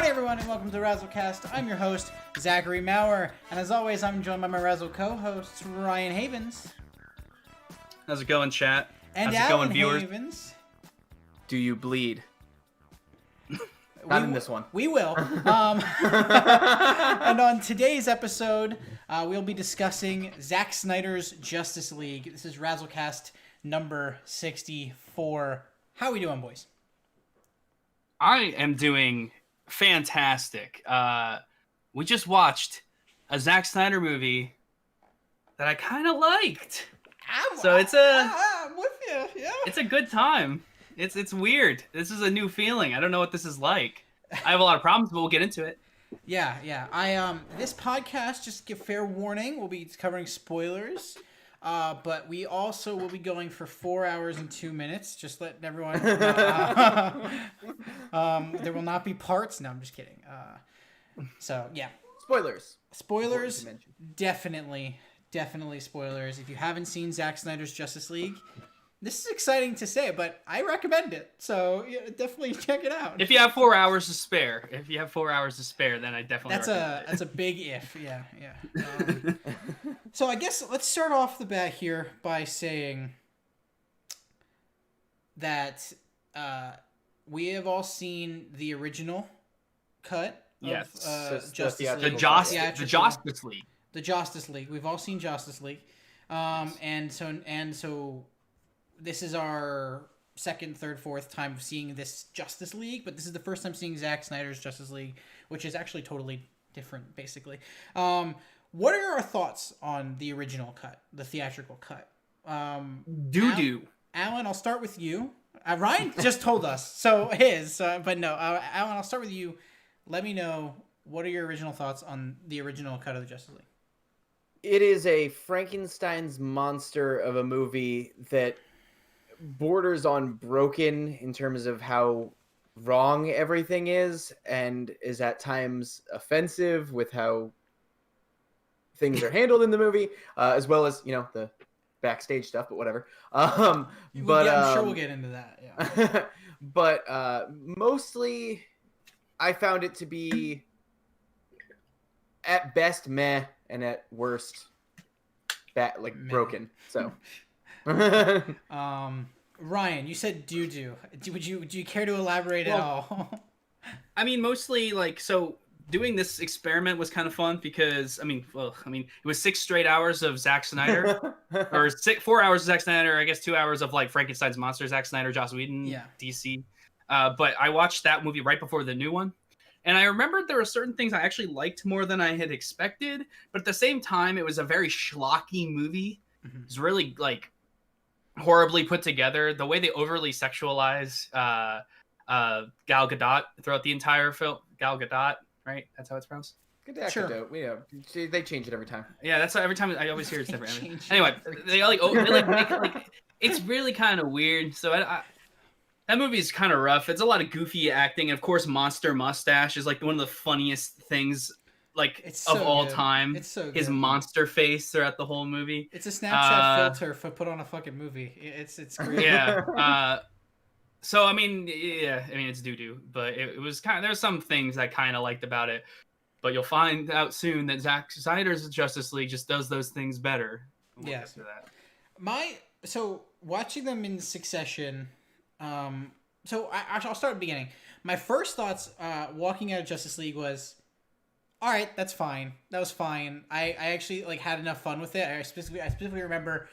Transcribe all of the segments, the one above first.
Howdy everyone and welcome to RAZZLEcast. I'm your host, Zachary Maurer, and as always I'm joined by my Razzle co-hosts, Ryan Havens. How's it going, chat? And How's it Alan going, viewers? Havens. Do you bleed? Not in this one. We will. And on today's episode, we'll be discussing Zack Snyder's Justice League. This is RAZZLEcast number 64. How are we doing, boys? I am doing fantastic. We just watched a Zack Snyder movie that I kind of liked. So it's I'm with you. Yeah. It's a good time. It's weird. This is a new feeling. I don't know what this is like. I have a lot of problems, but we'll get into it. Yeah. This podcast, just give fair warning, we'll be covering spoilers. But we also will be going for 4 hours and 2 minutes. Just letting everyone know. There will not be parts. No, I'm just kidding. So yeah. Spoilers. Definitely spoilers. If you haven't seen Zack Snyder's Justice League, this is exciting to say, but I recommend it. So yeah, definitely check it out. If you have 4 hours to spare, then I definitely recommend it. That's a big if. Yeah. So I guess let's start off the bat here by saying that we have all seen the original cut Yes. of Justice League. The Justice League. The Justice League. We've all seen Justice League. And so this is our second, third, fourth time of seeing this Justice League, but this is the first time seeing Zack Snyder's Justice League, which is actually totally different, basically. What are our thoughts on the original cut, the theatrical cut? Doo-doo. Alan, I'll start with you. Ryan just told us, so his, but no, Alan, I'll start with you. Let me know, what are your original thoughts on the original cut of the Justice League? It is a Frankenstein's monster of a movie that borders on broken in terms of how wrong everything is, and is at times offensive with how things are handled in the movie, as well as, the backstage stuff, but whatever. I'm sure we'll get into that. Yeah. But mostly I found it to be at best meh, and at worst meh. Broken. So Ryan, you said doo-doo. Do you care to elaborate at all? I mean, mostly doing this experiment was kind of fun because it was 6 straight hours of Zack Snyder, or 4 hours of Zack Snyder. I guess 2 hours of Frankenstein's monster, Zack Snyder, Joss Whedon, DC. But I watched that movie right before the new one, and I remembered there were certain things I actually liked more than I had expected. But at the same time, it was a very schlocky movie. Mm-hmm. It was really horribly put together. The way they overly sexualize Gal Gadot throughout the entire film. Gal Gadot. Right, that's how it's pronounced. Good actor, sure. They change it every time. Yeah, that's every time I always hear it's different. Anyway, they make it's really kind of weird. So that movie is kind of rough. It's a lot of goofy acting, and of course, Monster Mustache is one of the funniest things of all time. It's so good. His monster face throughout the whole movie. It's a Snapchat filter put on a fucking movie. It's great. Yeah. So it's doo-doo, but it was there's some things I kind of liked about it, but you'll find out soon that Zack Snyder's Justice League just does those things better. Yeah. So watching them in succession, I'll start at the beginning. My first thoughts walking out of Justice League was, all right, that's fine. That was fine. I actually had enough fun with it. I specifically remember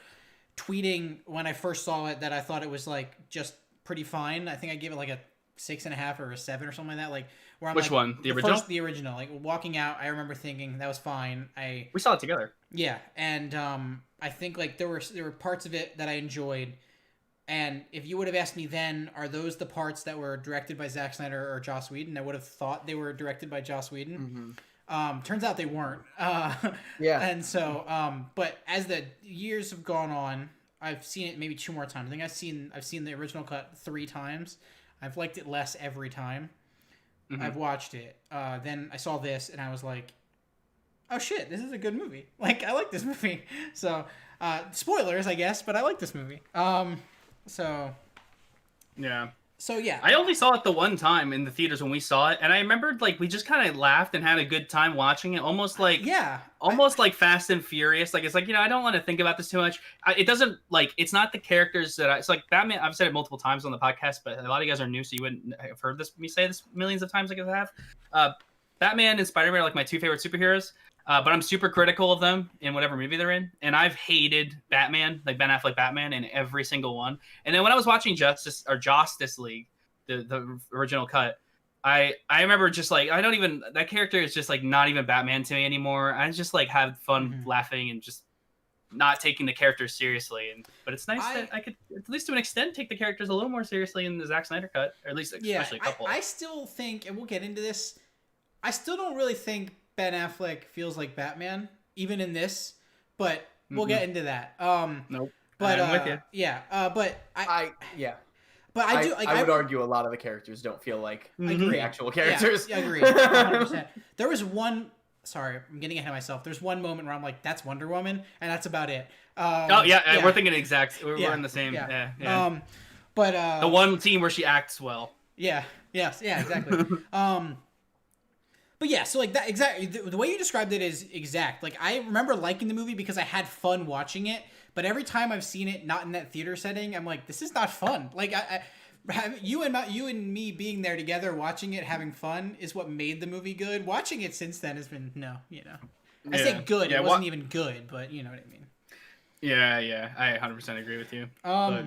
tweeting when I first saw it that I thought it was just pretty fine. I think I gave it a 6.5 or a 7 or something like that. Where I'm Which one? The original? The original. Walking out, I remember thinking that was fine. We saw it together. Yeah, and I think there were parts of it that I enjoyed. And if you would have asked me then, are those the parts that were directed by Zack Snyder or Joss Whedon? I would have thought they were directed by Joss Whedon. Mm-hmm. Turns out they weren't. Yeah. And so, but as the years have gone on, I've seen it maybe 2 more times. I think I've seen the original cut 3 times. I've liked it less every time. Mm-hmm. I've watched it. Then I saw this and I was like, oh shit, this is a good movie. I like this movie. So, spoilers, I guess, but I like this movie. So Yeah. So yeah, I only saw it the one time in the theaters when we saw it, and I remembered like we just kind of laughed and had a good time watching it, almost like like Fast and Furious. Like it's like I don't want to think about this too much. It doesn't like it's not the characters that it's like Batman. I've said it multiple times on the podcast, but a lot of you guys are new, so you wouldn't have heard me say this millions of times like I have. Batman and Spider-Man are like my two favorite superheroes. But I'm super critical of them in whatever movie they're in. And I've hated Batman, like Ben Affleck Batman, in every single one. And then when I was watching Justice League, the original cut, I remember just like, that character is just like not even Batman to me anymore. I just like have fun laughing and just not taking the characters seriously. But it's nice that I could, at least to an extent, take the characters a little more seriously in the Zack Snyder cut, or at least especially a couple. I still think, and we'll get into this, I still don't really think Ben Affleck feels like Batman, even in this, but we'll get into that. Nope. But I'm with you. Yeah. But I do. Like, I would argue a lot of the characters don't feel like the actual characters. Yeah, I agree. 100%. There was one. Sorry, I'm getting ahead of myself. There's one moment where I'm like, "That's Wonder Woman," and that's about it. We're thinking exact. We're in the same. Yeah. But the one team where she acts well. Yeah. Yes. Yeah. Exactly. But yeah, so like that exactly the way you described it is exact. Like I remember liking the movie because I had fun watching it, but every time I've seen it not in that theater setting, I'm like, this is not fun. Like you and me being there together watching it, having fun is what made the movie good. Watching it since then has been I say good. It wasn't even good, but you know what I mean. Yeah, I 100% agree with you. All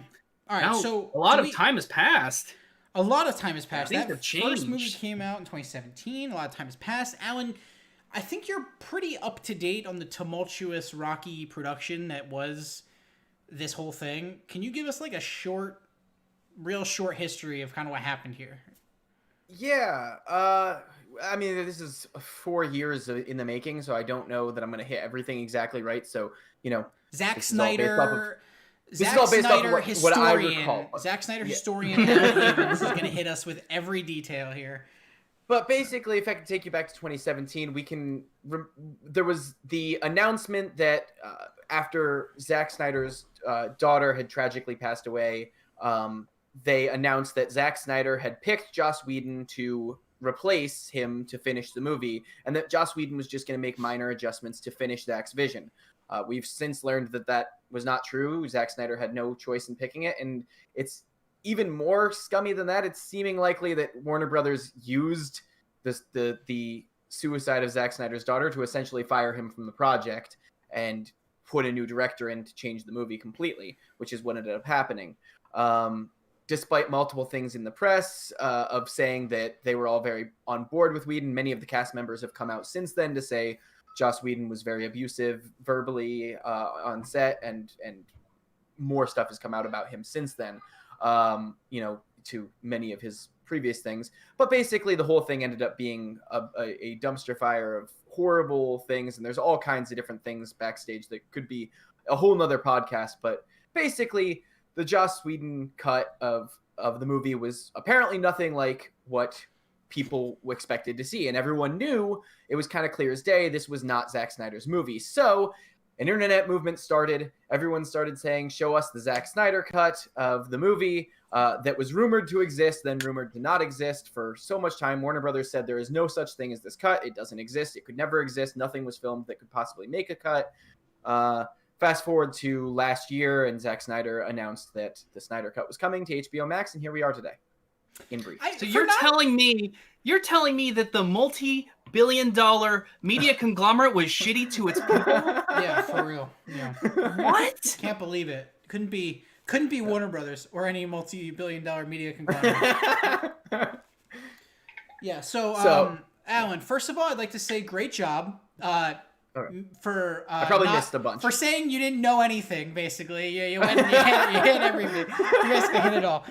right, so a lot of time has passed. A lot of time has passed. That first movie came out in 2017. A lot of time has passed. Alan, I think you're pretty up to date on the tumultuous, rocky production that was this whole thing. Can you give us like a real short history of kind of what happened here? Yeah. I mean, this is 4 years in the making, so I don't know that I'm going to hit everything exactly right. So, Zack Snyder... This is all based off of what I recall. Zack Snyder historian Alan Abrams is going to hit us with every detail here. But basically, if I could take you back to 2017, there was the announcement that after Zack Snyder's daughter had tragically passed away, they announced that Zack Snyder had picked Joss Whedon to replace him to finish the movie, and that Joss Whedon was just going to make minor adjustments to finish Zack's vision. We've since learned that was not true. Zack Snyder had no choice in picking it, and it's even more scummy than that. It's seeming likely that Warner Brothers used the suicide of Zack Snyder's daughter to essentially fire him from the project and put a new director in to change the movie completely, which is what ended up happening. Despite multiple things in the press of saying that they were all very on board with Whedon, many of the cast members have come out since then to say Joss Whedon was very abusive verbally on set, and more stuff has come out about him since then, to many of his previous things. But basically, the whole thing ended up being a dumpster fire of horrible things, and there's all kinds of different things backstage that could be a whole nother podcast. But basically, the Joss Whedon cut of the movie was apparently nothing like what people expected to see, and everyone knew it was kind of clear as day this was not Zack Snyder's movie. So an internet movement started. Everyone started saying, show us the Zack Snyder cut of the movie that was rumored to exist, then rumored to not exist for so much time. Warner Brothers said there is no such thing as this cut. It doesn't exist. It could never exist. Nothing was filmed that could possibly make a cut. Fast forward to last year, and Zack Snyder announced that the Snyder cut was coming to HBO Max, and here we are today. In brief. So you're telling me that the multi-billion-dollar media conglomerate was shitty to its people? Yeah, for real. Yeah. What? Can't believe it. Couldn't be Warner Brothers or any multi-billion-dollar media conglomerate. Yeah. So, Alan, first of all, I'd like to say great job. For I probably missed a bunch for saying you didn't know anything. Basically, you hit everything. You basically hit it all.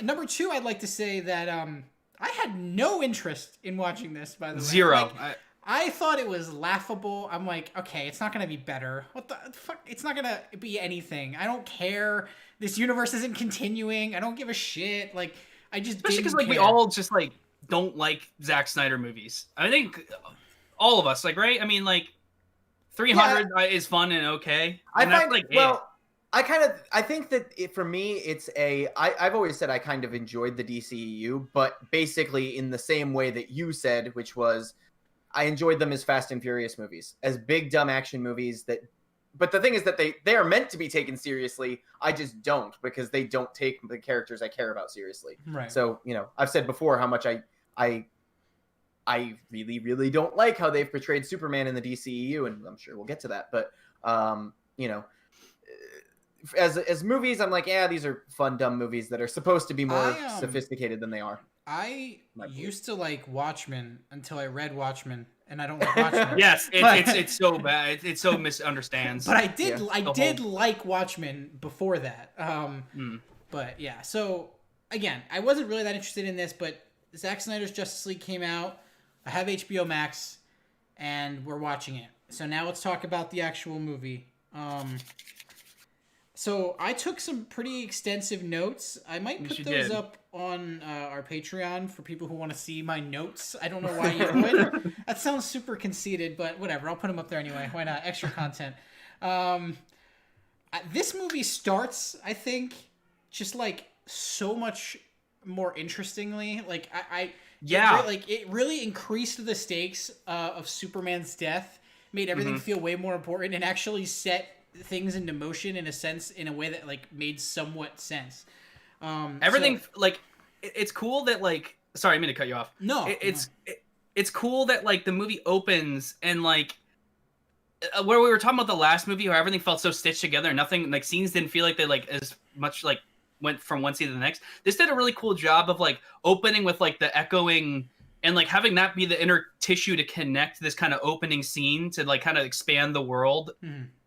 Number two, I'd like to say that I had no interest in watching this. By the way, zero. I thought it was laughable. I'm like, okay, it's not gonna be better. What the fuck? It's not gonna be anything. I don't care. This universe isn't continuing. I don't give a shit. Like, I just especially because we all just don't like Zack Snyder movies. I think all of us right. I mean 300 is fun and okay. And I I think that for me, it's I've always said I kind of enjoyed the DCEU, but basically in the same way that you said, which was I enjoyed them as Fast and Furious movies, as big dumb action movies but the thing is that they are meant to be taken seriously. I just don't, because they don't take the characters I care about seriously. Right. So, I've said before how much I really, really don't like how they've portrayed Superman in the DCEU, and I'm sure we'll get to that. But, as movies, I'm like, yeah, these are fun, dumb movies that are supposed to be more sophisticated than they are. I used to like Watchmen until I read Watchmen, and I don't like Watchmen. Yes, it's so bad. It so misunderstands. But I did like Watchmen before that. But yeah, so again, I wasn't really that interested in this, but Zack Snyder's Justice League came out. I have HBO Max, and we're watching it. So now let's talk about the actual movie. So I took some pretty extensive notes. I might put those up on our Patreon for people who want to see my notes. I don't know why you would. That sounds super conceited, but whatever. I'll put them up there anyway. Why not? Extra content. This movie starts, I think, just like so much more interestingly. Like it really increased the stakes of Superman's death, made everything feel way more important, and actually set things into motion in a way that like made somewhat sense. It's cool that like, sorry, I mean to cut you off. No, it's cool that like the movie opens and like where we were talking about the last movie, where everything felt so stitched together, nothing like scenes didn't feel like they like as much like went from one scene to the next. This did a really cool job of like opening with like the echoing and like having that be the inner tissue to connect this kind of opening scene to like kind of expand the world.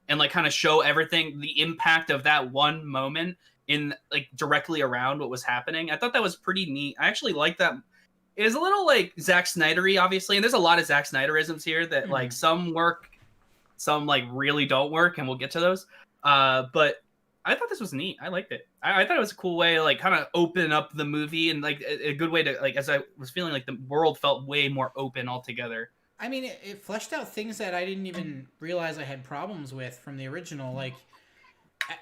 And like kind of show everything, the impact of that one moment in like directly around what was happening. I thought that was pretty neat. I actually like that. It is a little like Zack Snyder-y, obviously, and there's a lot of Zack Snyderisms here that like some work, some like really don't work, and we'll get to those. But I thought this was neat. I liked it. I thought it was a cool way to like kind of open up the movie, and like a good way to like, as I was feeling like the world felt way more open altogether. I mean, it fleshed out things that I didn't even realize I had problems with from the original. Like,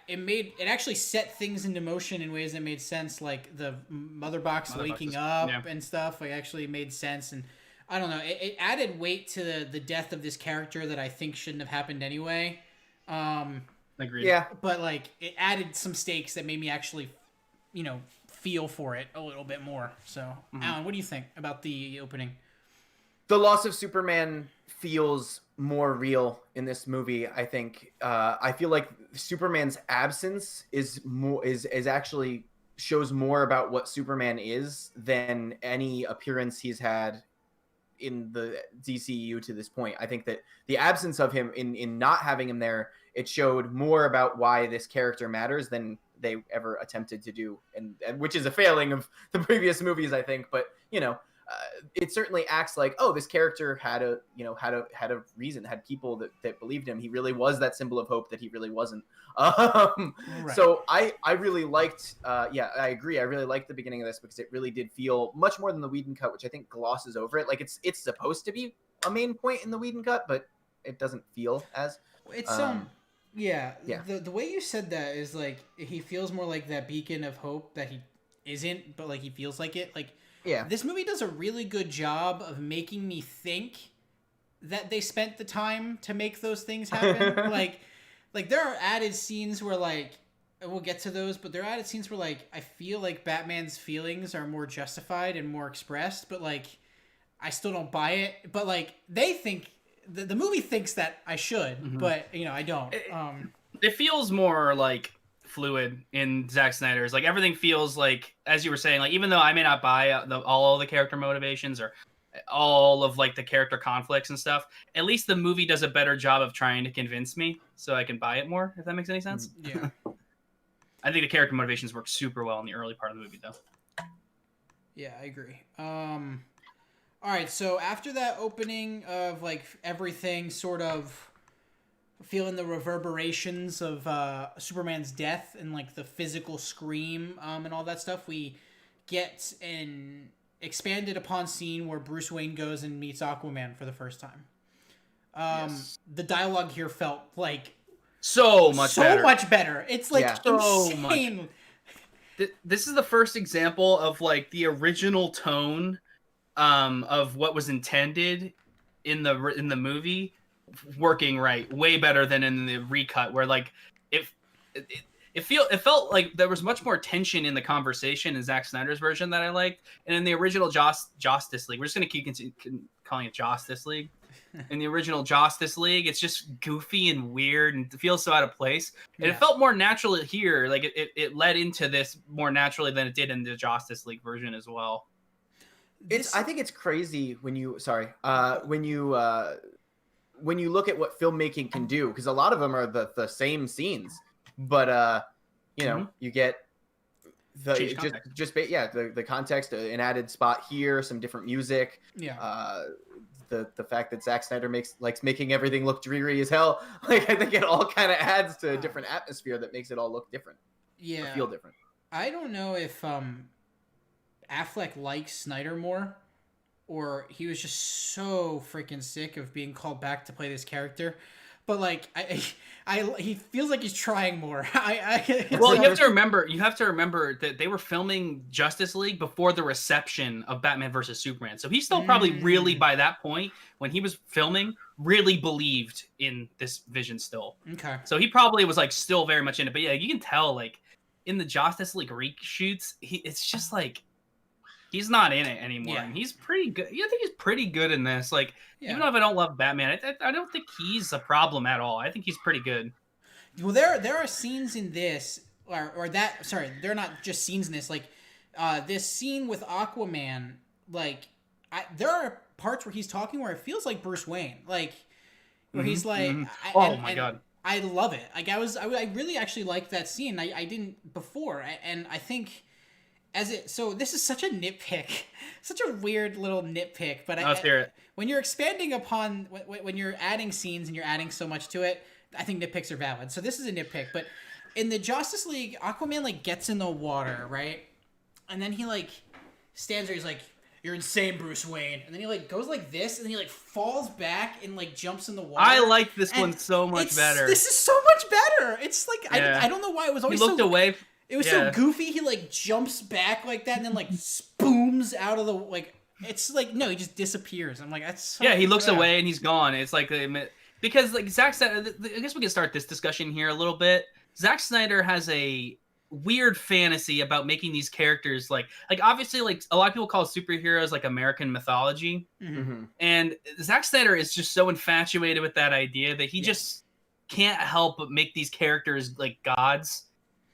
it actually set things into motion in ways that made sense. Like the mother box waking up and stuff. Like, actually made sense. And I don't know, it added weight to the death of this character that I think shouldn't have happened anyway. Agreed. Yeah, but like it added some stakes that made me actually, feel for it a little bit more. So, Alan, what do you think about the opening? The loss of Superman feels more real in this movie. I think. I feel like Superman's absence is actually shows more about what Superman is than any appearance he's had in the DCEU to this point. I think that the absence of him in not having him there, it showed more about why this character matters than they ever attempted to do, and which is a failing of the previous movies, I think. But it certainly acts like, oh, this character had a reason, had people that believed him. He really was that symbol of hope that he really wasn't. Right. So I really liked, I agree. I really liked the beginning of this because it really did feel much more than the Whedon cut, which I think glosses over it. Like it's supposed to be a main point in the Whedon cut, but it doesn't feel as. It's The way you said that is like he feels more like that beacon of hope that he isn't, but like he feels like it. Like. Yeah. This movie does a really good job of making me think that they spent the time to make those things happen. like there are added scenes where like, we'll get to those, but there are added scenes where like, I feel like Batman's feelings are more justified and more expressed, but like, I still don't buy it. But like, they think, the movie thinks that I should, but I don't. It feels more like fluid in Zack Snyder's. Like everything feels like, as you were saying, like even though I may not buy all of the character motivations or all of like the character conflicts and stuff, at least the movie does a better job of trying to convince me so I can buy it more, if that makes any sense. Yeah. I think the character motivations work super well in the early part of the movie though. Yeah, I agree. All right, so after that opening of like everything sort of feeling the reverberations of Superman's death and like the physical scream and all that stuff, we get an expanded upon scene where Bruce Wayne goes and meets Aquaman for the first time. The dialogue here felt like So much better. It's like so insane. This is the first example of like the original tone of what was intended in the movie working right, way better than in the recut, where like it felt like there was much more tension in the conversation in Zack Snyder's version that I liked, and in the original Justice League, we're just gonna keep calling it Justice League. In the original Justice League, it's just goofy and weird and it feels so out of place. And it felt more natural here. Like it led into this more naturally than it did in the Justice League version as well. I think it's crazy when you when you look at what filmmaking can do, because a lot of them are the same scenes, but you know, you get the context, an added spot here, some different music, the fact that Zack Snyder likes making everything look dreary as hell. Like, I think it all kind of adds to a different atmosphere that makes it all look different. Yeah, feel different. I don't know if Affleck likes Snyder more, or he was just so freaking sick of being called back to play this character. But like, he feels like he's trying more. Well, you have to remember that they were filming Justice League before the reception of Batman versus Superman. So he's still probably really, by that point when he was filming, really believed in this vision still. Okay. So he probably was like still very much in it. But yeah, you can tell like in the Justice League reshoots, it's just like he's not in it anymore. Yeah. And he's pretty good. I think he's pretty good in this. Like, even though if I don't love Batman, I don't think he's a problem at all. I think he's pretty good. Well, there are scenes in this, or that. Sorry, they're not just scenes in this. Like, this scene with Aquaman. Like, there are parts where he's talking where it feels like Bruce Wayne. Like, where he's like, my god, I love it. Like, I really actually liked that scene. I didn't before, and I think. So this is such a nitpick, such a weird little nitpick, but let's hear it. When you're expanding upon, when you're adding scenes and you're adding so much to it, I think nitpicks are valid. So this is a nitpick, but in the Justice League, Aquaman like gets in the water, right? And then he like stands there, he's like, "You're insane, Bruce Wayne." And then he like goes like this, and then he like falls back and like jumps in the water. I like this one so much better. This is so much better. It's like, I don't know why it was always he looked away. It was so goofy. He like jumps back like that and then like spooms out of the like. It's like no, he just disappears. I'm like that's so he looks away and he's gone. It's like because like Zack Snyder. I guess we can start this discussion here a little bit. Zack Snyder has a weird fantasy about making these characters like obviously like a lot of people call superheroes like American mythology, and Zack Snyder is just so infatuated with that idea that he just can't help but make these characters like gods.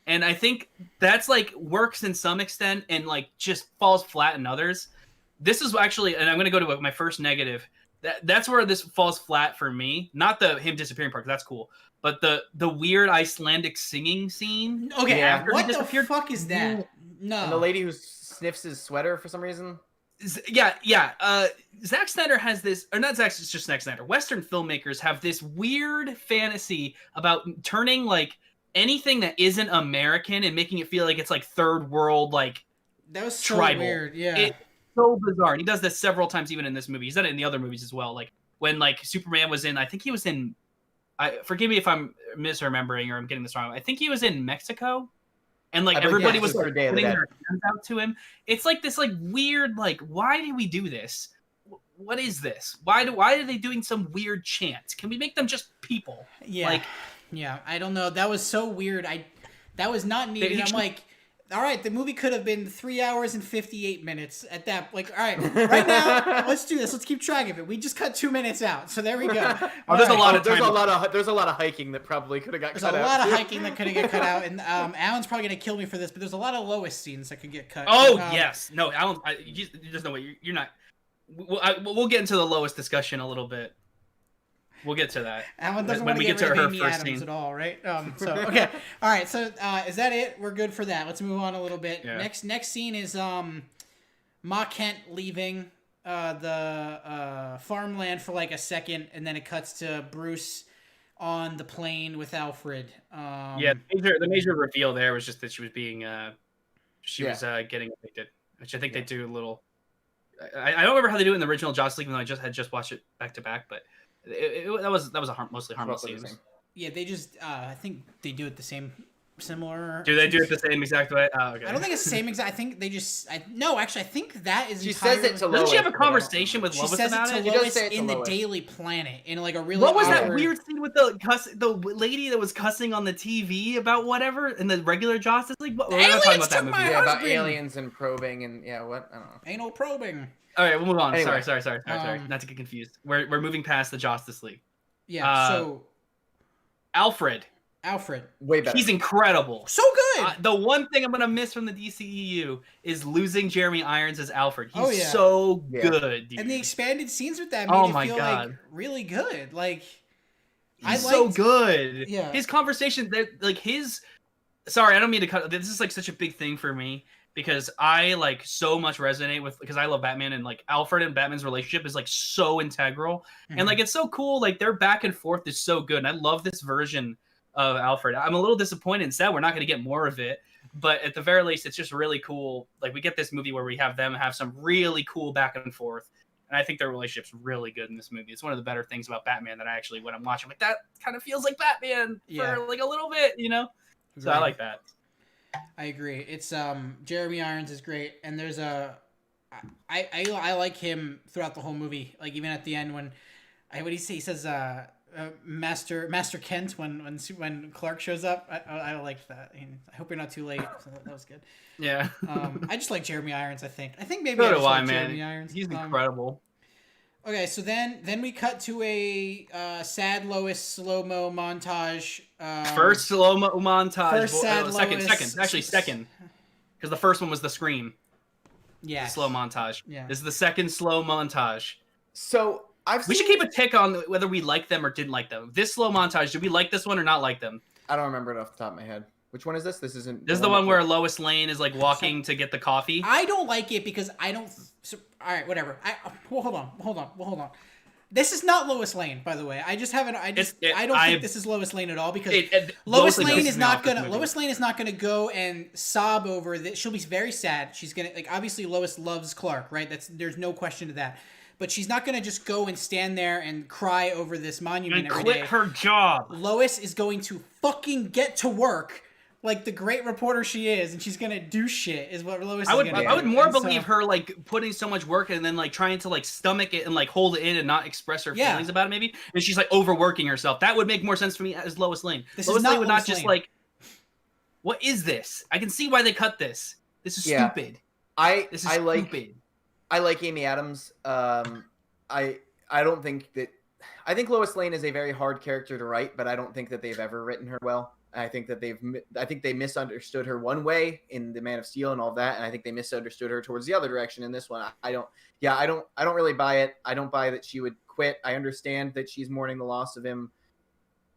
And I think that's like works in some extent and like just falls flat in others. This is actually, and I'm going to go to my first negative. That's where this falls flat for me. Not the him disappearing part, 'cause that's cool. But the weird Icelandic singing scene. Okay, what the fuck is that? No. And the lady who sniffs his sweater for some reason. Zack Snyder has this, or not Zack, it's just Zack Snyder. Western filmmakers have this weird fantasy about turning like anything that isn't American and making it feel like it's like third world, like that was so tribal. Weird. Yeah, it's so bizarre. And he does this several times, even in this movie. He's done it in the other movies as well. Like when like Superman was in, I think he was in. Forgive me if I'm misremembering or I'm getting this wrong. I think he was in Mexico, and like everybody was like, putting their hands out to him. It's like this like weird like why do we do this? What is this? Why are they doing some weird chant? Can we make them just people? Yeah. Like. Yeah, I don't know. That was so weird. That was not needed. I'm like, all right, the movie could have been 3 hours and 58 minutes at that. Like, all right, right now, let's do this. Let's keep track of it. We just cut 2 minutes out, so there we go. There's a lot of there's a lot of hiking that probably could have got cut out. There's a lot of hiking that could have got cut out, and Alan's probably gonna kill me for this, but there's a lot of Lois scenes that could get cut. Oh yes, no, Alan, there's no way you're not. We'll get into the Lois discussion a little bit. We'll get to that. Alan doesn't want to get rid of Amy Adams at all, right? So okay, all right. So is that it? We're good for that. Let's move on a little bit. Yeah. Next scene is Ma Kent leaving the farmland for like a second, and then it cuts to Bruce on the plane with Alfred. The major reveal there was just that she was being was getting evicted, which I think they do a little. I don't remember how they do it in the original Justice League, even though I had just watched it back to back, but. That was a mostly harmless scene. Yeah, they just I think they do it the same, similar. Do they do it the same exact way? Oh, okay. I don't think it's the same exact. I think they just. No, actually, I think that is. She says it to Lois. Doesn't she have a but I don't conversation with She Lois says about it to it? She does Lois say it to in the Lois. Daily Planet in like a really. What was that awkward- weird scene with the lady that was cussing on the TV about whatever in the regular Justice League? We're not talking about that took movie. my Yeah, about husband. aliens and probing and what? I don't know. Anal probing. All right, we'll move on. Anyway. Sorry. Not to get confused. We're moving past the Justice League. Yeah. So Alfred, Way better. he's incredible. so good. The one thing I'm gonna miss from the DCEU is losing Jeremy Irons as Alfred. He's Oh, yeah. so Yeah. good, dude. And the expanded scenes with that made Oh it my feel God. like really good. Like He's so liked- good. Yeah. His conversation, like his. Sorry, I don't mean to cut. This is like such a big thing for me because I like so much resonate with because I love Batman and like Alfred and Batman's relationship is like so integral and like it's so cool. Like their back and forth is so good, and I love this version of Alfred. I'm a little disappointed and sad we're not going to get more of it, but at the very least, it's just really cool. Like we get this movie where we have them have some really cool back and forth. And I think their relationship's really good in this movie. It's one of the better things about Batman that I actually, when I'm watching, like that kind of feels like Batman Yeah. for like a little bit, you know? So I Right. like that. I agree. It's Jeremy Irons is great, and there's I like him throughout the whole movie. Like even at the end when what do you say? He says Master Kent when Clark shows up. I liked that. I hope you're not too late. So that was good. Yeah. I just like Jeremy Irons. I think maybe So I do just I, like man. Jeremy Irons. He's incredible. Okay, so then we cut to a sad Lois slow-mo montage. First slow-mo montage. First sad second. Lois. Actually, second. Because the first one was the scream. Yeah. Slow montage. Yeah. This is the second slow montage. So We should keep a tick on whether we like them or didn't like them. This slow montage, did we like this one or not like them? I don't remember it off the top of my head. Which one is this? This isn't. This is the one where Lois Lane is like walking to get the coffee. I don't like it because I don't. So, all right, whatever. Hold on. This is not Lois Lane, by the way. I just haven't. I don't think this is Lois Lane at all because Lois Lane is not gonna. Lois Lane is not gonna go and sob over that. She'll be very sad. She's gonna like obviously Lois loves Clark, right? There's no question to that. But she's not gonna just go and stand there and cry over this monument and every quit day. her job. Lois is going to fucking get to work. Like the great reporter she is, and she's gonna do shit. Is what Lois is gonna do. I would more And so- believe her like putting so much work and then like trying to like stomach it and like hold it in and not express her feelings about it maybe. And she's like overworking herself. That would make more sense for me as Lois Lane. This Lois is not Lane would Lois not just Lane. like, what is this? I can see why they cut this. This is Yeah. stupid. This is stupid. I like Amy Adams. I don't think that. I think Lois Lane is a very hard character to write, but I don't think that they've ever written her well. I think that they misunderstood her one way in the Man of Steel and all of that, and I think they misunderstood her towards the other direction in this one. I don't really buy it. I don't buy that she would quit. I understand that she's mourning the loss of him,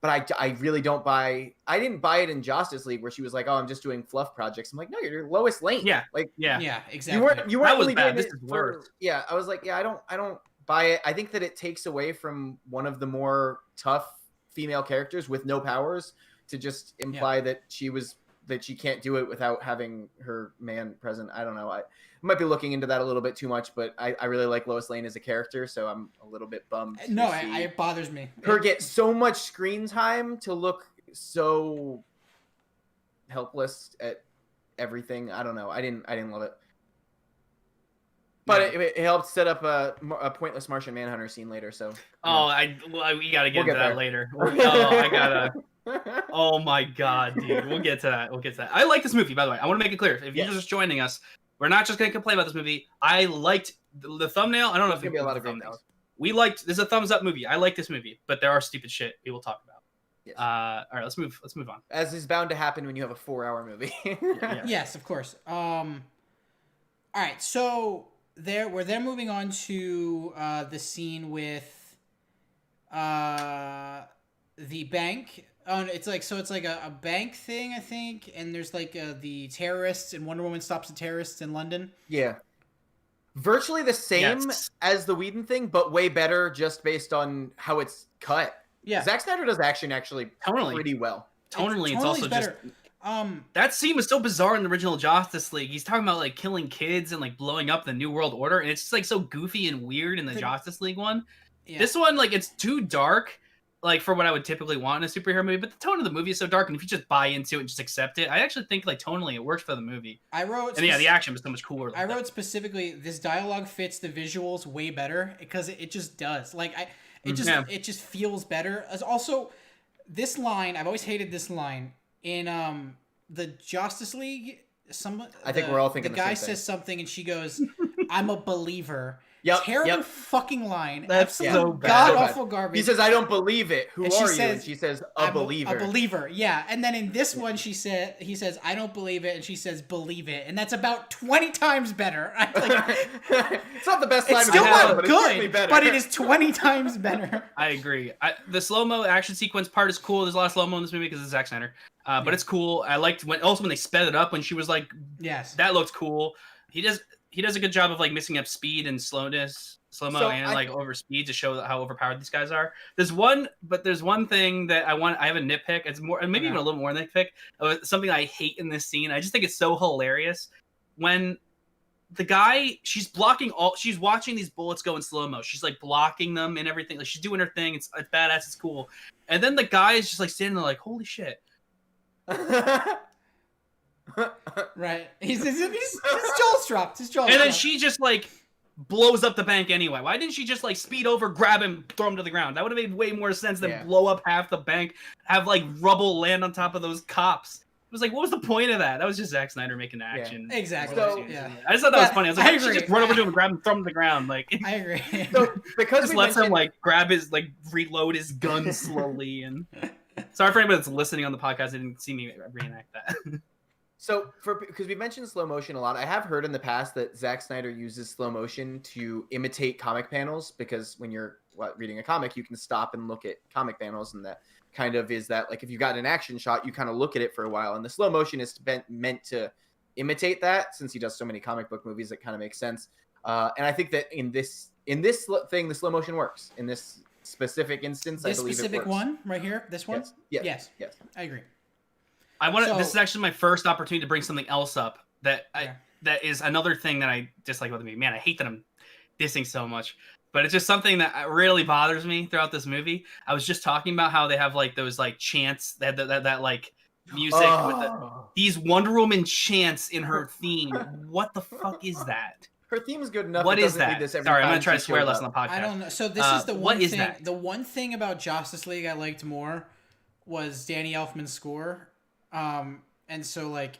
but I really don't buy. I didn't buy it in Justice League where she was like, "Oh, I'm just doing fluff projects." I'm like, "No, you're Lois Lane." Yeah. Like, Yeah, exactly. you weren't That was really bad. doing This it is for- worse. Yeah, I was like, yeah, I don't buy it. I think that it takes away from one of the more tough female characters with no powers to just imply that she can't do it without having her man present. I don't know. I might be looking into that a little bit too much, but I really like Lois Lane as a character, so I'm a little bit bummed. to No, see it bothers me. her get so much screen time to look so helpless at everything. I don't know. I didn't love it. But it helped set up a pointless Martian Manhunter scene later. So We gotta get into that there. later. I gotta. Oh my god, dude. We'll get to that. I like this movie, by the way. I want to make it clear. If you're just joining us, we're not just gonna complain about this movie. I liked the thumbnail. I don't know if There's gonna be a lot of great thumbnails. We liked. There's a thumbs up movie. I like this movie, but there are stupid shit we will talk about. Yes. All right, let's move on. As is bound to happen when you have a 4-hour movie. Yeah. Yes, of course. All right, so we're then moving on to the scene with the bank. Oh, it's like a bank thing, I think, and there's like the terrorists, and Wonder Woman stops the terrorists in London. Yeah. Virtually the same Yes. as the Whedon thing, but way better just based on how it's cut. Yeah, Zack Snyder does action actually Tonally. pretty well. Tonally, it's tonally also better. just that scene was so bizarre in the original Justice League. He's talking about like killing kids and like blowing up the New World Order, and it's just like so goofy and weird in the Justice League one. Yeah. This one, like, it's too dark, like for what I would typically want in a superhero movie, but the tone of the movie is so dark, and if you just buy into it and just accept it, I actually think like tonally it works for the movie. I wrote, and yeah, the action was so much cooler. I wrote specifically, this dialogue fits the visuals way better because it just does. Like it just feels better. As also, this line, I've always hated this line in the Justice League. I think we're all thinking the guy same thing. says something and she goes, "I'm a believer." Yep, Terrible fucking line. That's absolute so bad. god awful garbage. He says, "I don't believe it. Who And are she you?" says, And she says, "A believer." A believer, yeah. And then in this one, he says, "I don't believe it," and she says, "Believe it," and that's about 20 times better. It's not the best line It's of still the not world, but it's certainly good, better. but it is 20 times better. I agree. The slow-mo action sequence part is cool. There's a lot of slow-mo in this movie because it's Zack Snyder. But it's cool. I liked when they sped it up when she was like, yes, that looked cool. He does a good job of like mixing up speed and slow-mo and like over speed to show how overpowered these guys are. There's one thing that I have a nitpick. It's more, maybe even a little more nitpick. Something I hate in this scene. I just think it's so hilarious when the guy, she's watching these bullets go in slow-mo. She's like blocking them and everything. Like she's doing her thing. It's badass. It's cool. And then the guy is just like standing there like, holy shit. Right. His jaw's dropped. His jaw's And then dropped. she just like blows up the bank anyway. Why didn't she just like speed over, grab him, throw him to the ground? That would have made way more sense than blow up half the bank, have like rubble land on top of those cops. It was like, what was the point of that? That was just Zack Snyder making action. Yeah, exactly. So, yeah. I just thought that was funny. I was like, why didn't she just run over to him and grab him, throw him to the ground? Like, I agree. So because just we lets him mentioned- like grab his reload his gun slowly. And sorry for anybody that's listening on the podcast, they didn't see me reenact that. So because we mentioned slow motion a lot, I have heard in the past that Zack Snyder uses slow motion to imitate comic panels, because when you're reading a comic, you can stop and look at comic panels, and that kind of is that, like, if you've got an action shot, you kind of look at it for a while, and the slow motion is meant to imitate that. Since he does so many comic book movies, it kind of makes sense. And I think that in this thing, the slow motion works in this specific instance. This I believe specific it works. one right here, this one. Yes. I agree. This is actually my first opportunity to bring something else up that is another thing that I dislike about the movie. Man, I hate that I'm dissing so much, but it's just something that really bothers me throughout this movie. I was just talking about how they have like those like chants, that like music with these Wonder Woman chants in her theme. What the fuck is that? Her theme is good enough. What is that? Sorry, I'm gonna try to swear less on the podcast. I don't know. So this is the one what is thing. that? The one thing about Justice League I liked more was Danny Elfman's score. And so like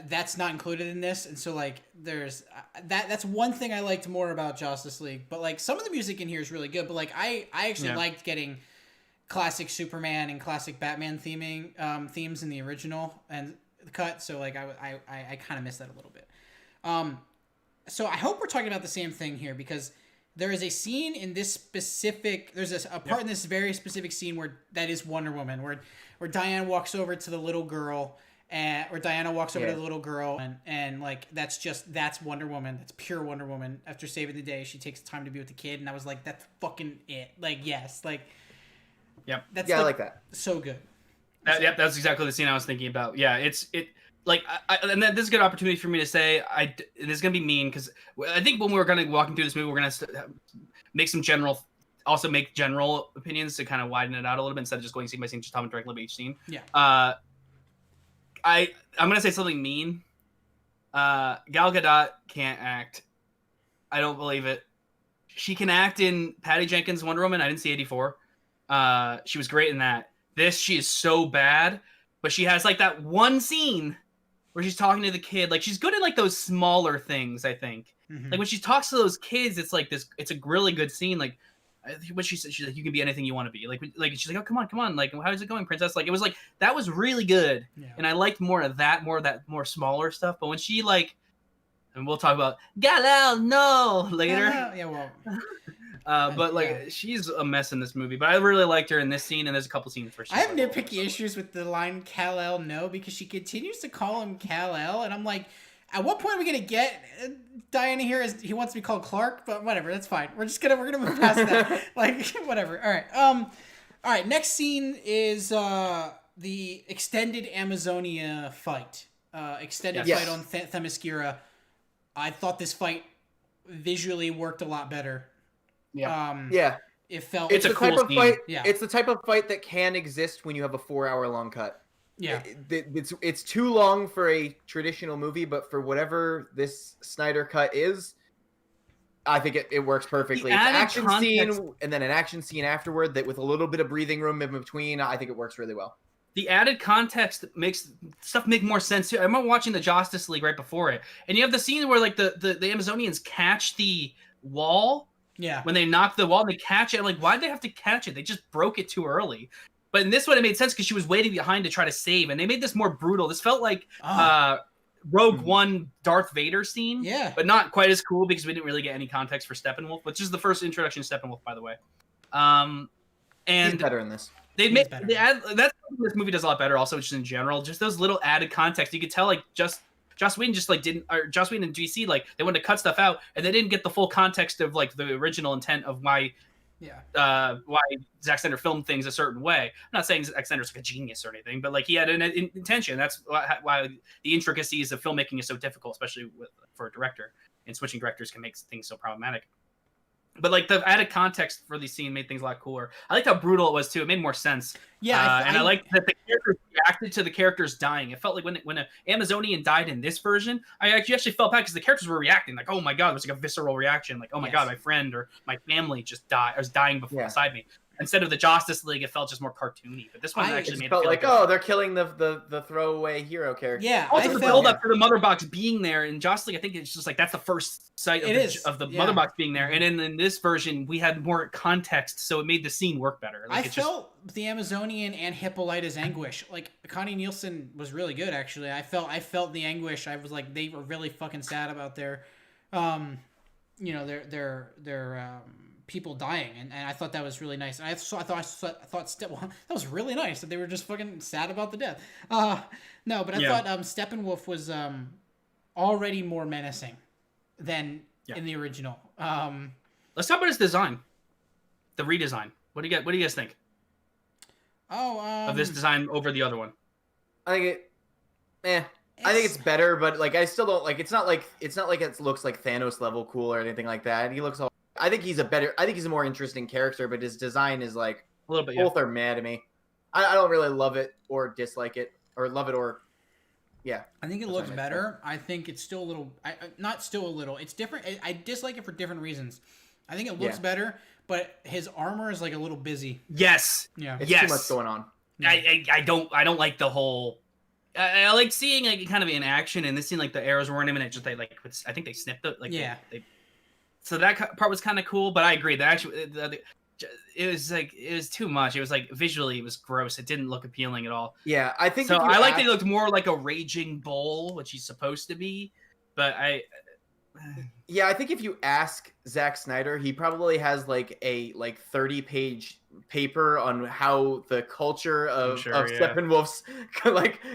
that's not included in this, and so like there's that's one thing I liked more about Justice League. But like some of the music in here is really good, but like I actually liked getting classic Superman and classic Batman themes in the original and the cut, so like I kind of missed that a little bit. So I hope we're talking about the same thing here, because there is a scene in this specific, there's a part in this very specific scene where that is Wonder Woman, where Diana walks over to the little girl, and like that's Wonder Woman. That's pure Wonder Woman. After saving the day, she takes time to be with the kid, and I was like, that's fucking it. Like, yes, like, that's I like that. So good. That's exactly the scene I was thinking about. Yeah, like, and then this is a good opportunity for me to say, this is gonna be mean, because I think when we're gonna walking through this movie, we're gonna make general opinions to kind of widen it out a little bit instead of just going scene by scene, just talking directly about each scene. Yeah. I'm gonna say something mean. Gal Gadot can't act. I don't believe it. She can act in Patty Jenkins' Wonder Woman. I didn't see 84. She was great in that. This, she is so bad, but she has like that one scene where she's talking to the kid. Like, she's good at like those smaller things, I think. Mm-hmm. Like when she talks to those kids, it's like this. It's a really good scene. Like what she said, she's like, you can be anything you want to be. Like she's like, oh, come on. Like, how's it going, princess? Like, it was like, that was really good. Yeah. And I liked more of that, more smaller stuff. But when she like, and we'll talk about Gal-El, no, later. Yeah, well. But like, she's a mess in this movie. But I really liked her in this scene, and there's a couple scenes where I have nitpicky issues with the line "Kal-El, no," because she continues to call him Kal-El, and I'm like, at what point are we gonna get Diana here? As he wants to be called Clark, but whatever, that's fine. We're gonna move past that. Like, whatever. All right. Next scene is the extended Amazonia fight. Fight on Themyscira. I thought this fight visually worked a lot better. Yeah. it felt. It's a the cool type of scene. fight. Yeah. It's the type of fight that can exist when you have a 4-hour long cut. Yeah. It's too long for a traditional movie, but for whatever this Snyder cut is, I think it works perfectly. It's an action scene and then an action scene afterward that with a little bit of breathing room in between, I think it works really well. The added context makes stuff make more sense too. I remember watching the Justice League right before it, and you have the scene where like the Amazonians catch the wall. Yeah. When they knock the wall, and they catch it. I'm like, why'd they have to catch it? They just broke it too early. But in this one, it made sense because she was waiting behind to try to save, and they made this more brutal. This felt like Rogue One Darth Vader scene. Yeah. But not quite as cool because we didn't really get any context for Steppenwolf, which is the first introduction to Steppenwolf, by the way. And he's better in this. That's something this movie does a lot better. Also, just in general, just those little added context. You could tell, like, Joss Whedon just like didn't, or Joss Whedon and DC, like they wanted to cut stuff out, and they didn't get the full context of like the original intent of why Zack Snyder filmed things a certain way. I'm not saying Zack Snyder's like a genius or anything, but like he had an intention. That's why the intricacies of filmmaking is so difficult, especially for a director. And switching directors can make things so problematic. But like the added context for the scene made things a lot cooler. I liked how brutal it was too. It made more sense. Yeah, and I liked that the characters reacted to the characters dying. It felt like when an Amazonian died in this version, I actually felt bad because the characters were reacting like, "Oh my god," it was like a visceral reaction, like, "Oh my god, my friend or my family just died. I was dying beside me." Instead of the Justice League, it felt just more cartoony. But this one actually made it feel like, oh, they're killing the throwaway hero character. Yeah, also the build up to the Mother Box being there in Justice League, I think it's just like that's the first sight of the Mother Box being there. And in this version, we had more context, so it made the scene work better. Like, I felt the Amazonian and Hippolyta's anguish. Like Connie Nielsen was really good, actually. I felt the anguish. I was like, they were really fucking sad about their people dying, and I thought that was really nice. I thought that was really nice that they were just fucking sad about the death. No, but I thought Steppenwolf was already more menacing than in the original. Let's talk about his design, the redesign. What do you guys think? Of this design over the other one? I think I think it's better, but like I still don't like. It's not like it looks like Thanos level cool or anything like that. He looks all. I think he's a more interesting character, but his design is like a little bit. Both are mad to me. I don't really love it or dislike it, or love it or. Yeah. I think it looks better. I think it's still a little. Not still a little. It's different. I dislike it for different reasons. I think it looks better, but his armor is like a little busy. Yes. Yeah. It's too much going on. I don't like the whole. I like seeing like kind of in action, and this scene like the arrows weren't him, and it just I think they snipped it. Like so that part was kind of cool, but I agree that actually it was too much. It was like visually it was gross. It didn't look appealing at all. Yeah, I think so. I like that he looked more like a raging bull, which he's supposed to be. But I think if you ask Zack Snyder, he probably has like a 30-page paper on how the culture of Steppenwolf's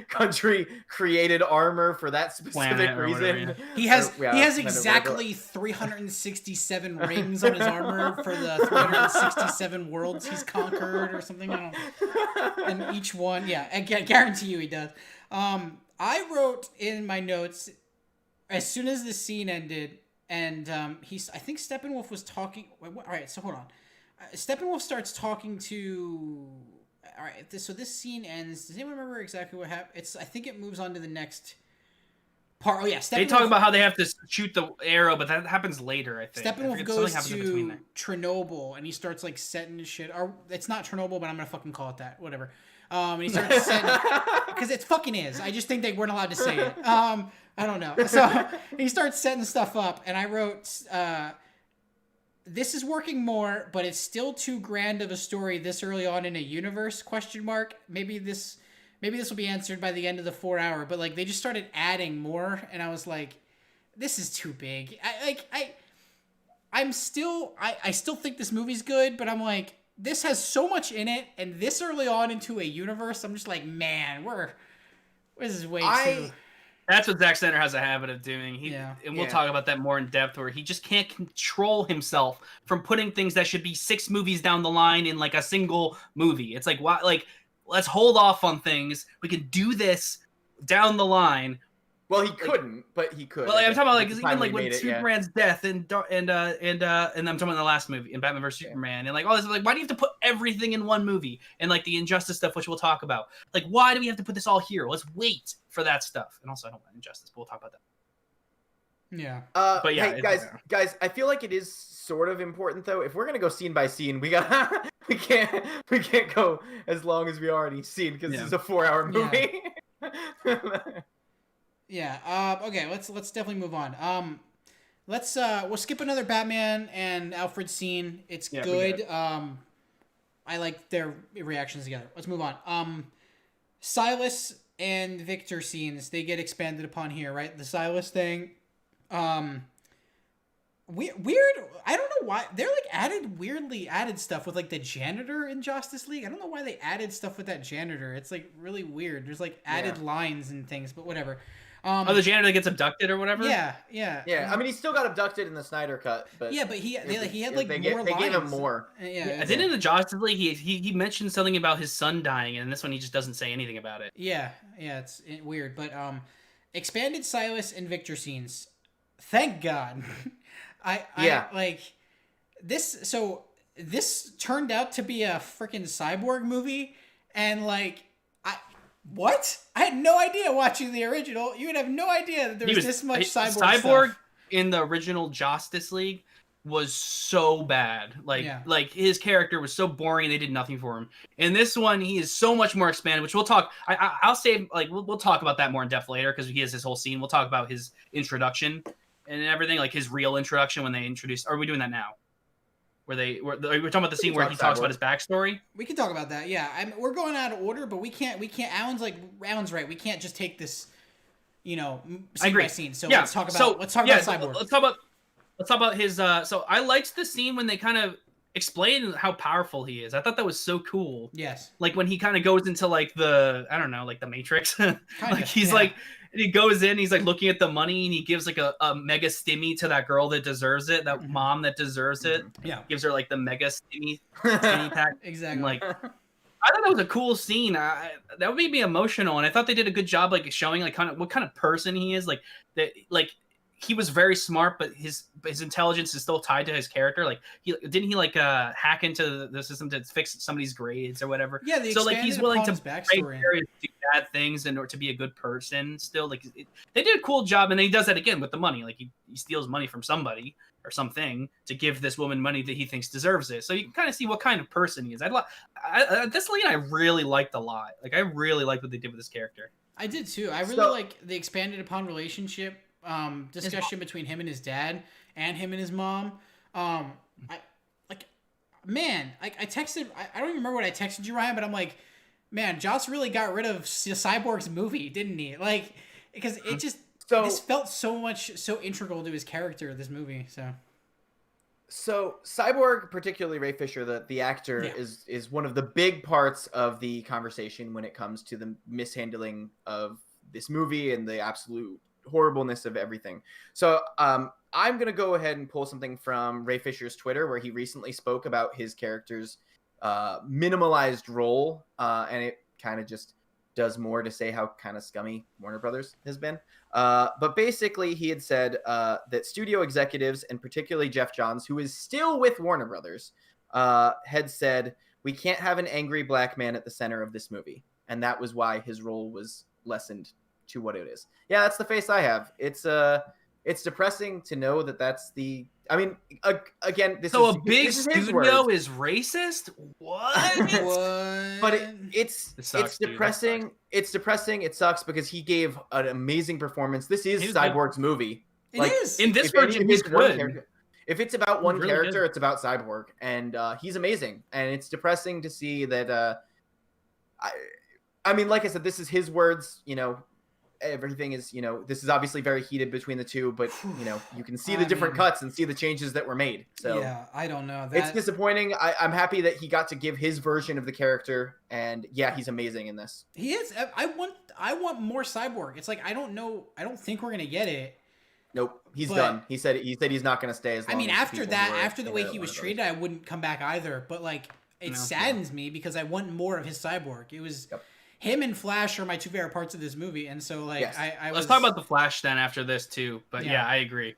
country created armor for that specific reason. He has exactly 367 rings on his armor for the 367 worlds he's conquered or something. I don't know. And each one, I guarantee you he does. I wrote in my notes as soon as the scene ended, and I think Steppenwolf was talking. All right, so hold on. Steppenwolf starts talking to. All right, so this scene ends. Does anyone remember exactly what happened? I think it moves on to the next part. Oh yeah, they talk about how they have to shoot the arrow, but that happens later. I think Steppenwolf goes to Chernobyl, and he starts like setting shit. Or it's not Chernobyl, but I'm gonna fucking call it that. Whatever. And he starts setting because it fucking is. I just think they weren't allowed to say it. I don't know. So he starts setting stuff up, and I wrote, "This is working more, but it's still too grand of a story this early on in a universe?" ? Maybe this will be answered by the end of the 4 hour. But like they just started adding more, and I was like, "This is too big." I still think this movie's good, but I'm like, this has so much in it, and this early on into a universe, I'm just like, man, this is way too. That's what Zack Snyder has a habit of doing. And we'll talk about that more in depth, where he just can't control himself from putting things that should be 6 movies down the line in like a single movie. It's like, why? Like, let's hold off on things. We can do this down the line, Well, he couldn't, but he could. Well, like, I'm talking about like At the even time like we when made it, Superman's death and I'm talking about the last movie in Batman vs Superman and like all this. Like, why do you have to put everything in one movie? And like the Injustice stuff, which we'll talk about. Like, why do we have to put this all here? Let's wait for that stuff. And also, I don't want Injustice, but we'll talk about that. Yeah. But yeah, hey, guys, I feel like it is sort of important though. If we're gonna go scene by scene, we can't go as long as we already seen because this is a 4-hour movie. Yeah. Okay. Let's definitely move on. We'll skip another Batman and Alfred scene. It's good. I like their reactions together. Let's move on. Silas and Victor scenes, they get expanded upon here, right? The Silas thing. Weird. I don't know why they're like weirdly added stuff with like the janitor in Justice League. I don't know why they added stuff with that janitor. It's like really weird. There's like added lines and things, but whatever. The janitor that gets abducted or whatever. Yeah. I mean, he still got abducted in the Snyder cut, but but he had like they more lines. They gave him more. I did in the Justice League. He mentioned something about his son dying, and this one he just doesn't say anything about it. Yeah, it's weird, but expanded Silas and Victor scenes. Thank God. I like this. So this turned out to be a freaking Cyborg movie, and like what? I had no idea watching the original. You would have no idea that there was this much Cyborg stuff. In the original Justice League was so bad. Like his character was so boring. They did nothing for him. In this one, he is so much more expanded, which we'll talk. I'll say like we'll talk about that more in depth later because he has his whole scene. We'll talk about his introduction and everything, like his real introduction when they introduced. Are we doing that now? We're talking about the scene where he talks about his backstory. We can talk about that. Yeah, we're going out of order, but we can't. Alan's right. We can't just take this, scene by scene. So let's talk about Cyborg. Let's talk about his. So I liked the scene when they kind of explained how powerful he is. I thought that was so cool. Yes. Like when he kind of goes into like the Matrix. Like he's like. And he goes in, he's like looking at the money, and he gives like a mega stimmy to that girl that deserves it, that mom that deserves it. Yeah, gives her like the mega stimmy pack. Exactly. And, like, I thought that was a cool scene. That made me emotional, and I thought they did a good job like showing like kind of what kind of person he is. Like that, like he was very smart, but his intelligence is still tied to his character. Like he hack into the system to fix somebody's grades or whatever. Yeah, so like he's willing to do bad things and or to be a good person still. Like they did a cool job, and then he does that again with the money. Like he steals money from somebody or something to give this woman money that he thinks deserves it. So you can kind of see what kind of person he is. This scene I really liked a lot. Like I really liked what they did with this character. I did too. I really like the expanded upon relationship discussion between him and his dad and him and his mom. I texted. I don't even remember what I texted you, Ryan, but I'm like, man, Joss really got rid of Cyborg's movie, didn't he? Like, because it just this felt so integral to his character, this movie. So Cyborg, particularly Ray Fisher, the actor, is one of the big parts of the conversation when it comes to the mishandling of this movie and the absolute horribleness of everything. So I'm going to go ahead and pull something from Ray Fisher's Twitter where he recently spoke about his character's minimalized role, and it kind of just does more to say how kind of scummy Warner Brothers has been. But basically, he had said that studio executives, and particularly Jeff Johns, who is still with Warner Brothers, had said, we can't have an angry black man at the center of this movie. And that was why his role was lessened to what it is. Yeah, that's the face I have. It's depressing to know that that's the... I mean, again, a big studio is racist? What? But it's depressing. Dude, it's depressing. It sucks because he gave an amazing performance. This is Cyborg's movie. It is. In this version, he's good. If it's about one character, it's about Cyborg. And he's amazing. And it's depressing to see that... I mean, like I said, this is his words, everything is, this is obviously very heated between the two, but you can see the different cuts and see the changes that were made. So yeah, I don't know. It's disappointing. I'm happy that he got to give his version of the character, and yeah, he's amazing in this. He is. I want more Cyborg. It's like I don't think we're gonna get it. Nope, he's done. He said he's not gonna stay as long. I mean, after the way he was treated, I wouldn't come back either. But like, it saddens me because I want more of his Cyborg. him and Flash are my two favorite parts of this movie, and so like Yes. Let's talk about the Flash then after this too. But Yeah. yeah, I agree.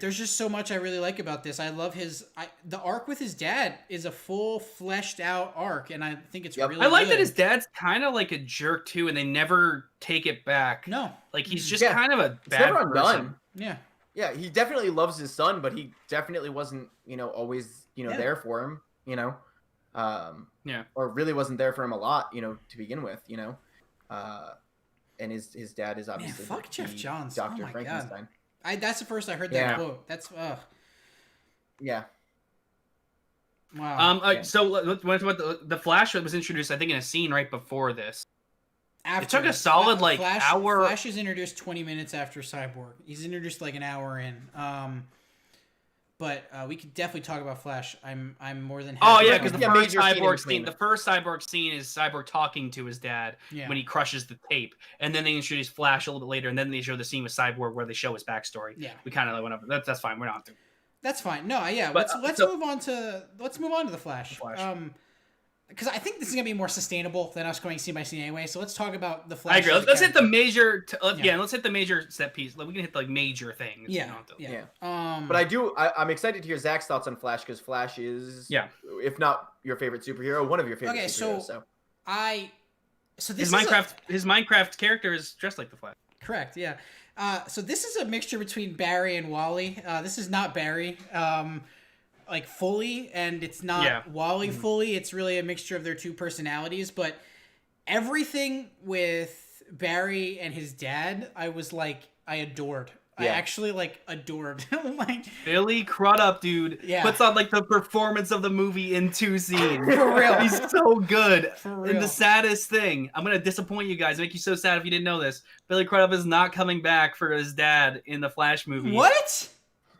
There's just so much I really like about this. I love the arc with his dad is a full fleshed out arc, and I think it's really. I like good. that his dad's kind of like a jerk too, and they never take it back. No, like he's just kind of a It's bad never person. undone. Yeah. Yeah, he definitely loves his son, but he definitely wasn't, always, there for him, Yeah. or really wasn't there for him a lot, to begin with, and his dad is obviously fuck Jeff Johns. Dr. Oh my Frankenstein. God. That's the first I heard that quote. That's Yeah. Wow. So what the Flash was introduced, I think, in a scene right before this. After it took a solid hour. Flash is introduced 20 minutes after Cyborg. He's introduced like an hour in. But we could definitely talk about Flash. I'm more than happy. Oh yeah, because the first major scene Cyborg scene, the first Cyborg scene is Cyborg talking to his dad when he crushes the tape, and then they introduce Flash a little bit later, and then they show the scene with Cyborg where they show his backstory. Yeah, we kind of went over. That's fine. We're not. That's fine. No, yeah. But, let's move on to the Flash. Because I think this is gonna be more sustainable than us going scene by scene anyway. So let's talk about the Flash. I agree. Let's hit the major. Let's hit the major set piece. We can hit like major things. Yeah. But I'm excited to hear Zach's thoughts on Flash because Flash is, if not your favorite superhero, one of your favorite superheroes. So this his Minecraft character is dressed like the Flash. Correct. Yeah. So this is a mixture between Barry and Wally. This is not Barry. Like fully, and it's not Wally fully. It's really a mixture of their two personalities, but everything with Barry and his dad, I adored. I actually adored. Like Billy Crudup, dude, puts on like the performance of the movie in 2 scenes. For real, he's so good. For real. And the saddest thing, I'm gonna disappoint you guys, make you so sad if you didn't know this. Billy Crudup is not coming back for his dad in the Flash movie. What?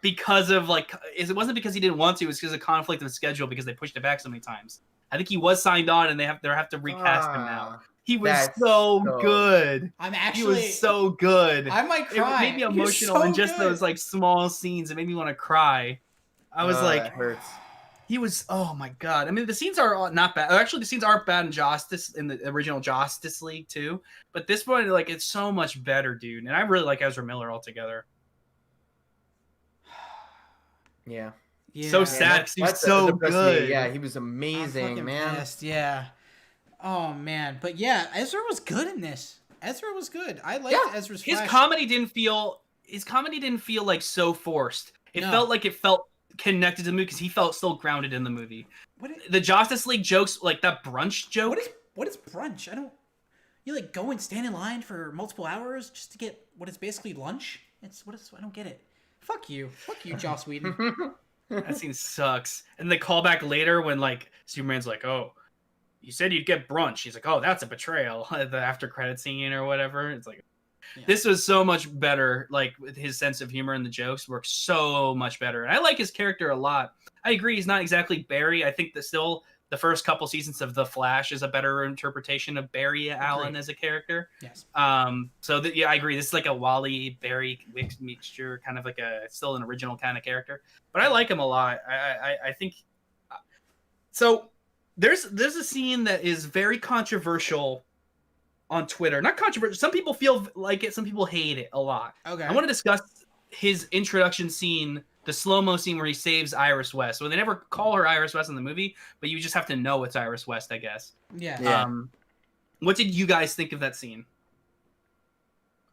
Because of it wasn't because he didn't want to, it was because of conflict of schedule because they pushed it back so many times. I think he was signed on and they have to recast him now. He was so good. He was so good. I might cry. It made me emotional in just those small scenes. It made me want to cry. I was like, it hurts. He was, oh my God. I mean, the scenes are not bad. Actually, the scenes aren't bad in the original Justice League too. But this one, it's so much better, dude. And I really like Ezra Miller altogether. Yeah. So sad because he's so good. Yeah, he was amazing, man. Pissed. Yeah. Oh man, but yeah, Ezra was good in this. Ezra was good. I liked Ezra's Flash. His comedy didn't feel like so forced. It felt like it felt connected to the movie because he felt still grounded in the movie. The Justice League jokes, like that brunch joke. What is brunch? You go and stand in line for multiple hours just to get what is basically lunch? I don't get it. Fuck you, Joss Whedon. That scene sucks. And they call back later when Superman's like, "Oh, you said you'd get brunch." He's like, "Oh, that's a betrayal." The after credit scene or whatever. It's this was so much better. With his sense of humor and the jokes work so much better. And I like his character a lot. I agree, he's not exactly Barry. I think that still the first couple seasons of The Flash is a better interpretation of Barry Allen as a character. Yes. So I agree. This is like a Wally Barry mixture, kind of still an original kind of character. But I like him a lot. I think. So there's a scene that is very controversial on Twitter. Not controversial. Some people feel like it. Some people hate it a lot. Okay. I want to discuss his introduction scene. The slow-mo scene where he saves Iris West. So they never call her Iris West in the movie, but you just have to know it's Iris West, I guess. Yeah. What did you guys think of that scene?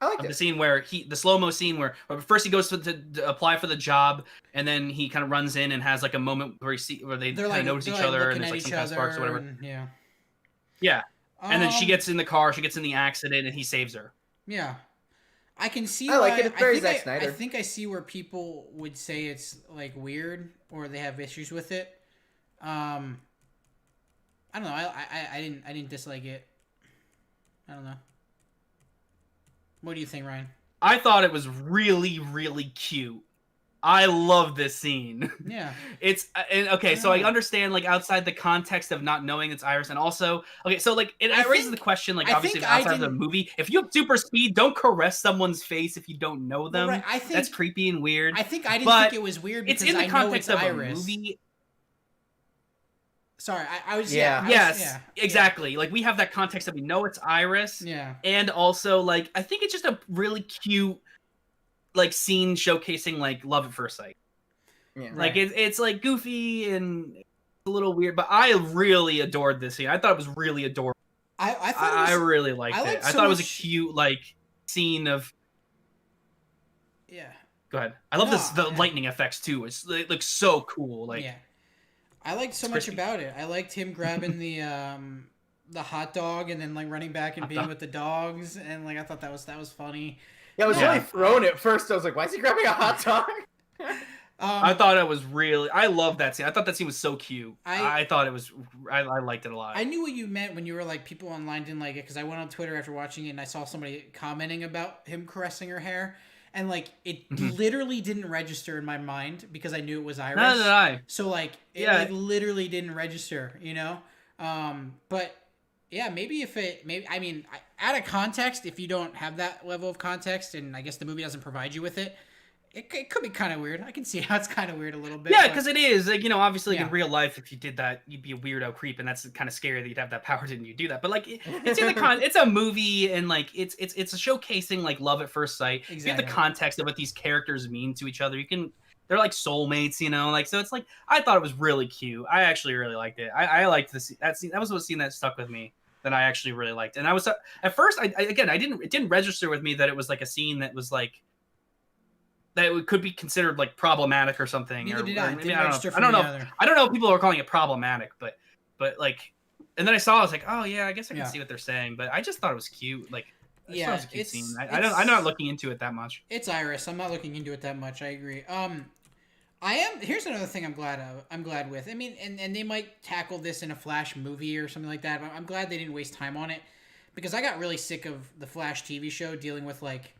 I liked the scene where the slow-mo scene where first he goes to apply for the job, and then he kind of runs in and has a moment where they kind of notice each other and there's some kind of sparks or whatever. Yeah. And then she gets in the car, she gets in the accident, and he saves her. Yeah. I can see. I like it. It's very Zack Snyder. I think I see where people would say it's weird or they have issues with it. I don't know. I didn't dislike it. I don't know. What do you think, Ryan? I thought it was really, really cute. I love this scene. Yeah. So I understand outside the context of not knowing it's Iris, and also it raises the question obviously outside of the movie, if you have super speed, don't caress someone's face if you don't know them. Right. I think that's creepy and weird. I think I didn't think it was weird because it's in the context of Iris. a movie. Sorry, I was Yes, exactly. Like we have that context that we know it's Iris. Yeah. And also like I think it's just a really cute like scene showcasing like love at first sight. Yeah. Like it's like goofy and a little weird, but I really adored this scene. I thought it was really adorable. I really liked it. I thought it was a cute like scene of. Yeah. Go ahead. I love the lightning effects too. It looks so cool. Like I liked so much about it. I liked him grabbing the hot dog and then like running back and being with the dogs, and like I thought that was funny. Yeah, I was really thrown at first. I was like, why is he grabbing a hot dog? I thought it was really. I love that scene. I thought that scene was so cute. I thought it was. I liked it a lot. I knew what you meant when you were like people online didn't like it, because I went on Twitter after watching it and I saw somebody commenting about him caressing her hair, and like it literally didn't register in my mind because I knew it was Iris. Neither did I. So like it like literally didn't register, you know. But yeah, maybe I mean, out of context, if you don't have that level of context, and I guess the movie doesn't provide you with it. It could be kind of weird. I can see how it's kind of weird a little bit. Yeah, because it is. Like, you know, obviously in real life, if you did that, you'd be a weirdo creep, and that's kind of scary that you'd have that power, didn't you do that? But like, it's in the it's a movie, and like, it's a showcasing like love at first sight. Exactly. You have the context of what these characters mean to each other. They're like soulmates, you know. Like, so it's like I thought it was really cute. I actually really liked it. I liked this. That was a scene that stuck with me. That I actually really liked. And I was at first, it didn't register with me that it was like a scene that was like. That it could be considered like problematic or something. Neither did I. I don't know. I don't know if people are calling it problematic, but like, and then I saw, I was like, oh yeah, I guess I can see what they're saying. But I just thought it was cute. Like, it was a cute scene. I'm not looking into it that much. It's Iris. I'm not looking into it that much. I agree. Here's another thing I'm glad with. I mean, and they might tackle this in a Flash movie or something like that. But I'm glad they didn't waste time on it, because I got really sick of the Flash TV show dealing with like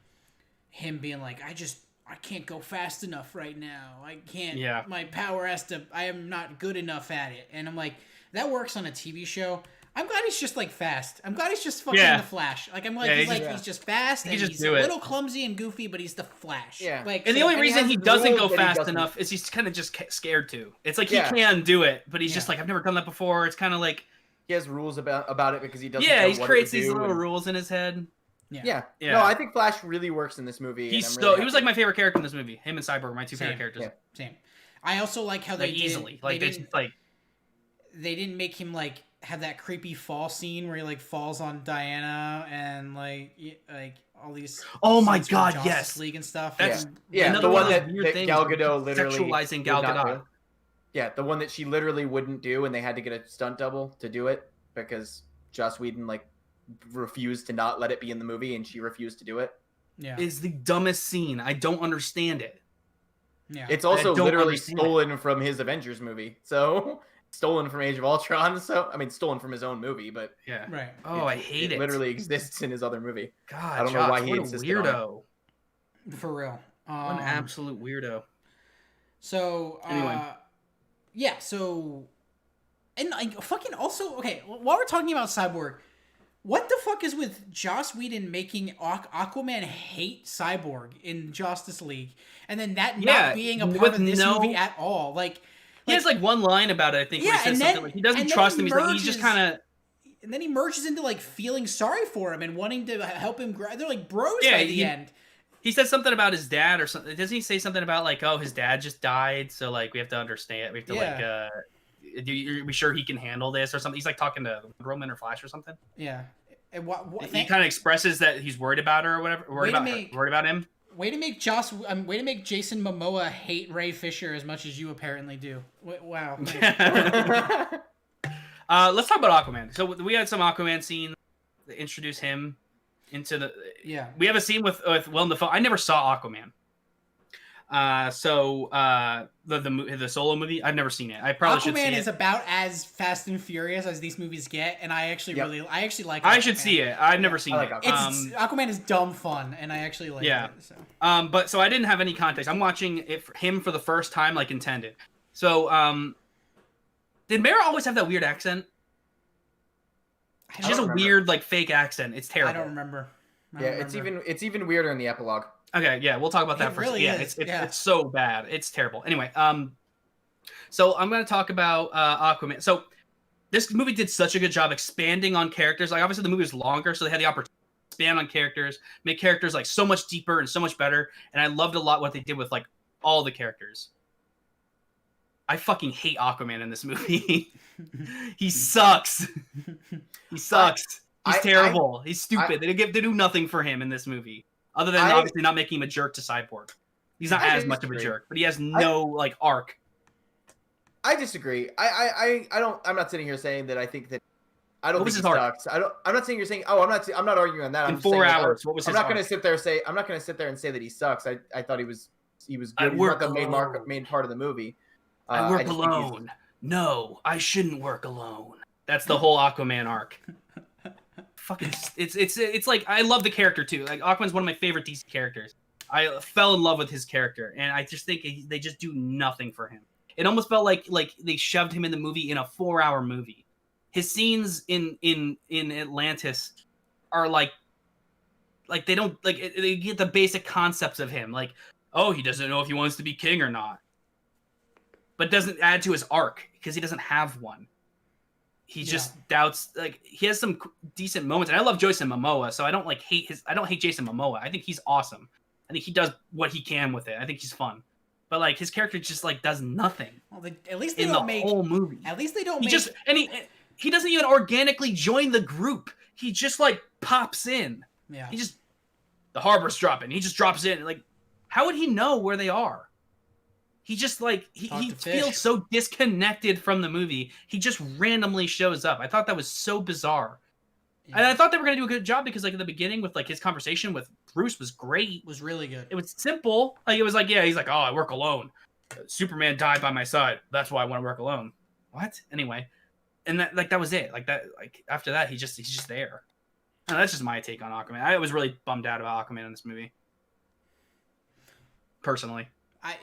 him being like, I can't go fast enough right now. I can't. Yeah. My power I am not good enough at it. And I'm like, that works on a TV show. I'm glad he's just like fast. I'm glad he's just fucking the Flash. Like I'm like he's just fast and he's a little clumsy and goofy, but he's the Flash. Yeah. Like, and the only reason he doesn't go fast enough is he's kind of just scared to. It's like he can do it, but he's just like, I've never done that before. It's kind of like he has rules about it because he doesn't. Yeah, he creates these little rules in his head. Yeah. No, I think Flash really works in this movie. He was like my favorite character in this movie. Him and Cyborg were my two favorite characters. Yeah. Same. I also like how they didn't make him like have that creepy fall scene where he like falls on Diana and like all these. Oh my god! Yes, League and stuff. That's the one that Gal Gadot literally sexualizing Gal Gadot. Yeah, the one that she literally wouldn't do, and they had to get a stunt double to do it because Joss Whedon like refused to not let it be in the movie, and she refused to do it. Yeah, is the dumbest scene. I don't understand it. Yeah, it's also literally stolen from his Avengers movie. So stolen from Age of Ultron. So I mean, stolen from his own movie, but right. Oh, I hate it. Literally exists in his other movie. God, I don't know why he insisted on it. Weirdo. For real, what an absolute weirdo. So anyway, So, and like fucking also okay. While we're talking about Cyborg. What the fuck is with Joss Whedon making Aquaman hate Cyborg in Justice League, and then that not being a part of this movie at all? Like he has like one line about it, I think. Yeah, where he says something like he doesn't trust him. He's just kind of. And then he merges into like feeling sorry for him and wanting to help him. They're like bros by the end. He says something about his dad or something. Doesn't he say something about like, oh, his dad just died, so like we have to understand. We have to like. Are we sure he can handle this or something? He's like talking to Roman or Flash or something. Yeah. And he kind of expresses that he's worried about her or whatever. Worried about him. Way to make Jason Momoa hate Ray Fisher as much as you apparently do. Wow. Let's talk about Aquaman. So we had some Aquaman scene to introduce him into the. Yeah. We have a scene with Willem Dafoe. I never saw Aquaman. The solo movie, I've never seen it. I probably should see it. Aquaman is about as fast and furious as these movies get, and I actually like Aquaman. I should see it. I've never seen it. Aquaman is dumb fun, and I actually like it. So. But so I didn't have any context. I'm watching it for him for the first time, like intended. So, did Mara always have that weird accent? She has a weird, like, fake accent. It's terrible. I don't remember. It's even weirder in the epilogue. Okay, yeah, we'll talk about that first. Really it's so bad. It's terrible. Anyway, so I'm going to talk about Aquaman. So this movie did such a good job expanding on characters. Like obviously the movie was longer, so they had the opportunity to expand on characters, make characters like so much deeper and so much better. And I loved a lot what they did with like all the characters. I fucking hate Aquaman in this movie. He sucks. He sucks. He's terrible. He's stupid. They do nothing for him in this movie, other than obviously not making him a jerk to Cyborg. He's not as much of a jerk, but he has no like arc. I disagree. I'm not sitting here saying that I think that. I don't think he sucks. I'm not saying you're saying. Oh, I'm not arguing on that. I'm in 4 hours. What was his I'm not arc? going to sit there and say. I'm not going to sit there and say that he sucks. I thought he was good. I He's work not the alone. main part of the movie. I work alone. No, I shouldn't work alone. That's the whole Aquaman arc. Fucking, it's like I love the character too. Like Aquaman's one of my favorite DC characters. I fell in love with his character, and I just think they just do nothing for him. It almost felt like they shoved him in the movie in a 4-hour movie. His scenes in Atlantis are like they don't like they get the basic concepts of him. Like, oh, he doesn't know if he wants to be king or not, but doesn't add to his arc because he doesn't have one. He just doubts. Like he has some decent moments, and I love Jason Momoa, so I don't hate Jason Momoa. I think he's awesome. I think he does what he can with it. I think he's fun, but like his character just like does nothing. Well, at least they in don't the make whole movie. At least they don't. He doesn't even organically join the group. He just like pops in. Yeah. The harbor's dropping. He just drops in. Like, how would he know where they are? He just like he feels so disconnected from the movie. He just randomly shows up. I thought that was so bizarre. Yeah. And I thought they were gonna do a good job because like in the beginning with like his conversation with Bruce was great. It was really good. It was simple. Like it was like, yeah, he's like, oh, I work alone. Superman died by my side. That's why I want to work alone. What? Anyway. And that was it. Like after that he's just there. And that's just my take on Aquaman. I was really bummed out about Aquaman in this movie. Personally.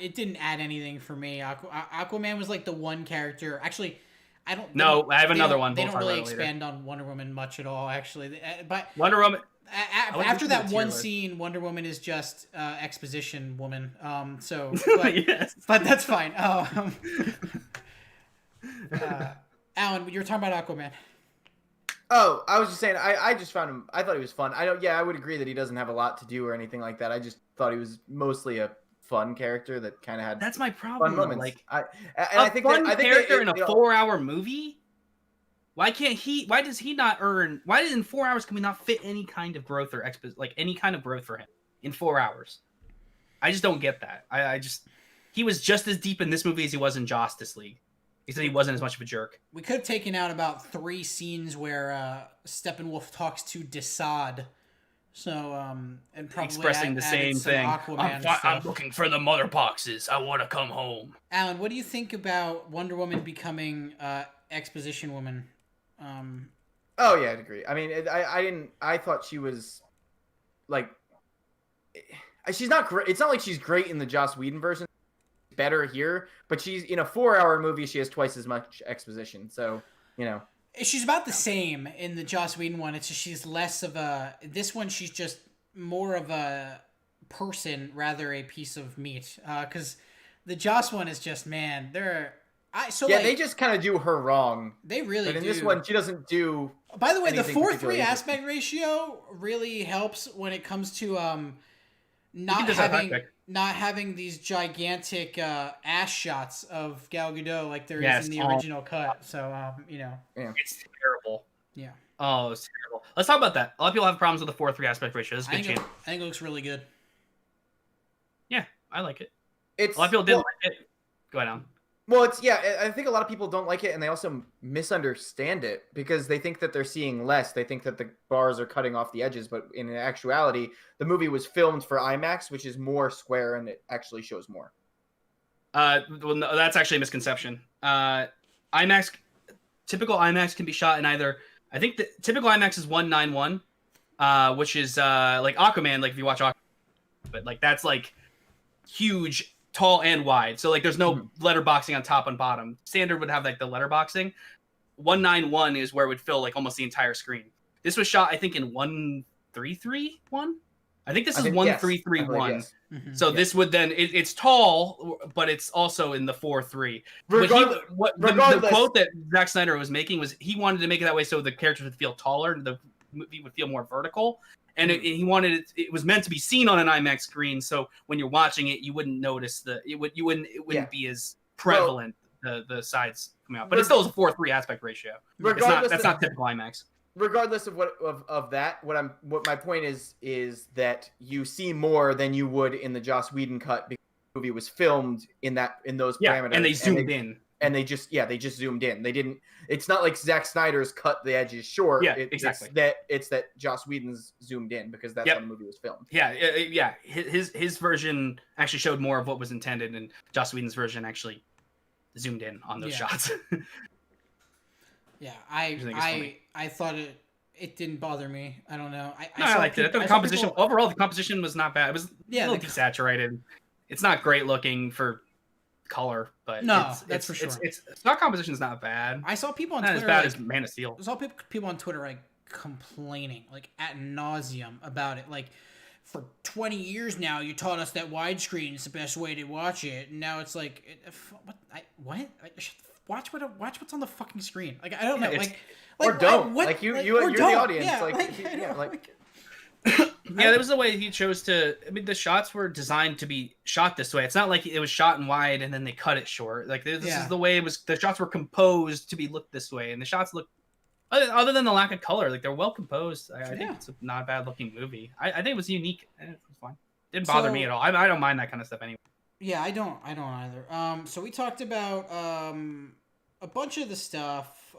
It didn't add anything for me. Aquaman was like the one character. Actually, I have another one. They don't really expand on Wonder Woman much at all. Actually, but Wonder Woman. After that one scene, Wonder Woman is just exposition woman. So, but, yes. But that's fine. Alan, you were talking about Aquaman. Oh, I was just saying. I just found him. I thought he was fun. I would agree that he doesn't have a lot to do or anything like that. I just thought he was mostly a fun character that kind of had. That's my problem. Fun moments. Like, I think fun that character in a 4-hour movie. Why can't he? Why does he not earn? Why in 4 hours can we not fit any kind of growth or any kind of growth for him in 4 hours? I just don't get that. He was just as deep in this movie as he was in Justice League. He said he wasn't as much of a jerk. We could have taken out about 3 scenes where Steppenwolf talks to Desaad. So, and probably expressing the same thing. I'm looking for the mother boxes. I want to come home. Alan, what do you think about Wonder Woman becoming exposition woman? Oh yeah, I'd agree. I mean, I thought she was like, she's not great. It's not like she's great in the Joss Whedon version. Better here, but she's in a 4-hour movie. She has twice as much exposition. So, she's about the same in the Joss Whedon one. It's just she's less of a. This one, she's just more of a person rather a piece of meat. Because the Joss one is just they just kind of do her wrong. They really do. But in this one, she doesn't do. By the way, the 4:3 aspect ratio really helps when it comes to not having these gigantic ass shots of Gal Gadot like there is in the original cut. So, It's terrible. Yeah. Oh, it's terrible. Let's talk about that. A lot of people have problems with the 4:3 aspect ratio. This is a good change. I think it looks really good. Yeah, I like it. A lot of people didn't like it. Go ahead, Alan. Well, I think a lot of people don't like it, and they also misunderstand it because they think that they're seeing less. They think that the bars are cutting off the edges, but in actuality, the movie was filmed for IMAX, which is more square, and it actually shows more. Well, no, that's actually a misconception. Typical IMAX can be shot in either. I think the typical IMAX is 191, which is like Aquaman. Like if you watch Aquaman, but like that's like huge. Tall and wide, so like there's no letterboxing on top and bottom. Standard would have like the letterboxing. 191 is where it would fill like almost the entire screen. This was shot, I think, in 1331. I think this is yes, 1331. yes. So this would then it's tall, but it's also in the 4-3. The quote that Zack Snyder was making was he wanted to make it that way so the characters would feel taller, the movie would feel more vertical, and he wanted it was meant to be seen on an IMAX screen. So when you're watching it, you wouldn't notice it wouldn't be as prevalent the sides coming out. But it still is a 4-3 aspect ratio. That's not typical IMAX. Regardless of what my point is that you see more than you would in the Joss Whedon cut because the movie was filmed in those parameters. And they zoomed in. And they just zoomed in. They didn't. It's not like Zack Snyder's cut the edges short. Yeah, exactly. It's that Joss Whedon's zoomed in because that's how the movie was filmed. Yeah. His version actually showed more of what was intended, and Joss Whedon's version actually zoomed in on those shots. Yeah, I thought it didn't bother me. I don't know. I liked it. I thought the composition overall, the composition was not bad. It was a little desaturated. It's not great looking for color, but that's for sure. It's stock composition is not bad. I saw people on not Twitter as bad as Man of Steel. I saw people on Twitter like complaining like ad nauseum about it. Like for 20 years now, you taught us that widescreen is the best way to watch it, and now it's like what? Watch what's on the fucking screen. Like I don't know. Or don't. You're the audience. Yeah, that was the way he chose to. I mean, the shots were designed to be shot this way. It's not like it was shot in wide and then they cut it short. Like this is the way it was. The shots were composed to be looked this way, and the shots look. Other than the lack of color, like they're well composed. I think it's not a bad looking movie. I think it was unique. It was fine. Didn't bother me at all. I don't mind that kind of stuff anyway. Yeah, I don't either. So we talked about a bunch of the stuff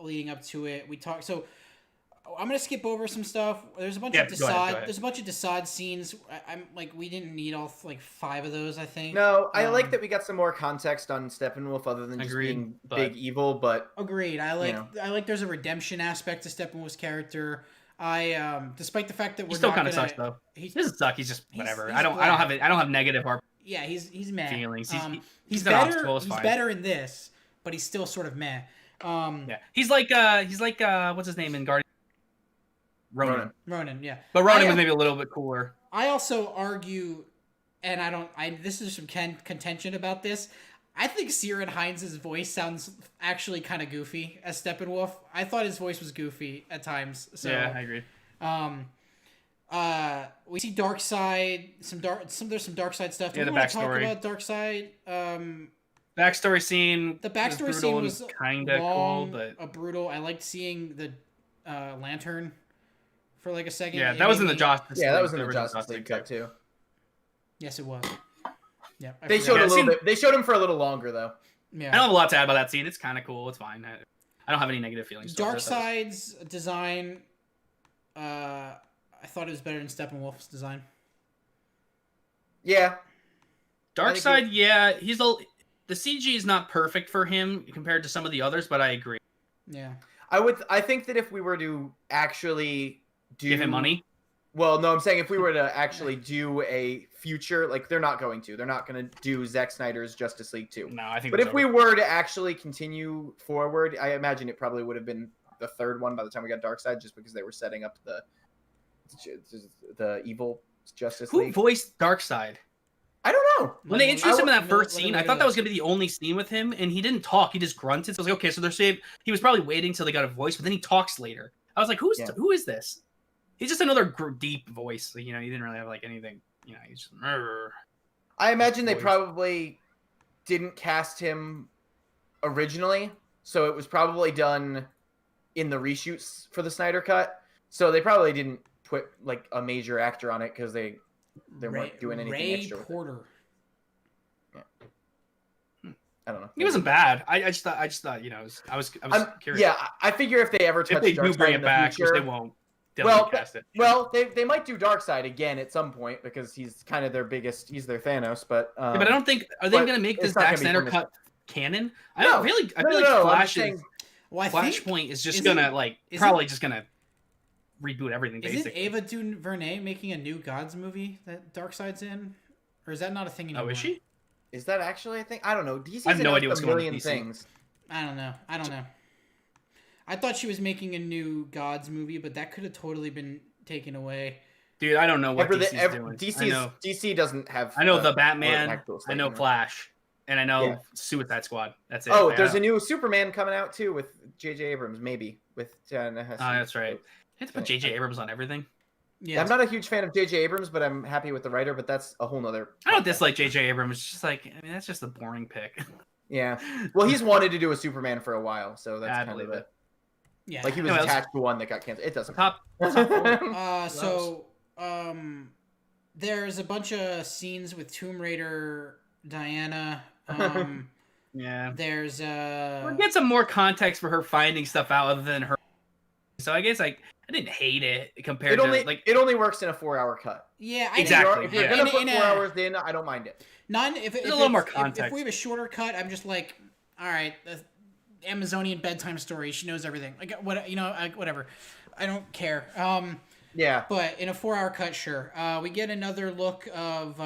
leading up to it. We talked. So I'm gonna skip over some stuff. There's a bunch of Desaad. There's a bunch of Desaad scenes. I'm like, we didn't need all 5 of those. I think. No, I like that we got some more context on Steppenwolf other than just being big evil. But agreed. I like. There's a redemption aspect to Steppenwolf's character. Despite the fact that he still kind of sucks though. He doesn't suck. He's just whatever. I don't have negative Yeah, he's meh. Feelings. He's better. He's better in this, but he's still sort of meh. He's like what's his name in Guardians? Ronan, yeah. But Ronan was maybe a little bit cooler. I also argue, and this is some contention about this. I think Ciarán Hinds' voice sounds actually kind of goofy as Steppenwolf. I thought his voice was goofy at times. So, yeah, I agree. We see Darkseid. There's some Darkseid stuff. Do we want to talk about Darkseid? Backstory scene. The backstory scene was kind of cool, but brutal. I liked seeing the lantern for like a second. Yeah, that was in the Justice League. Yeah, that was in the Justice League cut too. Yes, it was. Yeah, they showed a little bit. They showed him for a little longer though. Yeah, I don't have a lot to add about that scene. It's kind of cool. It's fine. I don't have any negative feelings. Darkseid's design. I thought it was better than Steppenwolf's design. Yeah. Darkseid, yeah, the CG is not perfect for him compared to some of the others, but I agree. Yeah. I think that if we were to actually give him money. Well, no, I'm saying if we were to actually do a future, like they're not going to do Zack Snyder's Justice League 2. No, I think. But if we were to actually continue forward, I imagine it probably would have been the third one by the time we got Darkseid, just because they were setting up the evil Justice League. Who voiced Darkseid? I don't know. When they introduced him in that first scene, I thought that was going to be the only scene with him, and he didn't talk. He just grunted. So I was like, okay, so they're saying he was probably waiting till they got a voice, but then he talks later. I was like, who is this? He's just another deep voice. Like, he didn't really have like anything. He's just. I imagine they probably didn't cast him originally, so it was probably done in the reshoots for the Snyder Cut. So they probably didn't put like a major actor on it because they weren't doing anything extra. Ray Porter. Yeah. I don't know. He wasn't bad. I just thought I was curious. Yeah, I figure if they ever touch if they do bring it back, future, which they won't. Cast it. Well, they might do Darkseid again at some point because he's kind of their biggest. He's their Thanos, but but I don't think they going to make this Zack Snyder cut canon. I feel like Flashpoint is just gonna just gonna reboot everything. Basically, isn't Ava DuVernay making a new Gods movie that Darkseid's in, or is that not a thing anymore? Oh, is she? Is that actually a thing? I don't know. DC's I have no idea what's going on with DC. Things. I don't know. I thought she was making a new Gods movie, but that could have totally been taken away. Dude, I don't know what DC's doing. DC doesn't have. I know the Batman. actual slate I know anymore. Flash, and I know Yeah. Suicide Squad. That's it. Oh, Like, there's a new Superman coming out too with J.J. Abrams, maybe with. that's right. You have to put J.J. Abrams on everything. Yeah, I'm not a huge fan of J.J. Abrams, but I'm happy with the writer. But that's a whole nother. I don't dislike J.J. Abrams. It's just like, I mean, that's just a boring pick. Yeah. Well, he's wanted to do a Superman for a while, so that's I kind believe of it. yeah. like he was Anyway, attached to one that got canceled. It doesn't. Top four. There's a bunch of scenes with Tomb Raider Diana. Yeah. There's We'll get some more context for her finding stuff out other than her. So I guess I didn't hate it compared to like it only works in a 4-hour cut. yeah, Exactly. If you're gonna put 4 hours in, I don't mind it. If a little more if context. we have a shorter cut, I'm just like, all right, Amazonian bedtime story. She knows everything. Like what whatever. I don't care. Yeah. But in a 4-hour cut, sure. We get another look of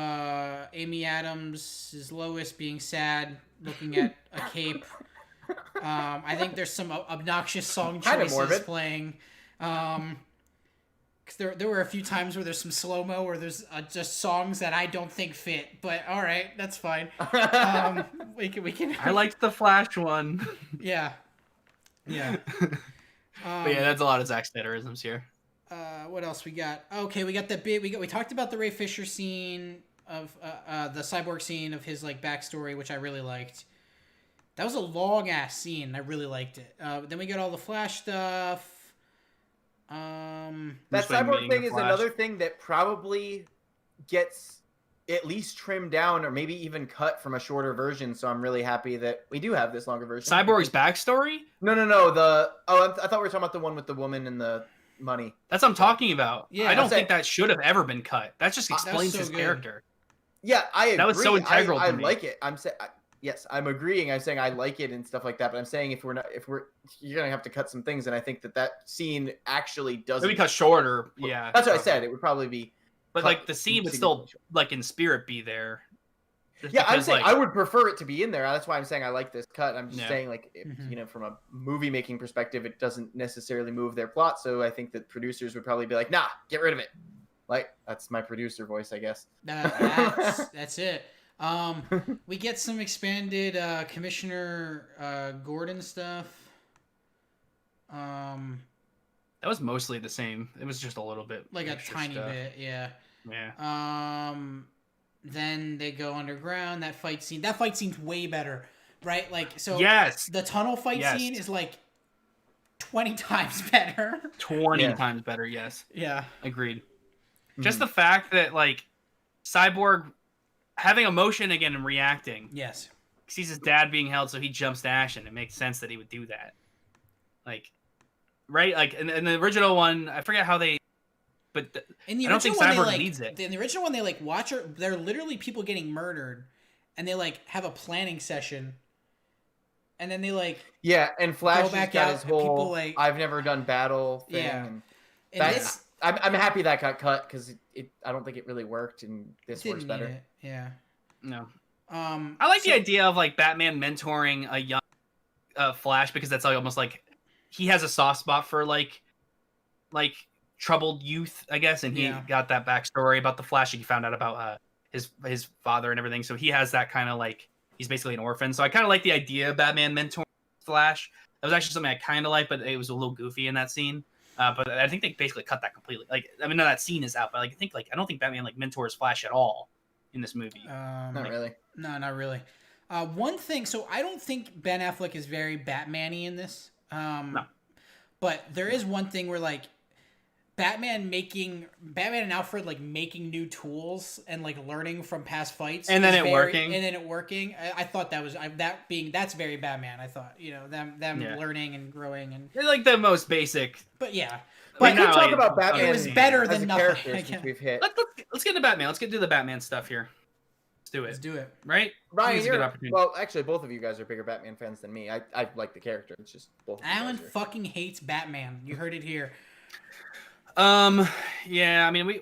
Amy Adams' Lois being sad, looking at a cape. I think there's some obnoxious song choices playing. Because there were a few times where there's some slow-mo where there's just songs that I don't think fit. But all right, that's fine. We can. I liked the Flash one. Yeah. Yeah. But yeah, that's a lot of Zack Snyderisms here. What else we got? Okay, we got the big. We talked about the Ray Fisher scene of the Cyborg scene of his like backstory, which I really liked. That was a long ass scene. I really liked it. Then we got all the Flash stuff. That Just by Cyborg meeting thing the is Flash. another thing that probably gets at least trimmed down or maybe even cut from a shorter version. So I'm really happy that we do have this longer version. Cyborg's backstory? No. I thought we were talking about the one with the woman and the money. That's what I'm talking about. Yeah, I don't that's think it. that should have ever been cut. That just explains so his good. character. Yeah, I agree. That was so integral I to me. like it. Yes, I'm agreeing. I'm saying I like it and stuff like that. But I'm saying you're gonna have to cut some things, and I think that scene actually doesn't. Maybe cut shorter. Yeah. That's what I said. It would probably be. But cut like the scene would still like in spirit be there. Just Yeah, I'm because, saying like, I would prefer it to be in there. That's why I'm saying I like this cut. I'm just Yeah. saying, like, if, Mhm. from a movie making perspective, it doesn't necessarily move their plot. So I think that producers would probably be like, "Nah, get rid of it." Like that's my producer voice, I guess. That's it. We get some expanded Commissioner Gordon stuff. that was mostly the same. It was just a little bit Like a extra tiny stuff. bit, yeah. Yeah. Then they go underground. That fight scene's way better, right? Like, so Yes. the tunnel fight scene is like 20 times better. 20 Yeah. times better. Yes. Yeah. Agreed. Just the fact that like Cyborg having emotion again and reacting. Yes. Sees his dad being held, so he jumps to action. It makes sense that he would do that. Like, right? Like in the original one, I forget how they. But In the I don't think original one, Cyborg they, like, needs it. In the original one, they like watch her. They're literally people getting murdered, and they like have a planning session, and then they like Yeah, and Flash Go back has got out his and people, whole like- "I've never done battle" thing. Yeah. And in that- this I'm happy that got cut because I don't think it really worked, and this works didn't better. need it. Yeah. No. I like the idea of like Batman mentoring a young Flash because that's like almost like he has a soft spot for like troubled youth, I guess, and he Yeah. got that backstory about the Flash. He found out about his father and everything, so he has that kind of like he's basically an orphan. So I kind of like the idea of Batman mentoring Flash. That was actually something I kind of liked, but it was a little goofy in that scene. But I think they basically cut that completely. Like, I mean, no, that scene is out, but like, I don't think Batman like mentors Flash at all in this movie. Not really. No, not really. One thing, so I don't think Ben Affleck is very Batman-y in this. No. But there is one thing where like Batman and Alfred like making new tools and like learning from past fights, And then is it working. And then it working. I thought that was that's very Batman. I thought them Yeah. learning and growing and They're like the most basic. but yeah. We But could now talk I- about Batman. it was better as than a nothing. character I since can't- we've hit. Let's get into Batman. Let's get to the Batman stuff here. Let's do Let's it. do it. Right? Ryan, It's a good opportunity. well, actually, both of you guys are bigger Batman fans than me. I like the character. It's just both. Of you Alan guys are. fucking hates Batman. You heard it here. Yeah. I mean,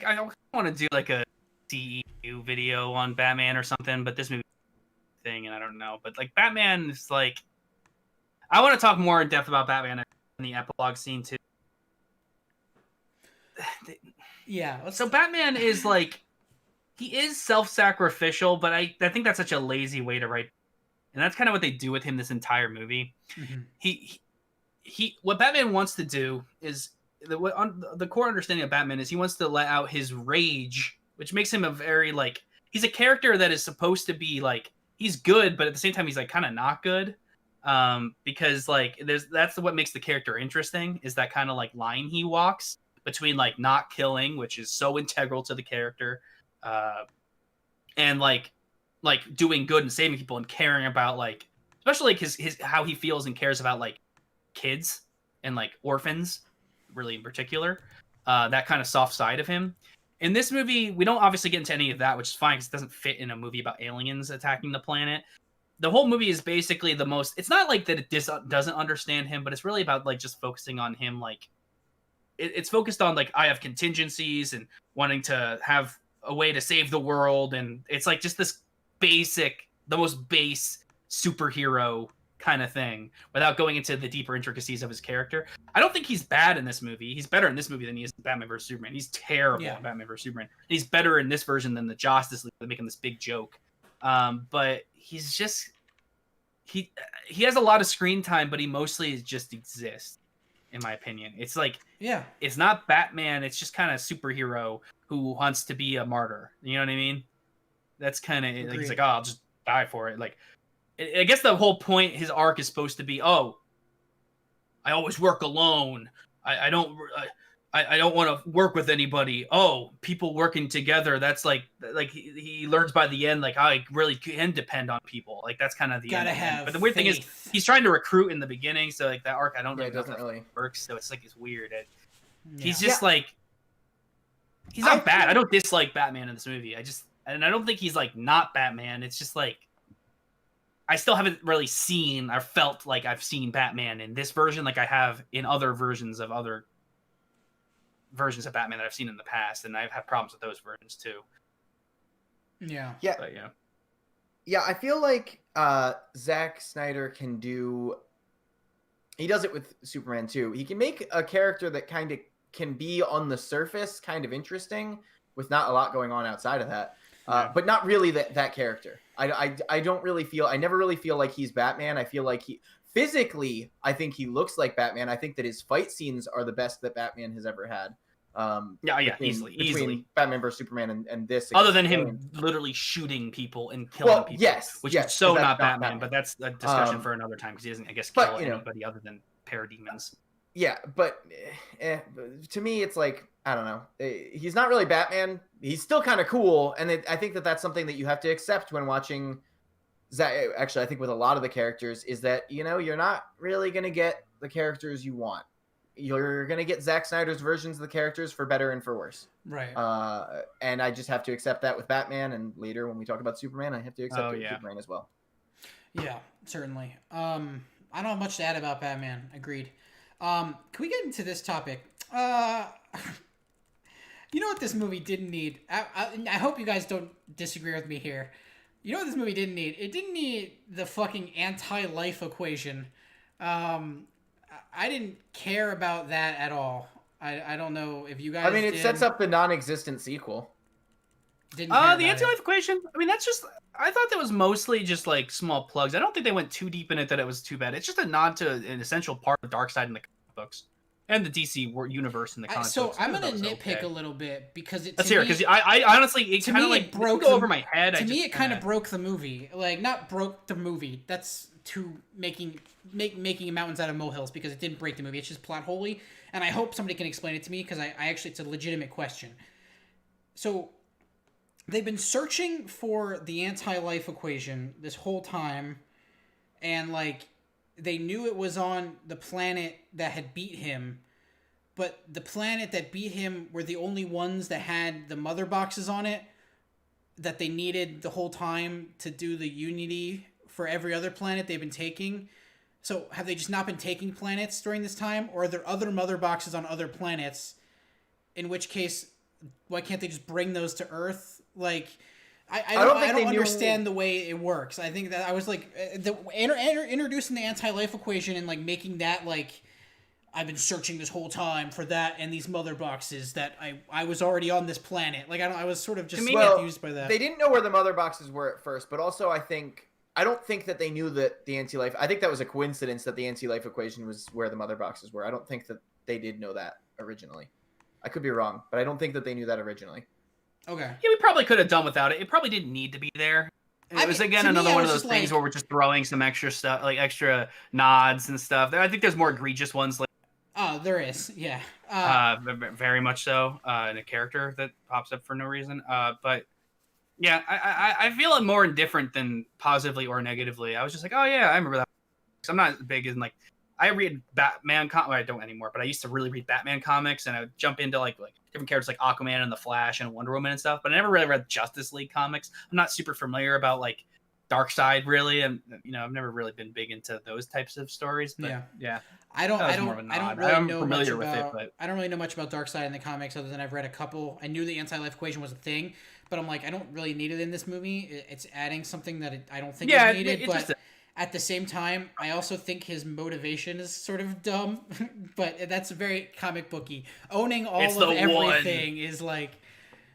I don't want to do like a DEU video on Batman or something, but this movie thing, and I don't know. But like Batman is like, I want to talk more in depth about Batman in the epilogue scene too. Yeah. So Batman is like, he is self-sacrificial, but I think that's such a lazy way to write, and that's kind of what they do with him this entire movie. Mm-hmm. He what Batman wants to do is the core understanding of Batman is he wants to let out his rage, which makes him a very like, he's a character that is supposed to be like, he's good, but at the same time he's like kind of not good, because like that's what makes the character interesting, is that kind of like line he walks between like not killing, which is so integral to the character, and like doing good and saving people and caring about like, especially like his how he feels and cares about like kids and like orphans, really in particular, that kind of soft side of him. In this movie, we don't obviously get into any of that, which is fine because it doesn't fit in a movie about aliens attacking the planet. The whole movie is basically the most, it's not like that it doesn't understand him, but it's really about like just focusing on him. Like it's focused on like, I have contingencies and wanting to have a way to save the world, and it's like just this basic, the most base superhero kind of thing, without going into the deeper intricacies of his character. I don't think he's bad in this movie. He's better in this movie than he is in Batman vs Superman. He's terrible in Batman vs Superman. He's better in this version than the Justice League. They're making this big joke, but he's just, he has a lot of screen time, but he mostly just exists, in my opinion. It's like, it's not Batman. It's just kind of superhero who wants to be a martyr. You know what I mean? That's kind of like, he's like, oh, I'll just die for it. Like, I guess the whole point, his arc is supposed to be, oh, I always work alone. I don't want to work with anybody. Oh, people working together. That's like he learns by the end, like, I really can depend on people. Like, that's kind of the end. But the weird thing is, he's trying to recruit in the beginning, so like that arc, I don't know if it really works. So it's like, it's weird. He's just like, he's not bad. I don't dislike Batman in this movie. I don't think he's like not Batman. It's just like, I still haven't really seen or felt like I've seen Batman in this version like I have in other versions of Batman that I've seen in the past, and I've had problems with those versions too. Yeah. But yeah, I feel like Zack Snyder can do, he does it with Superman too. He can make a character that kind of can be on the surface kind of interesting with not a lot going on outside of that. But not really that character. I don't really feel, I never really feel like he's Batman. I feel like physically, I think he looks like Batman. I think that his fight scenes are the best that Batman has ever had. Easily. Batman vs Superman and this. Other than him literally shooting people and killing people. Which is so not Batman, but that's a discussion for another time, because he doesn't, I guess, kill anybody other than parademons. Yeah, but to me, it's like, I don't know. He's not really Batman. He's still kind of cool, and I think that that's something that you have to accept when watching Zack. Actually, I think with a lot of the characters is that, you're not really going to get the characters you want. You're going to get Zack Snyder's versions of the characters for better and for worse. Right. And I just have to accept that with Batman, and later when we talk about Superman, I have to accept it with Superman as well. Yeah, certainly. I don't have much to add about Batman. Agreed. Can we get into this topic? You know what this movie didn't need? I hope you guys don't disagree with me here. You know what this movie didn't need? It didn't need the fucking anti-life equation. I didn't care about that at all. I don't know if you guys it sets up the non-existent sequel. The anti-life equation, that's just, I thought that was mostly just like small plugs. I don't think they went too deep in it that it was too bad. It's just a nod to an essential part of Darkseid in the comic books and the DC universe in the comic books. So I'm gonna nitpick a little bit because let's hear it, because I honestly, it kind of like broke over my head. To me, it kind of broke the movie. Like, not broke the movie. That's too making mountains out of molehills, because it didn't break the movie. It's just plot holey, and I hope somebody can explain it to me, because I actually, it's a legitimate question. So they've been searching for the anti-life equation this whole time, and like, they knew it was on the planet that had beat him, but the planet that beat him were the only ones that had the mother boxes on it that they needed the whole time to do the Unity for every other planet they've been taking. So have they just not been taking planets during this time, or are there other mother boxes on other planets? In which case, why can't they just bring those to Earth? Like, I don't understand the way it works. I think that I was like, introducing the anti-life equation and like making that like I've been searching this whole time for that and these mother boxes that I was already on this planet. Like I was sort of just confused by that. They didn't know where the mother boxes were at first, but also I don't think that they knew that the anti-life. I think that was a coincidence that the anti-life equation was where the mother boxes were. I don't think that they did know that originally. I could be wrong, but I don't think that they knew that originally. Okay. Yeah, we probably could have done without it. It probably didn't need to be there. It was again another one of those things where we're just throwing some extra stuff, like extra nods and stuff. I think there's more egregious ones. Like, oh, there is, yeah. Very much so. In a character that pops up for no reason. But yeah, I feel it more indifferent than positively or negatively. I was just like, oh yeah, I remember that. I'm not big in like. I read Batman well, I don't anymore, but I used to really read Batman comics, and I would jump into like different characters like Aquaman and the Flash and Wonder Woman and stuff. But I never really read Justice League comics. I'm not super familiar about like Darkseid really, and I've never really been big into those types of stories. But, yeah. I don't really know much about Darkseid in the comics other than I've read a couple. I knew the anti-life equation was a thing, but I'm like, I don't really need it in this movie. It's adding something that I don't think is needed, but. At the same time, I also think his motivation is sort of dumb, but that's very comic booky. Owning all of everything is like,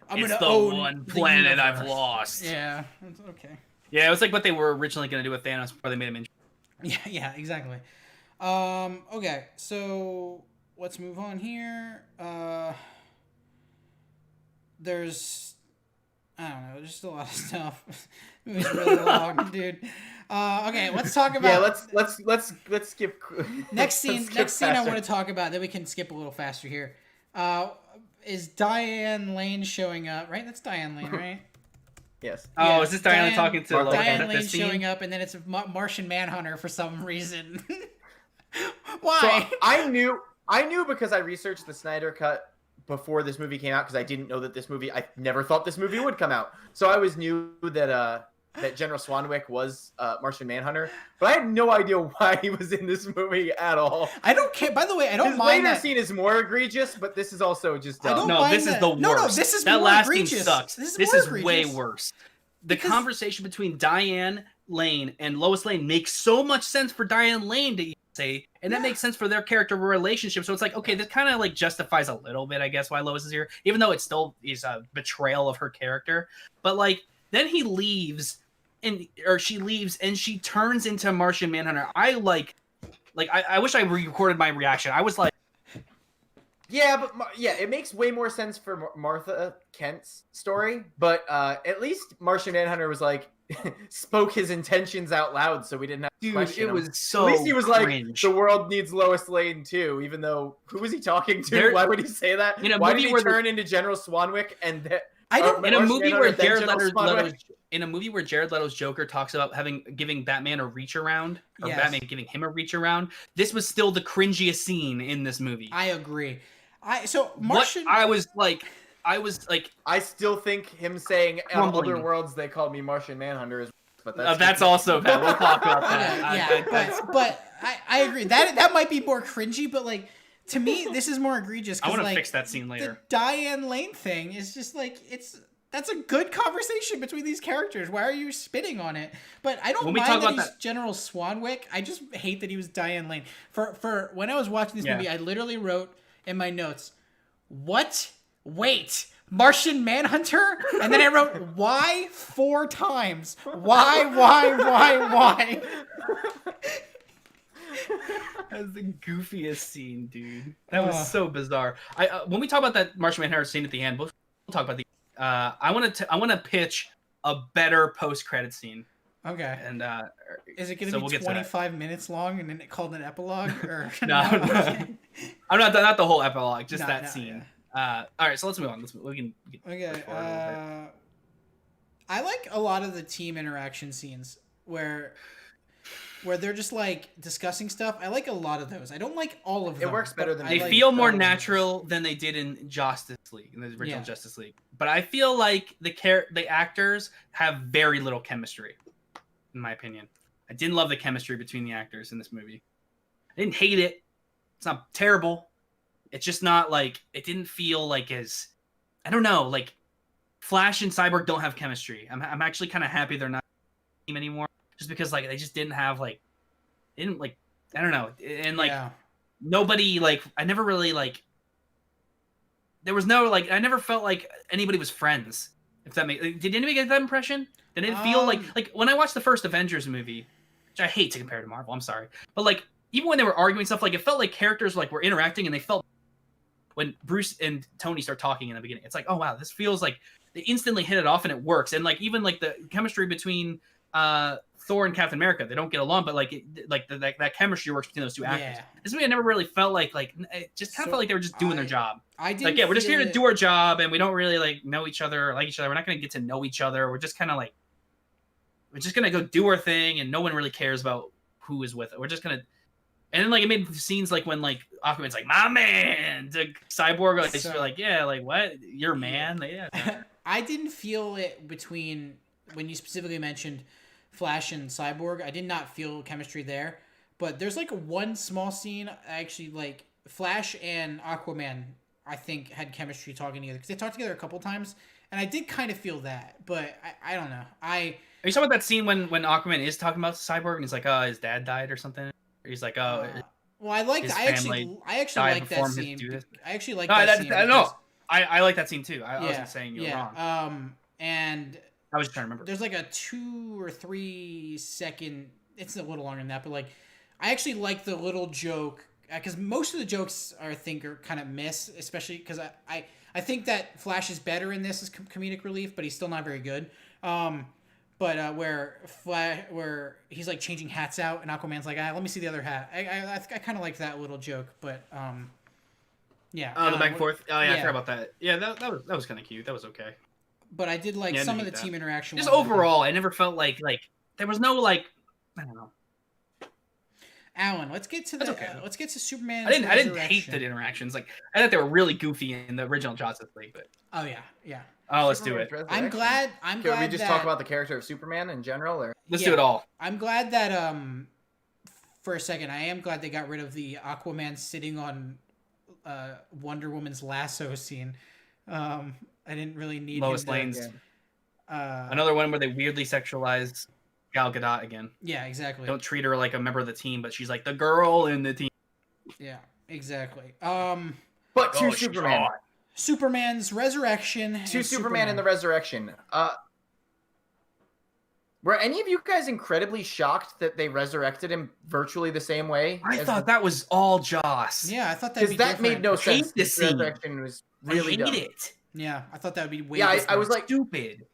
I'm going to own the one planet I've lost. Yeah, okay. Yeah, it was like what they were originally going to do with Thanos before they made him. Yeah, exactly. Okay, so let's move on here. There's, I don't know, there's just a lot of stuff. It was really long, dude. Okay, let's talk about. Yeah, let's skip. Next scene I want to talk about. Then we can skip a little faster here. Is Diane Lane showing up? Right, that's Diane Lane, right? Yes. Oh, yeah, is this Diane talking to Lois? Diane Lane showing up, and then it's a Martian Manhunter for some reason. Why? So I knew because I researched the Snyder Cut before this movie came out because I didn't know that I never thought this movie would come out. So I always knew that General Swanwick was Martian Manhunter, but I had no idea why he was in this movie at all. I don't care. By the way, I don't His mind later that scene is more egregious, but this is also just dumb. This is the worst. No, this is that more last egregious. Scene sucks. This is way worse. The conversation between Diane Lane and Lois Lane makes so much sense for Diane Lane to say, and that makes sense for their character relationship. So it's like, okay, this kind of like justifies a little bit, I guess, why Lois is here, even though it still is a betrayal of her character. But like, then he leaves. She leaves and she turns into Martian Manhunter. I wish I recorded my reaction. I was like, it makes way more sense for Martha Kent's story, but at least Martian Manhunter was like spoke his intentions out loud, so we didn't have to question him. Was so at least he was cringe. like, the world needs Lois Lane too, even though who was he talking to? Why would he say that? Why did he turn into General Swanwick and in a movie where Jared Leto's Joker talks about giving Batman a reach around, or Batman giving him a reach around, this was still the cringiest scene in this movie. I agree. I still think him saying on other worlds they called me Martian Manhunter is, but that's also bad. We'll talk about that. But I agree that might be more cringy, but like. To me, this is more egregious. I want to fix that scene later. The Diane Lane thing is just like that's a good conversation between these characters. Why are you spitting on it? But I don't mind that he's General Swanwick. I just hate that he was Diane Lane. For when I was watching this movie, I literally wrote in my notes, "What? Wait, Martian Manhunter?" And then I wrote, "Why?" 4 times. Why? That was the goofiest scene, dude. That was so bizarre. When we talk about that Martian Manhunter scene at the end, we'll talk about the. I want to pitch a better post-credit scene. Okay. And is it going to be 25 minutes long and then called an epilogue? Or no. I'm not the whole epilogue, just that scene. Yeah. All right, so let's move on. Okay. I like a lot of the team interaction scenes where they're just like discussing stuff. I like a lot of those. I don't like all of them. It works better than they feel more natural than they did in Justice League, in the original Justice League. But I feel like the actors have very little chemistry, in my opinion. I didn't love the chemistry between the actors in this movie. I didn't hate it. It's not terrible. It's just not like, it didn't feel like as, I don't know, like Flash and Cyborg don't have chemistry. I'm actually kind of happy they're not a team anymore. Just because like they just didn't have I don't know, and like nobody like I never really like. There was no like I never felt like anybody was friends. If that makes did anybody get that impression? Did it feel like when I watched the first Avengers movie, which I hate to compare to Marvel, I'm sorry, but like even when they were arguing stuff, like it felt like characters like were interacting and they felt when Bruce and Tony start talking in the beginning, it's like, oh wow, this feels like they instantly hit it off and it works. And like even like the chemistry between Thor and Captain America, they don't get along, but like that chemistry works between those two actors. This movie I never really felt like it just kind of felt like they were just doing their job. I did like we're just here to do our job and we don't really like know each other or like each other. We're not gonna get to know each other. We're just kind of like we're just gonna go do our thing and no one really cares about who is with it. We're just gonna. And then, like, it made scenes like when, like, Aquaman's like, my man, to Cyborg, like, so, like, yeah, like, what? Your man? Yeah. I didn't feel it between, when you specifically mentioned Flash and Cyborg, I did not feel chemistry there. But there's, like, one small scene, actually, like, Flash and Aquaman, I think, had chemistry talking together. Because they talked together a couple times, and I did kind of feel that. But I don't know. Are you talking about that scene when Aquaman is talking about Cyborg, and he's like, oh, his dad died or something? He's like, oh. Well, I like. I actually like that scene. I actually like that scene. I like that scene too. I wasn't saying you're wrong. And I was trying to remember. There's like a 2 or 3 second. It's a little longer than that, but like, I actually like the little joke because most of the jokes I think are kind of miss, especially because I think that Flash is better in this as comedic relief, but he's still not very good. But where he's like changing hats out and Aquaman's like, let me see the other hat. I kind of like that little joke, but yeah. Oh, the back and forth. Oh yeah, I forgot about that. Yeah, that was kind of cute. That was okay. But I did like some of the team interaction. Just overall, I never felt like there was no like I don't know. Alan, let's get to let's get to Superman. I didn't hate the interactions. Like I thought they were really goofy in the original Justice League, but oh yeah. Oh, let's do it. I'm glad. Can we just talk about the character of Superman in general, or let's do it all? I'm glad that for a second, I am glad they got rid of the Aquaman sitting on Wonder Woman's lasso scene. I didn't really need Lois Lane's. Another one where they weirdly sexualize Gal Gadot again. Yeah, exactly. Don't treat her like a member of the team, but she's like the girl in the team. Yeah, exactly. But to Superman. God. Superman's resurrection. To Superman and the resurrection. Were any of you guys incredibly shocked that they resurrected him virtually the same way? I thought that was all Joss. Yeah, I thought that'd be different. Because that made no sense. The resurrection was really dumb. It. Yeah, I thought that would be way I was like stupid.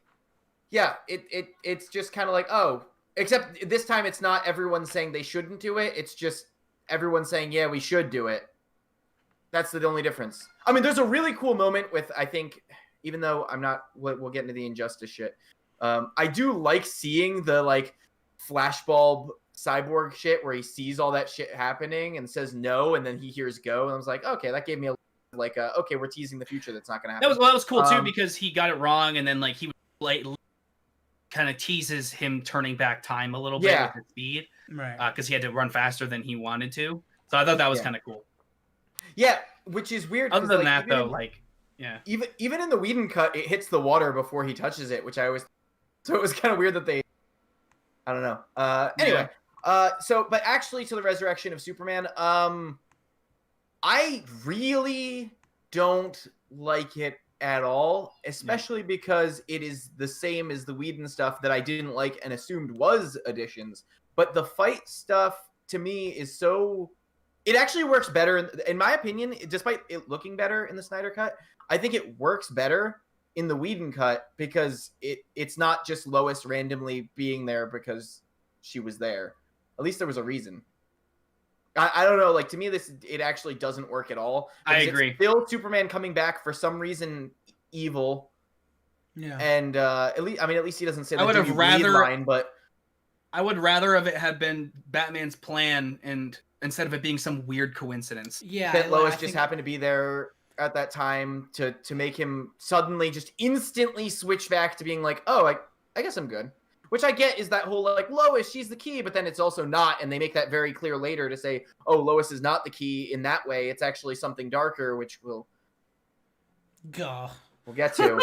Yeah, it's just kind of like, oh, except this time it's not everyone saying they shouldn't do it. It's just everyone saying, yeah, we should do it. That's the only difference. I mean, there's a really cool moment with, I think, even though I'm not, we'll get into the Injustice shit. I do like seeing the like flashbulb Cyborg shit where he sees all that shit happening and says no, and then he hears go, and I was like, okay, that gave me a like, okay, we're teasing the future that's not gonna happen. That was cool too because he got it wrong, and then like he like kind of teases him turning back time a little bit with his speed, right? Because he had to run faster than he wanted to. So I thought that was kind of cool. Yeah, which is weird. Other than that, though, even in the Whedon cut, it hits the water before he touches it, which I always. So it was kind of weird that they. I don't know. Anyway, but actually, to the resurrection of Superman, I really don't like it at all, especially because it is the same as the Whedon stuff that I didn't like and assumed was additions. But the fight stuff to me is so. It actually works better, in my opinion, despite it looking better in the Snyder cut. I think it works better in the Whedon cut because it's not just Lois randomly being there because she was there. At least there was a reason. I don't know. Like, to me, it actually doesn't work at all. I agree. It's still Superman coming back for some reason evil. Yeah. And at least he doesn't say I would have rather line, but I would rather have it have been Batman's plan and instead of it being some weird coincidence. Yeah. That Lois just happened to be there at that time to make him suddenly just instantly switch back to being like, oh, I guess I'm good. Which I get is that whole like Lois, she's the key, but then it's also not, and they make that very clear later to say, oh, Lois is not the key in that way. It's actually something darker, which we'll get to.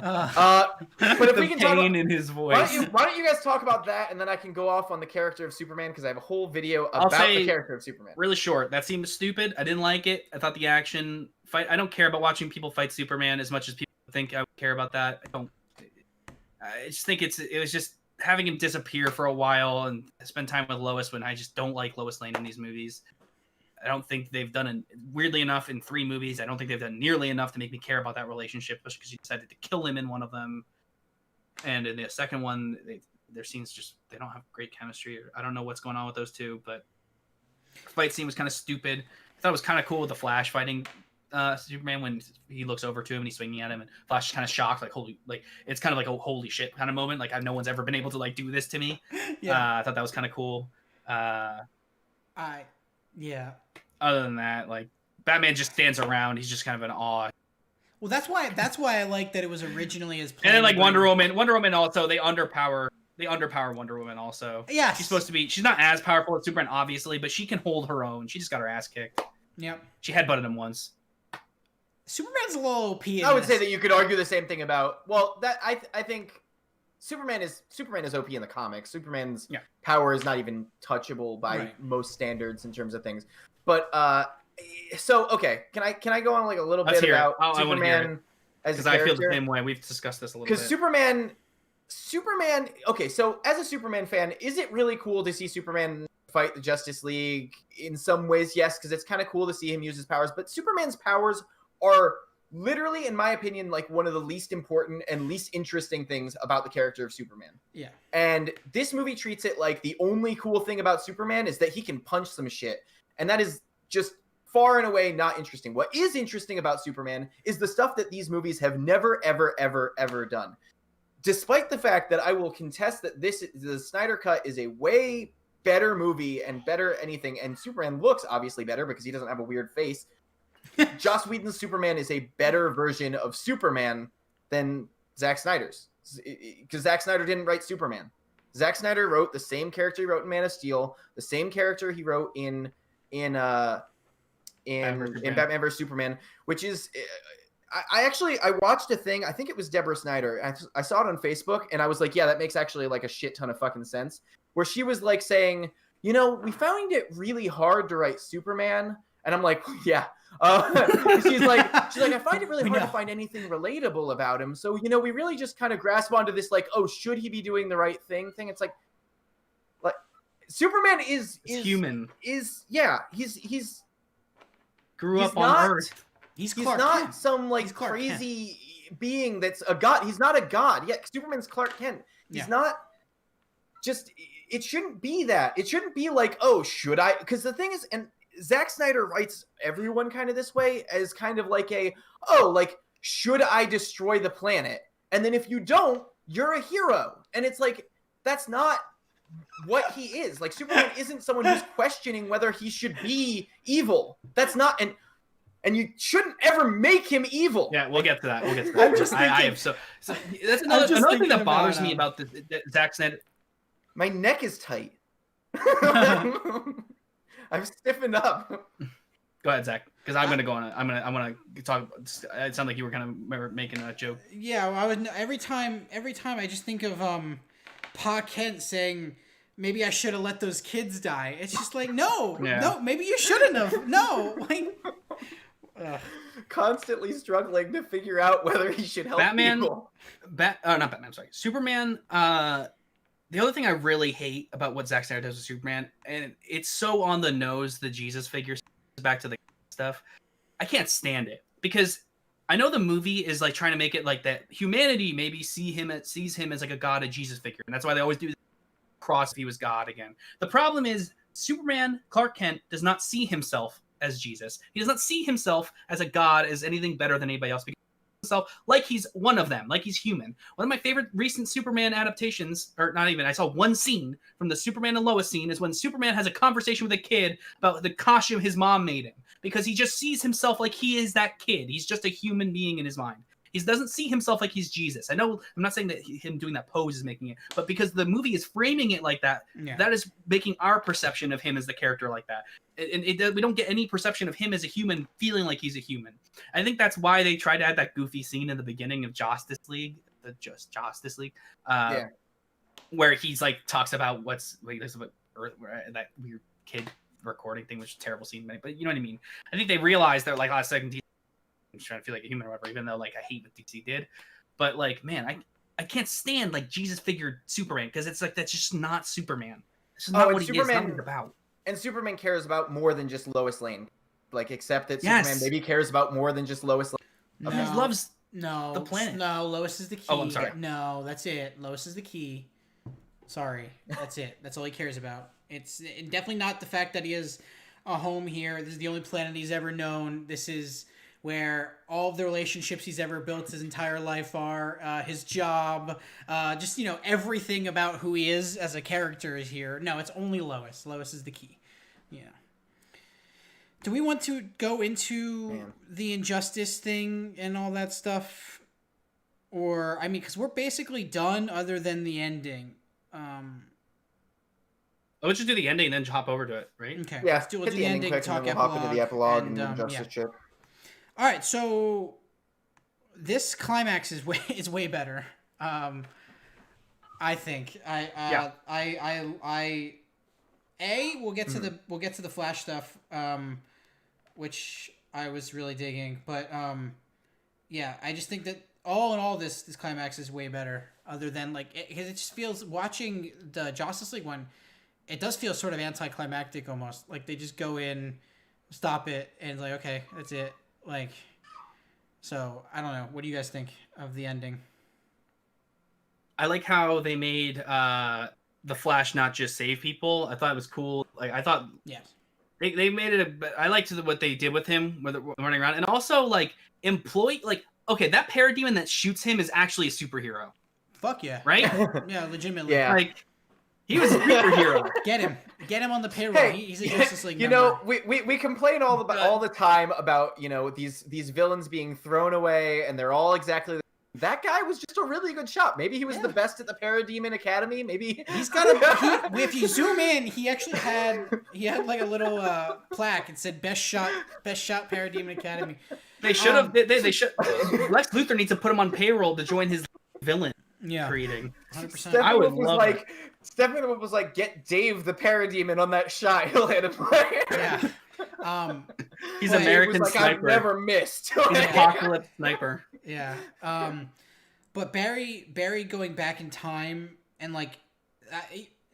But if the we can talk pain about, in his voice. why don't you guys talk about that, and then I can go off on the character of Superman because I have a whole video about the character of Superman. Really short. That seemed stupid. I didn't like it. I thought the action fight. I don't care about watching people fight Superman as much as people think I would care about that. I don't. I just think it was just having him disappear for a while and spend time with Lois when I just don't like Lois Lane in these movies. I don't think they've done it weirdly enough in 3 movies. I don't think they've done nearly enough to make me care about that relationship, especially because you decided to kill him in one of them. And in the second one, their scenes just, they don't have great chemistry. I don't know what's going on with those two, but the fight scene was kind of stupid. I thought it was kind of cool with the Flash fighting Superman when he looks over to him and he's swinging at him, and Flash is kind of shocked, like holy, like it's kind of like a holy shit kind of moment. Like no one's ever been able to like do this to me. Yeah. I thought that was kind of cool. Yeah. Other than that, like Batman just stands around. He's just kind of in awe. Well, that's why I like that it was originally as planned. And then like Wonder Woman also they underpower Wonder Woman also. Yeah. She's not as powerful as Superman obviously, but she can hold her own. She just got her ass kicked. Yep. She headbutted him once. Superman's a little OP. I would say that you could argue the same thing about. Well, that I think Superman is OP in the comics. Superman's power is not even touchable by most standards in terms of things. But so okay, can I go on like a little bit about Superman as a character? Because I feel the same way. We've discussed this a little bit. Because Superman. Okay, so as a Superman fan, is it really cool to see Superman fight the Justice League? In some ways, yes, because it's kind of cool to see him use his powers. But Superman's powers are literally, in my opinion, like one of the least important and least interesting things about the character of Superman. Yeah. And this movie treats it like the only cool thing about Superman is that he can punch some shit. And that is just far and away not interesting. What is interesting about Superman is the stuff that these movies have never, ever, ever, ever done. Despite the fact that I will contest that the Snyder Cut is a way better movie and better anything, and Superman looks obviously better because he doesn't have a weird face. Joss Whedon's Superman is a better version of Superman than Zack Snyder's, because Zack Snyder didn't write Superman. Zack Snyder wrote the same character he wrote in Man of Steel, the same character he wrote in Batman vs Superman, which is I watched a thing. I think it was Deborah Snyder. I saw it on Facebook, and I was like, yeah, that makes actually like a shit ton of fucking sense. Where she was like saying, you know, we found it really hard to write Superman, and I'm like, yeah. She's like, I find it really hard to find anything relatable about him. So, you know, we really just kind of grasp onto this, like, oh, should he be doing the right thing? It's like Superman is human. He's grew up on Earth. He's not Kent. Some like crazy being that's a god. He's not a god. Yeah, Superman's Clark Kent. He's not just. It shouldn't be that. It shouldn't be like, oh, should I? Because the thing is, and Zack Snyder writes everyone kind of this way as kind of like should I destroy the planet? And then if you don't, you're a hero. And it's like, that's not what he is. Like, Superman isn't someone who's questioning whether he should be evil. That's not, and you shouldn't ever make him evil. Yeah, we'll get to that. I'm just thinking, I am so that's another thing that bothers me about the Zack Snyder. My neck is tight. I'm stiffened up. Go ahead, Zach, because I'm gonna go on. I'm gonna talk. It sounded like you were kind of making a joke. Yeah, I would. Every time I just think of Pa Kent saying, "Maybe I should have let those kids die." It's just like, no, maybe you shouldn't have. No, like, constantly struggling to figure out whether he should help people. Not Batman. Sorry, Superman. The other thing I really hate about what Zack Snyder does with Superman, and it's so on the nose, the Jesus figure, back to the stuff, I can't stand it. Because I know the movie is like trying to make it like that humanity maybe sees him as like a god, a Jesus figure. And that's why they always do the cross if he was God again. The problem is Superman, Clark Kent, does not see himself as Jesus. He does not see himself as a god, as anything better than anybody else. Himself like he's one of them, like he's human. One of my favorite recent Superman adaptations, or not even, I saw one scene from the Superman and Lois scene, is when Superman has a conversation with a kid about the costume his mom made him, because he just sees himself like he is that kid. He's just a human being in his mind. He doesn't see himself like he's Jesus. I know I'm not saying that him doing that pose is making it, but because the movie is framing it like that, that is making our perception of him as the character like that. And we don't get any perception of him as a human feeling like he's a human. I think that's why they tried to add that goofy scene in the beginning of Justice League, where he's like talks about that weird kid recording thing, which is a terrible scene, but you know what I mean. I think they realized that like last second I'm trying to feel like a human or whatever, even though like I hate what DC did, but like man, I can't stand like Jesus figured Superman because it's like that's just not Superman. This is not what he is. Not what he's about. And Superman cares about more than just Lois Lane. Like, except that Superman maybe cares about more than just Lois Lane. He loves the planet. No, Lois is the key. Oh, I'm sorry. No, that's it. Lois is the key. Sorry, that's it. That's all he cares about. It's definitely not the fact that he has a home here. This is the only planet he's ever known. This is where all of the relationships he's ever built his entire life are. His job, just, you know, everything about who he is as a character is here. No, it's only Lois. Lois is the key. Yeah. Do we want to go into the Injustice thing and all that stuff? Or, I mean, because we're basically done other than the ending. Let's just do the ending and then hop over to it, right? Yeah, Okay. Let's do the ending, quick, talk and then we'll hop into the epilogue and Injustice shit. All right, so this climax is way better. I think. We'll get to the Flash stuff, which I was really digging, but yeah, I just think that all in all, this climax is way better. Other than like, because it just feels, watching the Justice League one, it does feel sort of anticlimactic almost. Like they just go in, stop it, and like, okay, that's it. Like, so I don't know. What do you guys think of the ending? I like how they made the Flash not just save people. I thought it was cool. Like I thought, they made it. I liked what they did with him, running around, and also like okay, that parademon that shoots him is actually a superhero. Fuck yeah! Right? Yeah, legitimately. Yeah. Like he was a superhero. Get him on the payroll. Hey, He's a Justice League member. member. We complain all the time about, you know, these villains being thrown away, and they're all exactly. That guy was just a really good shot. Maybe he was the best at the Parademon Academy. Maybe he's got if you zoom in, he actually had like a little plaque. It said best shot Parademon Academy. They should have. They should. Lex Luthor needs to put him on payroll to join his villain. Creating. 100%. I would love it. Steppenwolf was like, get Dave the Parademon on that shot. He'll hit him. Yeah. He's American like, sniper. I've never missed. He's apocalypse sniper. Yeah. But Barry going back in time and like,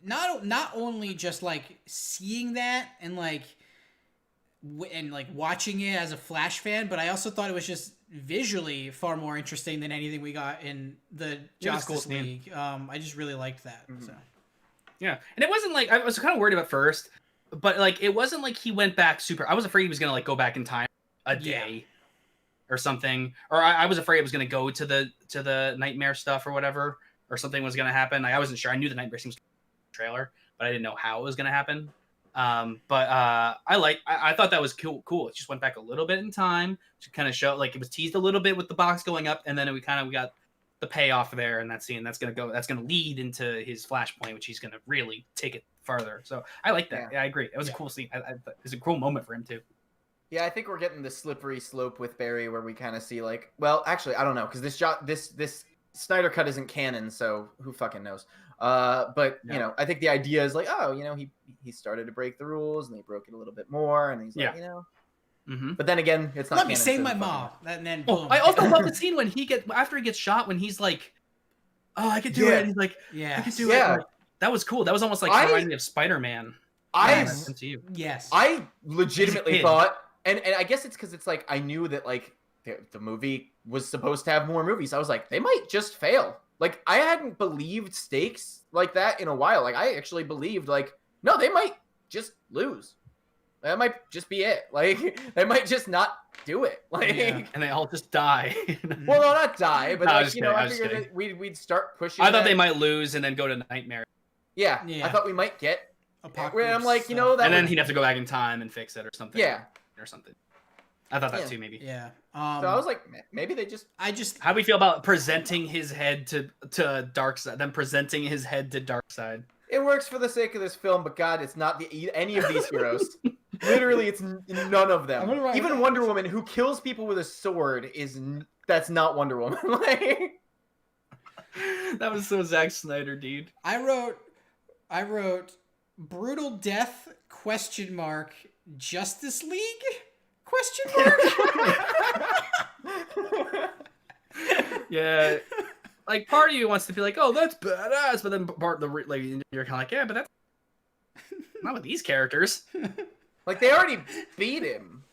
not only just like seeing that and like watching it as a Flash fan, but I also thought it was just visually far more interesting than anything we got in the Justice League. I just really liked that. Mm-hmm. So. Yeah, and it wasn't like I was kind of worried about first, but like it wasn't like he went back super. I was afraid he was gonna like go back in time a day or something, or I was afraid it was gonna go to the nightmare stuff or whatever, or something was gonna happen. Like I wasn't sure. I knew the nightmare scene was trailer, but I didn't know how it was gonna happen. But I thought that was cool. It just went back a little bit in time to kind of show, like it was teased a little bit with the box going up, and then we got the payoff there in that scene. That's gonna lead into his Flashpoint, which he's gonna really take it farther. So I like that. Yeah, I agree. It was a cool scene. It was a cool moment for him too. Yeah, I think we're getting the slippery slope with Barry, where we kind of see like, well, actually, I don't know, because this Snyder cut isn't canon, so who fucking knows? But you know, I think the idea is like, oh, you know, he started to break the rules and he broke it a little bit more, and he's like, you know. Mm-hmm. But then again, it's not. Let me save my mom. And then boom. I also love the scene when after he gets shot, when he's like, "Oh, I could do it." And he's like, I could do it. Like, that was cool. That was almost like reminding me of Spider-Man. I legitimately thought, and I guess it's because it's like I knew that like the movie was supposed to have more movies. I was like, they might just fail. Like I hadn't believed stakes like that in a while. Like I actually believed like, no, they might just lose. That might just be it. Like they might just not do it. Like and they all just die. Well, no, not die, but like, you know, I figured that we'd start pushing. I thought they might lose and then go to Nightmare. Yeah. I thought we might get Apocalypse. Where I'm like, you know, that and then he'd have to go back in time and fix it or something. Yeah. Or something. I thought that too, maybe. Yeah. So I was like, maybe they just. How do we feel about presenting his head to Darkseid? Then presenting his head to Darkseid. It works for the sake of this film, but God, it's not any of these heroes. Literally, it's none of them. Even Wonder Woman, who kills people with a sword, that's not Wonder Woman. Like, that was so Zack Snyder, dude. I wrote brutal death ? Justice League ? Yeah, like part of you wants to be like, oh, that's badass, but then part of like you're kind of like, yeah, but that's not with these characters. Like they already beat him.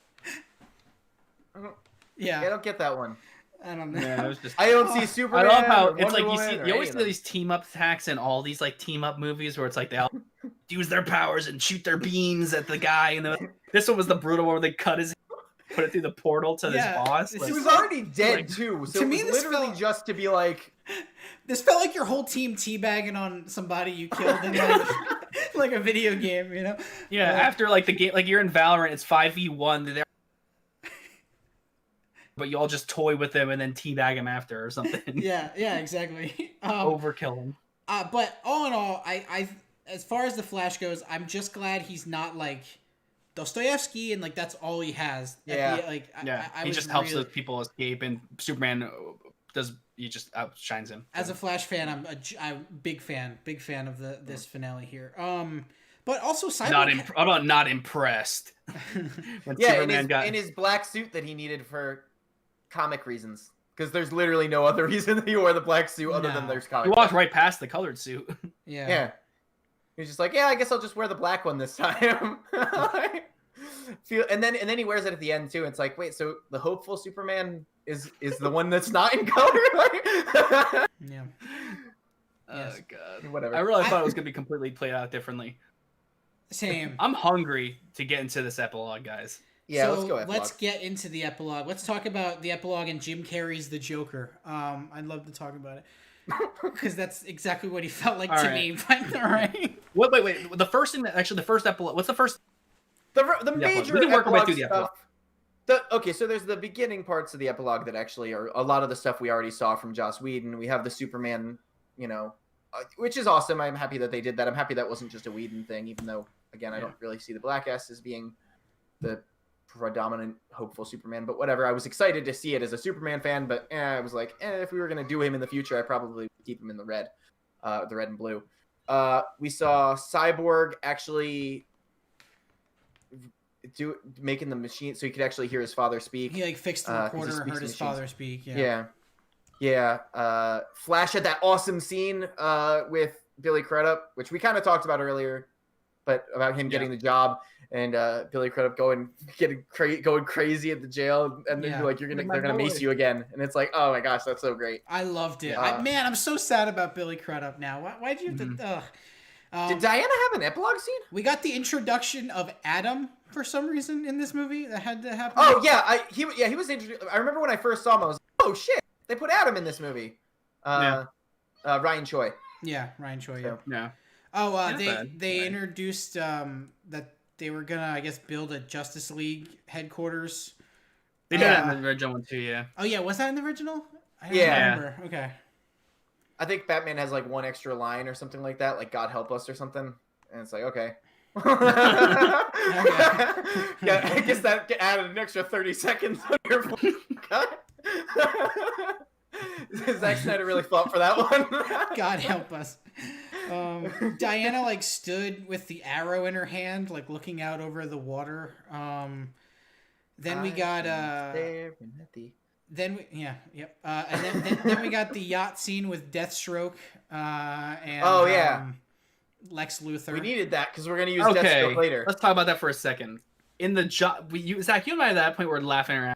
Yeah, I don't get that one. I don't know. Yeah, it was just. I don't see Superman. I love how it's Wonder like you always see these team up attacks in all these like team up movies where it's like they all use their powers and shoot their beams at the guy, and this one was the brutal one where they cut his. Put it through the portal to his boss. He was already dead too, so to it me, was literally just to be like. This felt like your whole team teabagging on somebody you killed in like a video game, you know? Yeah, after like the game, like you're in Valorant, it's 5v1. But you all just toy with him and then teabag him after or something. Yeah, exactly. Overkill him. But all in all, I as far as the Flash goes, I'm just glad he's not like Dostoevsky and like that's all he has. Yeah, He just helps those people escape, and Superman he just outshines him. As a Flash fan, I'm a big fan of this finale here. But also Cyborg. Not impressed. When Superman in his black suit that he needed for comic reasons, because there's literally no other reason that he wore the black suit other than there's comic. He walked right past the colored suit. Yeah. He's just like, yeah, I guess I'll just wear the black one this time. And then he wears it at the end too. It's like, wait, so the hopeful Superman is the one that's not in color? Yeah. Oh god. Whatever. I really thought it was gonna be completely played out differently. Same. I'm hungry to get into this epilogue, guys. Yeah, so let's go epilogue. Let's get into the epilogue. Let's talk about the epilogue and Jim Carrey's The Joker. I'd love to talk about it. Because that's exactly what he felt like to me. But, all right. Wait. The first epilogue. What's the first? The major. We can work our way through the epilogue. Okay, so there's the beginning parts of the epilogue that actually are a lot of the stuff we already saw from Joss Whedon. We have the Superman, which is awesome. I'm happy that they did that. I'm happy that wasn't just a Whedon thing, even though, again, I don't really see the Black S as being the predominant hopeful Superman, but whatever. I was excited to see it as a Superman fan, but I was like, if we were going to do him in the future, I probably would keep him in the red and blue. We saw Cyborg actually making the machine so he could actually hear his father speak. He fixed the recorder and heard his father speak. Yeah. Flash had that awesome scene with Billy Crudup, which we kind of talked about earlier, but about him getting the job and Billy Crudup going crazy at the jail, and then they're gonna mace you again, and it's like, oh my gosh, that's so great. I loved it. I'm so sad about Billy Crudup now. Why'd you have to? Did Diana have an epilogue scene? We got the introduction of Adam for some reason in this movie that had to happen. Oh yeah, he was introduced. I remember when I first saw him, I was like, oh shit, they put Adam in this movie. Ryan Choi. Yeah, Ryan Choi. So. Yeah. Oh, they introduced that they were gonna, I guess, build a Justice League headquarters. They did that in the original one too, yeah. Oh yeah, was that in the original? I don't remember. Okay. I think Batman has one extra line or something like that, like "God help us" or something, and it's like, okay. Yeah, I guess that added an extra 30 seconds on your cut. Zack Snyder really fought for that one. God help us. Diana stood with the arrow in her hand, looking out over the water. Then we got then we got the yacht scene with Deathstroke and Lex Luthor. We needed that because we're gonna use Deathstroke later. Let's talk about that for a second. In the Zach, you and I at that point were laughing around.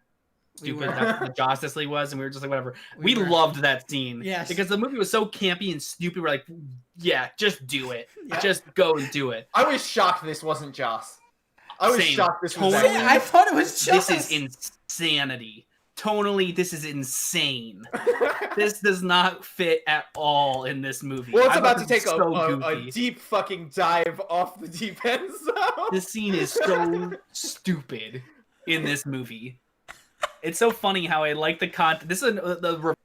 Stupid the Justice League was, and we were just like, whatever. We loved that scene. Yes. Because the movie was so campy and stupid. We're like, yeah, just do it. Yeah. Just go and do it. I was shocked this wasn't Joss. I was shocked this was Tonally, I thought it was Joss. This is insanity. Tonally, this is insane. This does not fit at all in this movie. Well, it's about to take a deep fucking dive off the deep end. So. This scene is so stupid in this movie. It's so funny how I like the content. This is the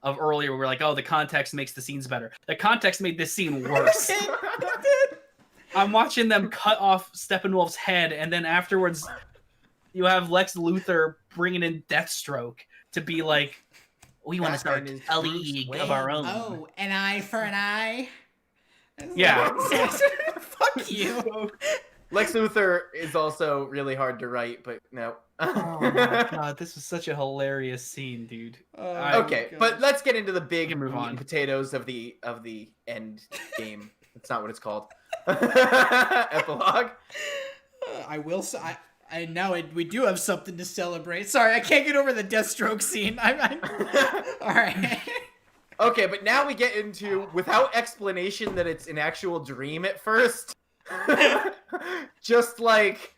of earlier. We're like, oh, the context makes the scenes better. The context made this scene worse. I'm watching them cut off Steppenwolf's head, and then afterwards, you have Lex Luthor bringing in Deathstroke to be like, we want to start a league of our own. Oh, an eye for an eye. Yeah. Fuck you. Lex Luthor is also really hard to write, but no. Oh my god, this was such a hilarious scene, dude. Okay, but let's get into the big move meat on. and potatoes of the end game. That's not what it's called. Epilogue. I will say, I know we do have something to celebrate. Sorry, I can't get over the Deathstroke scene. All right. Okay, but now we get into, without explanation that it's an actual dream at first, just like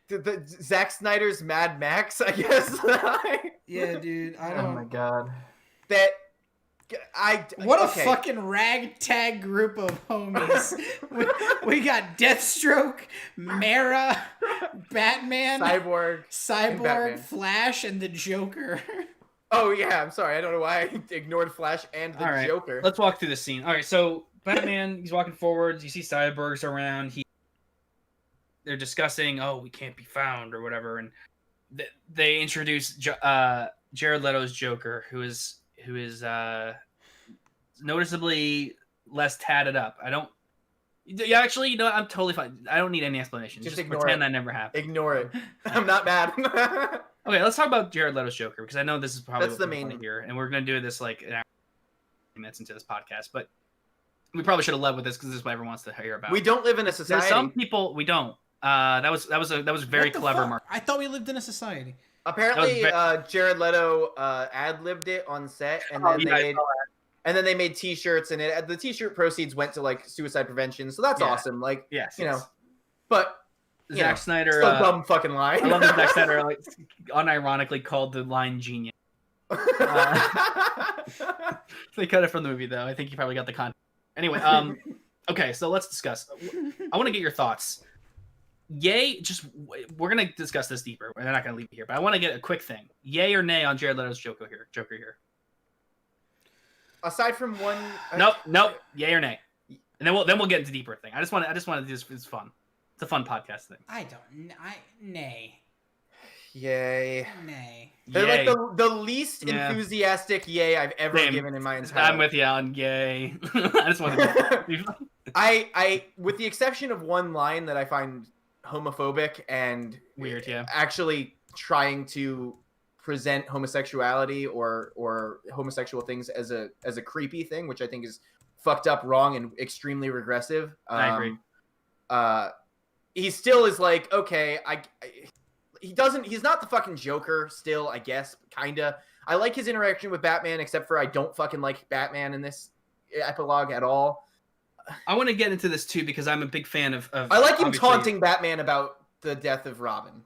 the Zack Snyder's Mad Max, I guess. Yeah, dude. Oh my god. What a fucking ragtag group of homies. we got Deathstroke, Mara, Batman, Cyborg, Flash, and the Joker. Oh yeah, I'm sorry. I don't know why I ignored Flash and the Joker. Let's walk through the scene. All right, so Batman, he's walking forwards. You see Cyborg's around. They're discussing, oh, we can't be found or whatever, and they introduce Jared Leto's Joker, who is noticeably less tatted up. Actually, you know what? I'm totally fine. I don't need any explanation. Just pretend that never happened. Ignore it. I'm not mad. Okay, let's talk about Jared Leto's Joker, because I know this is probably that's the main here, and we're going to do this like an hour, minutes into this podcast, but we probably should have led with this because this is what everyone wants to hear about. We don't live in a society. There's some people we don't. That was very clever, Mark. I thought we lived in a society. Apparently, Jared Leto ad-libbed it on set, and then they made T-shirts, and the T-shirt proceeds went to like suicide prevention. So that's awesome. Like, you know, but Zack Snyder, still dumb fucking line. I love that Zack Snyder like unironically called the line genius. They cut it from the movie, though. I think you probably got the content. Anyway, okay, so let's discuss. I want to get your thoughts. Yay, we're gonna discuss this deeper. We're not gonna leave it here, but I want to get a quick thing. Yay or nay on Jared Leto's Joker here? Aside from one, nope. Yay or nay, and then we'll get into deeper thing. I just want to do this. It's fun. It's a fun podcast thing. Nay. Yay. Nay. They're like the least enthusiastic yay I've ever given in my entire life. I'm with you on yay. I just want to. I with the exception of one line that I find homophobic and weird, actually trying to present homosexuality or homosexual things as a creepy thing, which I think is fucked up, wrong, and extremely regressive. I agree. He still is like, okay, he's not the fucking Joker still, I guess, kinda. I like his interaction with Batman, except for I don't fucking like Batman in this epilogue at all. I want to get into this too because I'm a big fan of I like him taunting Batman about the death of Robin.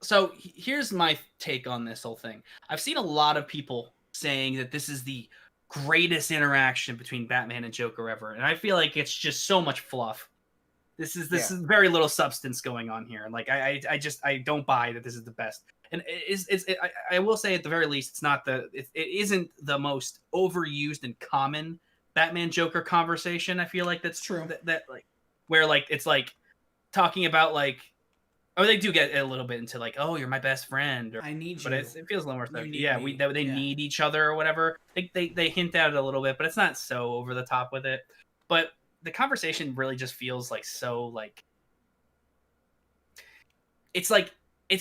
So here's my take on this whole thing. I've seen a lot of people saying that this is the greatest interaction between Batman and Joker ever, and I feel like it's just so much fluff. This is very little substance going on here. Like I don't buy that this is the best. And I will say at the very least, it isn't the most overused and common Batman Joker conversation. I feel like that's true. That like where like it's like talking about like, or they do get a little bit into like, oh, you're my best friend, or I need you. But it feels a little more stuff. Me. They need each other or whatever. They hint at it a little bit, but it's not so over the top with it. But the conversation really just feels like so like it's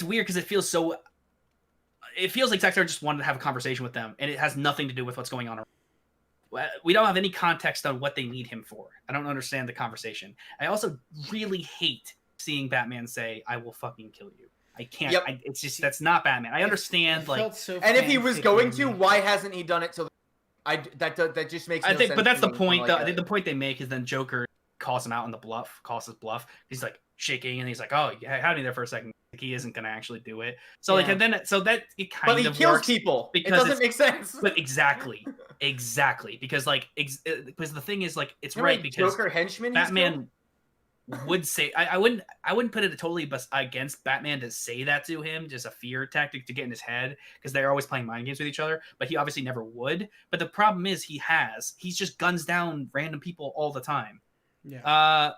weird because it feels like Zack Snyder just wanted to have a conversation with them, and it has nothing to do with what's going on. We don't have any context on what they need him for. I don't understand the conversation. I also really hate seeing Batman say, "I will fucking kill you." I can't. Yep. It's just that's not Batman. I understand, and if he was going to, why hasn't he done it till? That just makes. No sense but that's the point. Like I think the point they make is then Joker calls him out on the bluff, calls his bluff. He's like shaking, and he's like, "Oh, yeah, howdy there for a second." Like, he isn't gonna actually do it. So like, and then it kind of. But he kills people. It doesn't make sense. But exactly, because because the thing is like it's right because Joker henchman. Batman. would say I wouldn't put it totally against Batman to say that to him, just a fear tactic to get in his head, because they're always playing mind games with each other, but he obviously never would. But the problem is he's just guns down random people all the time. Yeah.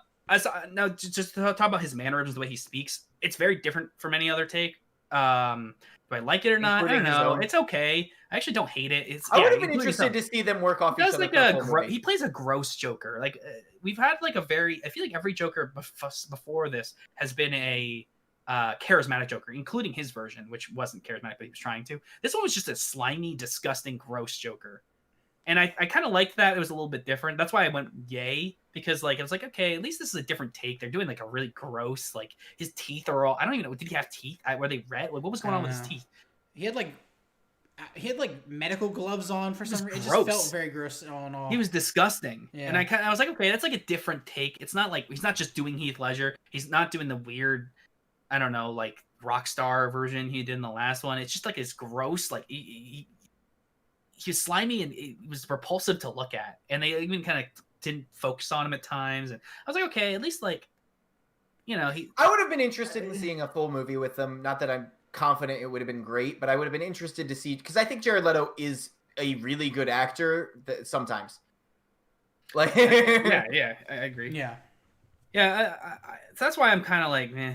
Now just to talk about his mannerisms, the way he speaks, it's very different from any other take. Do I like it or not? I don't know. It's okay. I actually don't hate it. I would have been interested to see them work off each other. He plays a gross Joker. Like we've had like I feel like every Joker before this has been a charismatic Joker, including his version, which wasn't charismatic, but he was trying to. This one was just a slimy, disgusting, gross Joker. And I kind of liked that. It was a little bit different. That's why I went yay, because like I was like, okay, at least this is a different take. They're doing like a really gross, like his teeth are all, I don't even know, did he have teeth? Were they red? Like, what was going on with his teeth? He had like medical gloves on for some reason. It just felt very gross on all. He was disgusting. Yeah. And I was like, okay, that's like a different take. It's not like he's not just doing Heath Ledger. He's not doing the weird, I don't know, like rock star version he did in the last one. It's just like it's gross, like he was slimy and it was repulsive to look at. And they even kind of didn't focus on him at times. And I was like, okay, at least like, you know, I would have been interested in seeing a full movie with them. Not that I'm confident it would have been great, but I would have been interested to see, because I think Jared Leto is a really good actor sometimes. Like, yeah, I agree. Yeah. So that's why I'm kind of like, meh.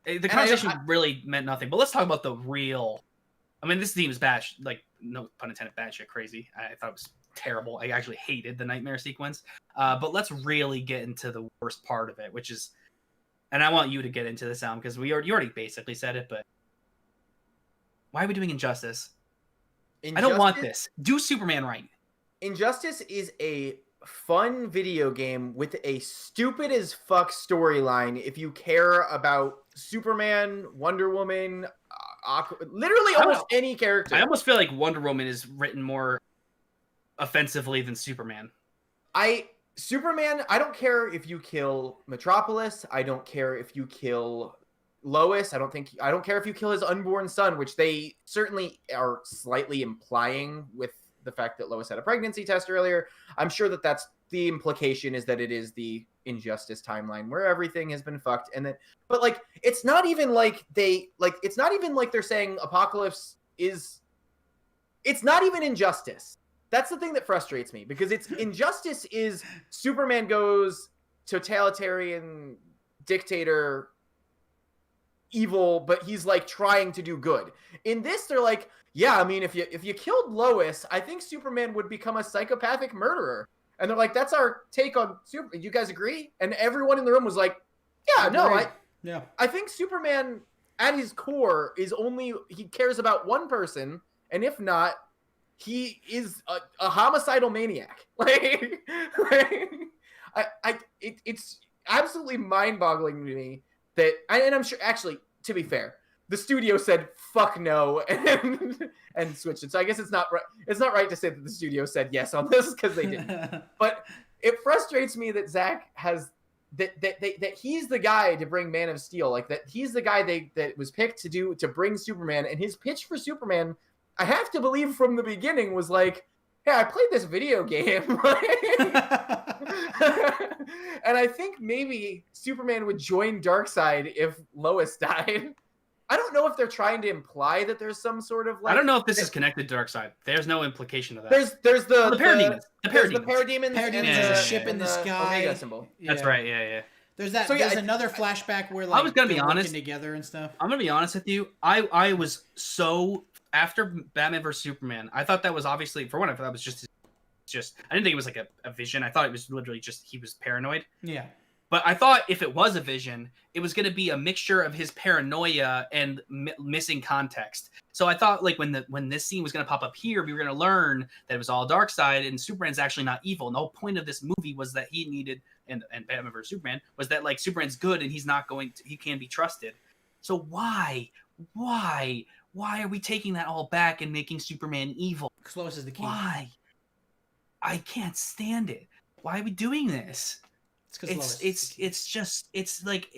The conversation really meant nothing. But let's talk about the real. I mean, this theme is bad, like no pun intended, bad shit crazy. I thought it was terrible. I actually hated the nightmare sequence. But let's really get into the worst part of it, which is, and I want you to get into this, Alan, because you already basically said it, but why are we doing Injustice? I don't want this. Do Superman right. Injustice is a fun video game with a stupid as fuck storyline if you care about Superman, Wonder Woman, literally almost any character. I almost feel like Wonder Woman is written more offensively than Superman. Superman, I don't care if you kill Metropolis. I don't care if you kill Lois. I don't care if you kill his unborn son, which they certainly are slightly implying with the fact that Lois had a pregnancy test earlier. I'm sure that that's the implication, is that it is the Injustice timeline where everything has been fucked. And then, but like, it's not even like it's not even like they're saying Apocalypse is, it's not even Injustice. That's the thing that frustrates me, because it's Injustice is Superman goes totalitarian dictator evil, but he's like trying to do good. In this, they're like, yeah, I mean, if you killed Lois, I think Superman would become a psychopathic murderer. And they're like, that's our take on Superman. You guys agree? And everyone in the room was like, yeah, no, I think Superman at his core is he cares about one person, and if not, he is a homicidal maniac. It's absolutely mind-boggling to me that, and I'm sure, actually, to be fair, the studio said fuck no and switched it. So I guess it's not right. It's not right to say that the studio said yes on this, because they didn't. But it frustrates me that Zack has that he's the guy to bring Man of Steel, like that he's the guy that was picked to bring Superman, and his pitch for Superman, I have to believe from the beginning, was like, hey, I played this video game. And I think maybe Superman would join Darkseid if Lois died. I don't know if they're trying to imply that there's some sort of like... I don't know if this is connected to Darkseid. There's no implication of that. There's the Parademons. The Parademons. Parademons is a ship in the sky. Omega symbol. Yeah. That's right, yeah. There's that. So, there's another flashback where like I was gonna be honest, working together and stuff. I'm gonna be honest with you. I was so, after Batman vs Superman, I thought that was obviously, for one, I thought that was just I didn't think it was like a vision. I thought it was literally just he was paranoid. Yeah. But I thought if it was a vision, it was going to be a mixture of his paranoia and missing context. So I thought like when this scene was going to pop up here, we were going to learn that it was all Darkseid and Superman's actually not evil. And the whole point of this movie was that he needed, and Batman vs Superman, was that like Superman's good and he can be trusted. So why are we taking that all back and making Superman evil? Because Lois is the king. Why? I can't stand it. Why are we doing this? It's like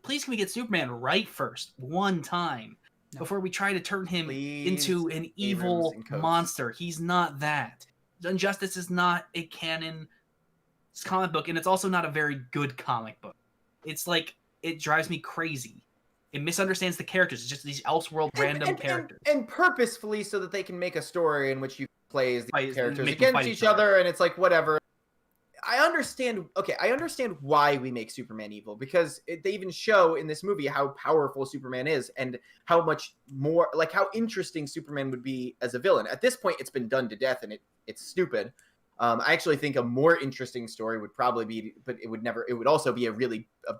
please, can we get Superman right first one time before we try to turn him into an evil monster? He's not that. Injustice is not a canon comic book, and it's also not a very good comic book. It's like, it drives me crazy. It misunderstands the characters. It's just these Elseworld random characters. And purposefully so that they can make a story in which you play as these characters make them against fight each other, and it's like, whatever. I understand why we make Superman evil, because they even show in this movie how powerful Superman is and how much more, like, how interesting Superman would be as a villain. At this point, it's been done to death, and it's stupid. I actually think a more interesting story would probably be, but it would also be a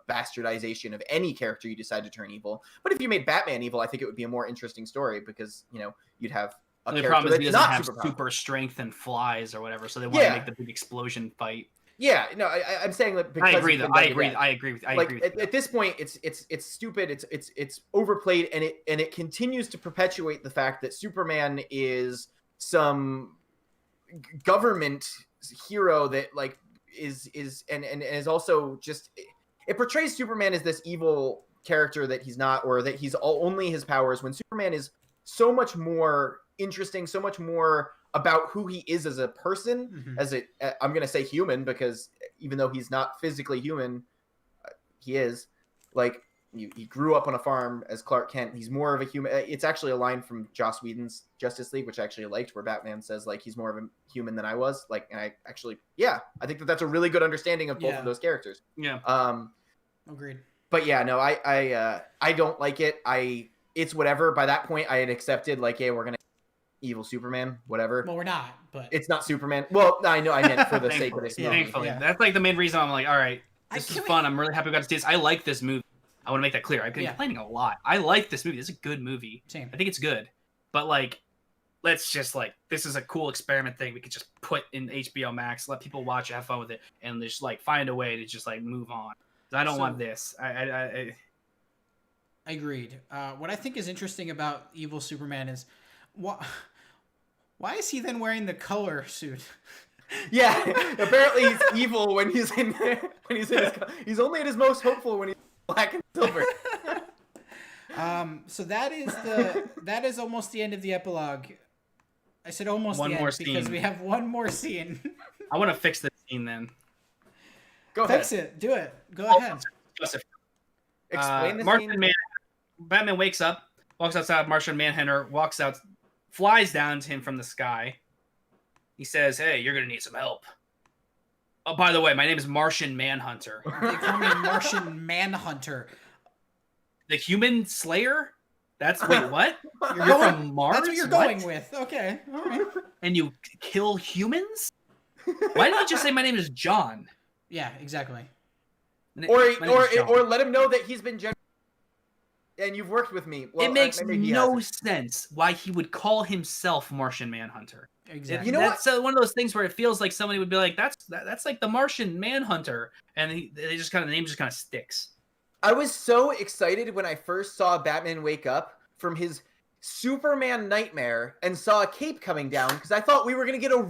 bastardization of any character you decide to turn evil. But if you made Batman evil, I think it would be a more interesting story, because, you know, you'd have a character problem is he that's doesn't not have super strength and flies or whatever, so they want Yeah. to make the big explosion fight. Yeah, no, I'm saying that because I agree. it's Though. been I done to agree. death. I agree. I Like agree. at this point, it's stupid. It's overplayed, and it continues to perpetuate the fact that Superman is some government hero that, like, is is also just, it portrays Superman as this evil character that he's not, or that he's only his powers, when Superman is so much more interesting, so much more about who he is as a person, as I'm going to say human, because even though he's not physically human, he is. Like, he grew up on a farm as Clark Kent. He's more of a human. It's actually a line from Joss Whedon's Justice League, which I actually liked, where Batman says, like, he's more of a human than I was. Like, and I actually, I think that's a really good understanding of both of those characters. Yeah. Agreed. But yeah, no, I don't like it. It's whatever. By that point, I had accepted, like, hey, we're gonna evil Superman, whatever. Well, we're not, but It's not Superman. Well, I know, I meant for the sake of this movie. Thankfully, Yeah. that's like the main reason I'm like, all right, this is Can we- fun. I'm really happy we got to see this. I like this movie. I want to make that clear. I've been complaining a lot. I like this movie. This is a good movie. Same. I think it's good, but like, let's just like, this is a cool experiment thing we could just put in HBO Max, let people watch it, have fun with it, and just like find a way to just like move on. I don't want this. I Agreed. What I think is interesting about evil Superman is why is he then wearing the color suit? Yeah, apparently he's evil when he's in his. He's only at his most hopeful when he's black and silver. So that is almost the end of the epilogue. I said almost One the more end because scene. we have one more scene. I want to fix this scene then. Go ahead. Fix it. Do it. Go ahead. Explain the Martian scene. Batman wakes up, walks outside. Martian Manhunter walks out, flies down to him from the sky. He says, "Hey, you're gonna need some help. Oh, by the way, my name is Martian Manhunter, They call me Martian Manhunter. the Human Slayer. Wait, what? You're going- from Mars? That's what you're going with. Okay. All right. And you kill humans? Why didn't you just say my name is John? Yeah, exactly. My Or name is John. let him know that he's been and you've worked with me. Well, It makes maybe he no hasn't. sense why he would call himself Martian Manhunter. Exactly. You know That's one of those things where it feels like somebody would be like, "That's like the Martian Manhunter," and they just kind of, the name just kind of sticks. I was so excited when I first saw Batman wake up from his Superman nightmare and saw a cape coming down, because I thought we were gonna get a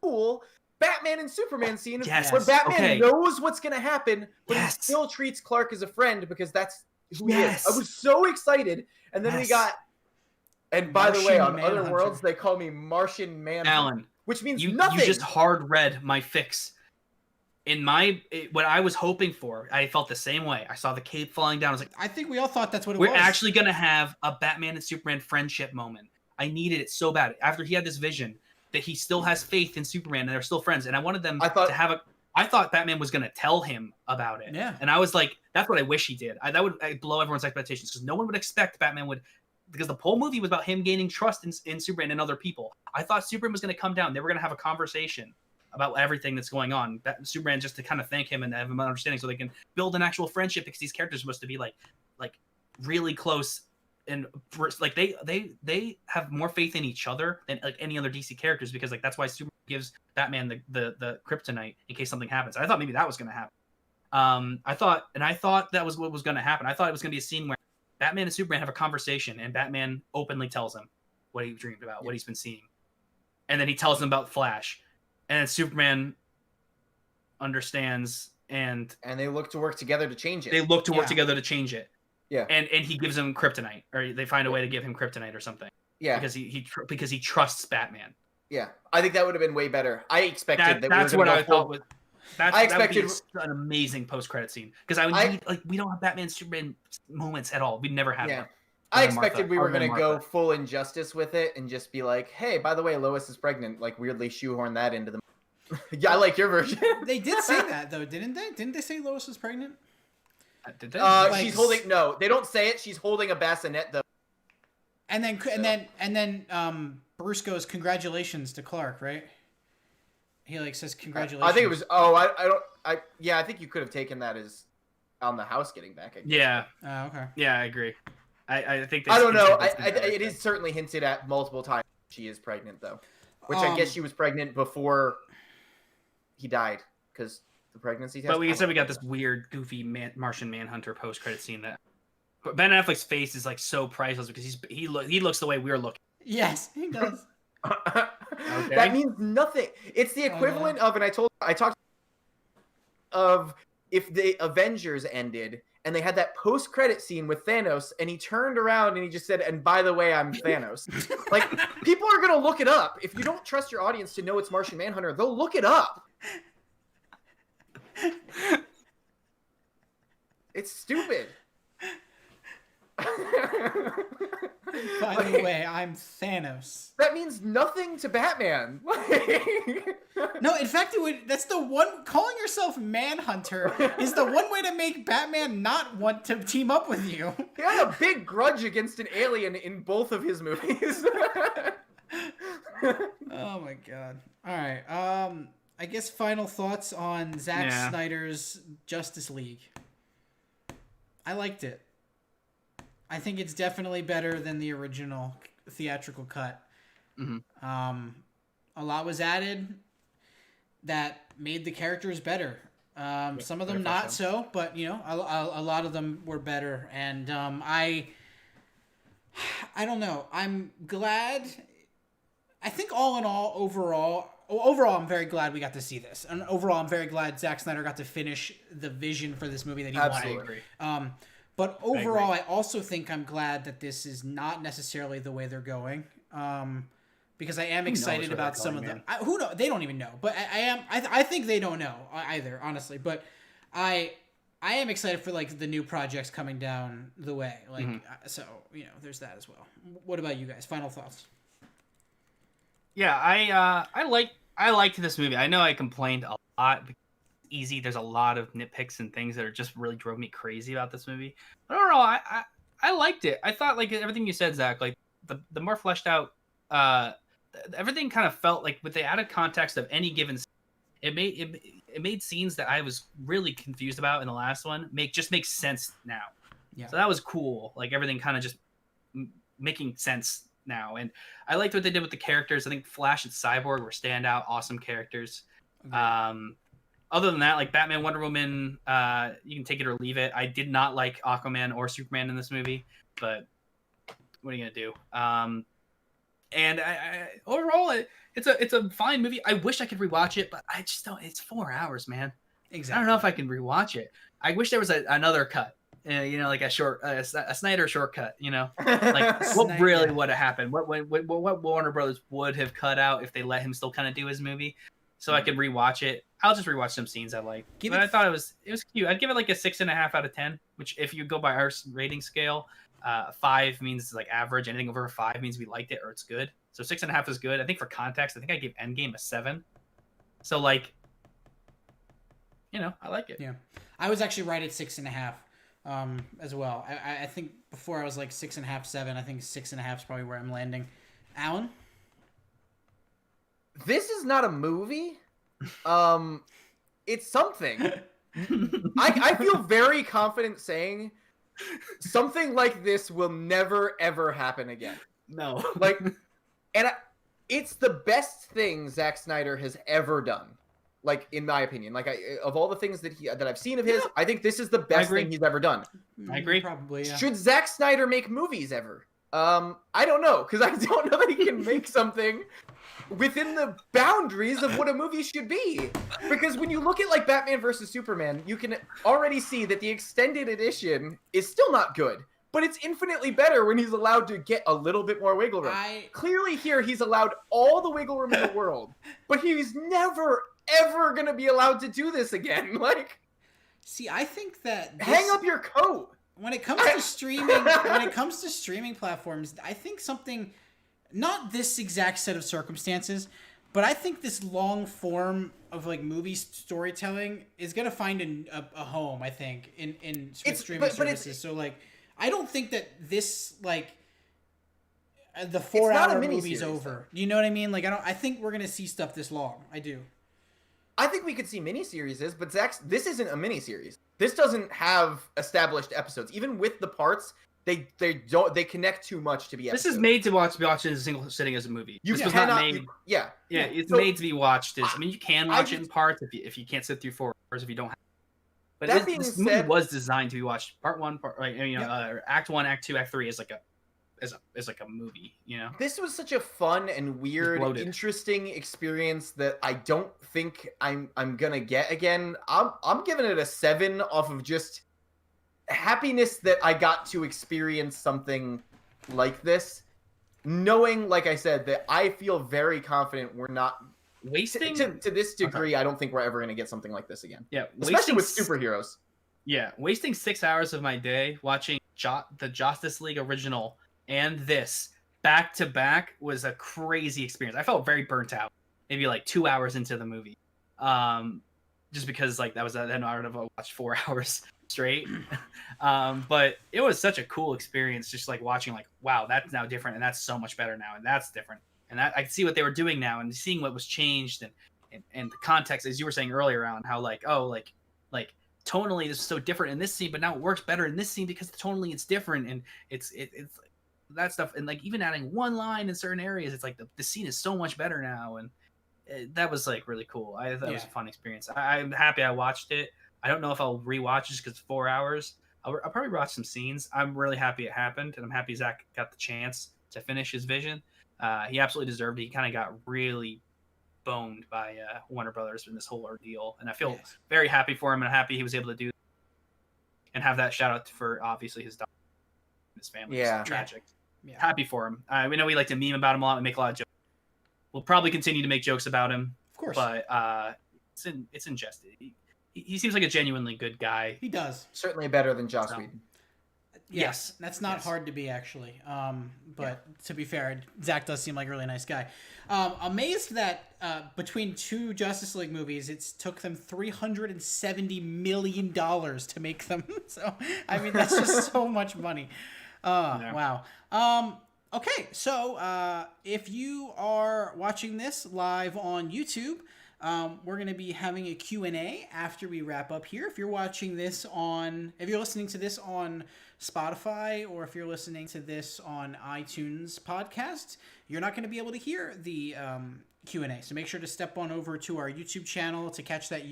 cool Batman and Superman scene Yes, where Batman okay. knows what's gonna happen, but Yes. he still treats Clark as a friend because that's who Yes. he is. I was so excited, and then we Yes. got. And by the way, on Martian other Manhunter. worlds, they call me Martian Manhunter, Alan, which means you nothing. just hard read my fix. What I was hoping for, I felt the same way. I saw the cape falling down. I was like, I think we all thought that's what it we're was. actually gonna have a Batman and Superman friendship moment. I needed it so bad after he had this vision that he still has faith in Superman and they're still friends. And I wanted them to have a. I thought Batman was gonna tell him about it. Yeah. And I was like, that's what I wish he did. That would blow everyone's expectations, because no one would expect Batman would. Because the whole movie was about him gaining trust in Superman and other people. I thought Superman was going to come down. They were going to have a conversation about everything that's going on. Superman just to kind of thank him and have him understanding, so they can build an actual friendship, because these characters are supposed to be like really close, and like they have more faith in each other than like any other DC characters, because like that's why Superman gives Batman the kryptonite in case something happens. I thought maybe that was going to happen. I thought that was what was going to happen. I thought it was going to be a scene where Batman and Superman have a conversation, and Batman openly tells him what he dreamed about, what he's been seeing. And then he tells him about Flash. And then Superman understands, and they look to work together to change it. They look to work together to change it. Yeah. And he gives him kryptonite, or they find a way to give him kryptonite or something. Yeah. Because he trusts Batman. Yeah. I think that would have been way better. I expected that That's we were what gonna I go full, thought was. That would be an amazing post-credit scene because we don't have Batman Superman moments at all. We never had one. I expected we were going to go full injustice with it and just be like, hey, by the way, Lois is pregnant. Like, weirdly shoehorn that into the yeah, I like your version. They did say that, though, didn't they? Didn't they say Lois was pregnant? Did they? She's holding... No, they don't say it. She's holding a bassinet, though. And then Bruce goes, congratulations to Clark, right? He, like, says congratulations. I think it was... Oh, I think you could have taken that as on the house getting back, I guess. Yeah. Oh, okay. Yeah, I agree. I think I don't know. It is certainly hinted at multiple times she is pregnant, though. Which I guess she was pregnant before he died, because the pregnancy test. But we said we got this weird, goofy Martian Manhunter post-credit scene that... But Ben Affleck's face is, like, so priceless because he looks the way we're looking. Yes, he does. Okay. That means nothing. It's the equivalent of, and I talked of if the Avengers ended and they had that post-credit scene with Thanos and he turned around and he just said, and by the way, I'm Thanos. Like, people are going to look it up. If you don't trust your audience to know it's Martian Manhunter, they'll look it up. It's stupid. By the way, I'm Thanos. That means nothing to Batman. No, in fact, that's the one... Calling yourself Manhunter is the one way to make Batman not want to team up with you. He had a big grudge against an alien in both of his movies. Oh my god. Alright, I guess final thoughts on Zack Snyder's Justice League. I liked it. I think it's definitely better than the original theatrical cut. Mm-hmm. A lot was added that made the characters better. Some of them not so, but you know, a lot of them were better. And I don't know. I'm glad. I think all in all, overall, I'm very glad we got to see this. And overall, I'm very glad Zack Snyder got to finish the vision for this movie that he Absolutely. wanted. But overall, I also think I'm glad that this is not necessarily the way they're going. Because I am excited about some of them. Who knows? They don't even know. But I think they don't know either, honestly. But I am excited for like the new projects coming down the way. Like so, you know, there's that as well. What about you guys? Final thoughts? Yeah, I liked this movie. I know I complained a lot. Easy. There's a lot of nitpicks and things that are just really drove me crazy about this movie. But overall, I liked it. I thought like everything you said, Zach, like the more fleshed out, everything kind of felt like with the added context of any given scene, it made scenes that I was really confused about in the last one make sense now. Yeah. So that was cool. Like everything kind of just making sense now. And I liked what they did with the characters. I think Flash and Cyborg were standout, awesome characters. Okay. Other than that, like Batman, Wonder Woman, you can take it or leave it. I did not like Aquaman or Superman in this movie, but what are you gonna do? And I overall, it's a fine movie. I wish I could rewatch it, but I just don't. It's 4 hours, man. Exactly. I don't know if I can rewatch it. I wish there was another cut. You know, like a Snyder shortcut. You know, like what really would have happened? What Warner Brothers would have cut out if they let him still kind of do his movie, so I could rewatch it. I'll just rewatch some scenes I like. But I thought it was cute. I'd give it like a 6.5 out of 10. Which, if you go by our rating scale, 5 means like average. Anything over a 5 means we liked it or it's good. So 6.5 is good. I think for context, I think I gave Endgame a 7. So like, you know, I like it. Yeah, I was actually right at 6.5. As well. I think before I was like 6.5, 7. I think 6.5 is probably where I'm landing. Alan? This is not a movie. It's something. I feel very confident saying something like this will never ever happen again. No. Like, and it's the best thing Zack Snyder has ever done. Like, in my opinion, like of all the things that I've seen of his, I think this is the best thing he's ever done. I agree. Probably, yeah. Should Zack Snyder make movies ever? I don't know, because I don't know that he can make something within the boundaries of what a movie should be. Because when you look at like Batman versus Superman, you can already see that the extended edition is still not good. But it's infinitely better when he's allowed to get a little bit more wiggle room. Clearly here, he's allowed all the wiggle room in the world. But he's never, ever gonna be allowed to do this again. Like, see, I think that hang up your coat. When it comes to streaming platforms, I think something, not this exact set of circumstances, but I think this long form of like movie storytelling is gonna find a home. I think in streaming services. So like, I don't think that this like the 4-hour movie's over. You know what I mean? Like I think we're gonna see stuff this long. I do. I think we could see miniseries, but this isn't a miniseries. This doesn't have established episodes. Even with the parts, they connect too much to be episodes. This is made to be watched in a single sitting as a movie. This was not not made. Yeah, it's made to be watched. I mean, you can watch it in parts if you can't sit through 4 hours if you don't have. But this movie was designed to be watched part 1, Act 1, Act 2, Act 3 is like a movie, you know. This was such a fun and weird, interesting experience that I don't think I'm gonna get again. I'm giving it a 7 off of just happiness that I got to experience something like this, knowing, like I said, that I feel very confident we're not wasting to this degree. Okay. I don't think we're ever gonna get something like this again. Yeah, especially with superheroes. Yeah, wasting 6 hours of my day watching the Justice League original and this back to back was a crazy experience. I felt very burnt out. Maybe like 2 hours into the movie, just because like that was an hour of watched 4 hours straight. But it was such a cool experience, just like watching like, wow, that's now different, and that's so much better now, and that's different, and I can see what they were doing now, and seeing what was changed, and the context, as you were saying earlier, around how like tonally this is so different in this scene, but now it works better in this scene because tonally it's different, and it's that stuff, and like even adding one line in certain areas, it's like the scene is so much better now, and that was like really cool. I thought it was a fun experience. I'm happy I watched it. I don't know if I'll rewatch it because it's 4 hours. I'll probably watch some scenes. I'm really happy it happened, and I'm happy Zack got the chance to finish his vision. He absolutely deserved it. He kind of got really boned by Warner Brothers in this whole ordeal, and I feel very happy for him, and happy he was able to do and have that shout out for obviously his daughter and his family. Yeah, it's tragic. Yeah. Happy for him. We know we like to meme about him a lot. We make a lot of jokes. We'll probably continue to make jokes about him, of course. But it's ingested. He seems like a genuinely good guy. He does. Certainly better than Joss Whedon. Yes, that's not hard to be, actually. But to be fair, Zack does seem like a really nice guy. Amazed that between 2 Justice League movies, it took them $370 million to make them. So, I mean, that's just so much money. Wow. Okay, so if you are watching this live on YouTube, we're going to be having a Q&A after we wrap up here. If you're watching this if you're listening to this on Spotify, or if you're listening to this on iTunes podcast, you're not going to be able to hear the Q&A. So make sure to step on over to our YouTube channel to catch that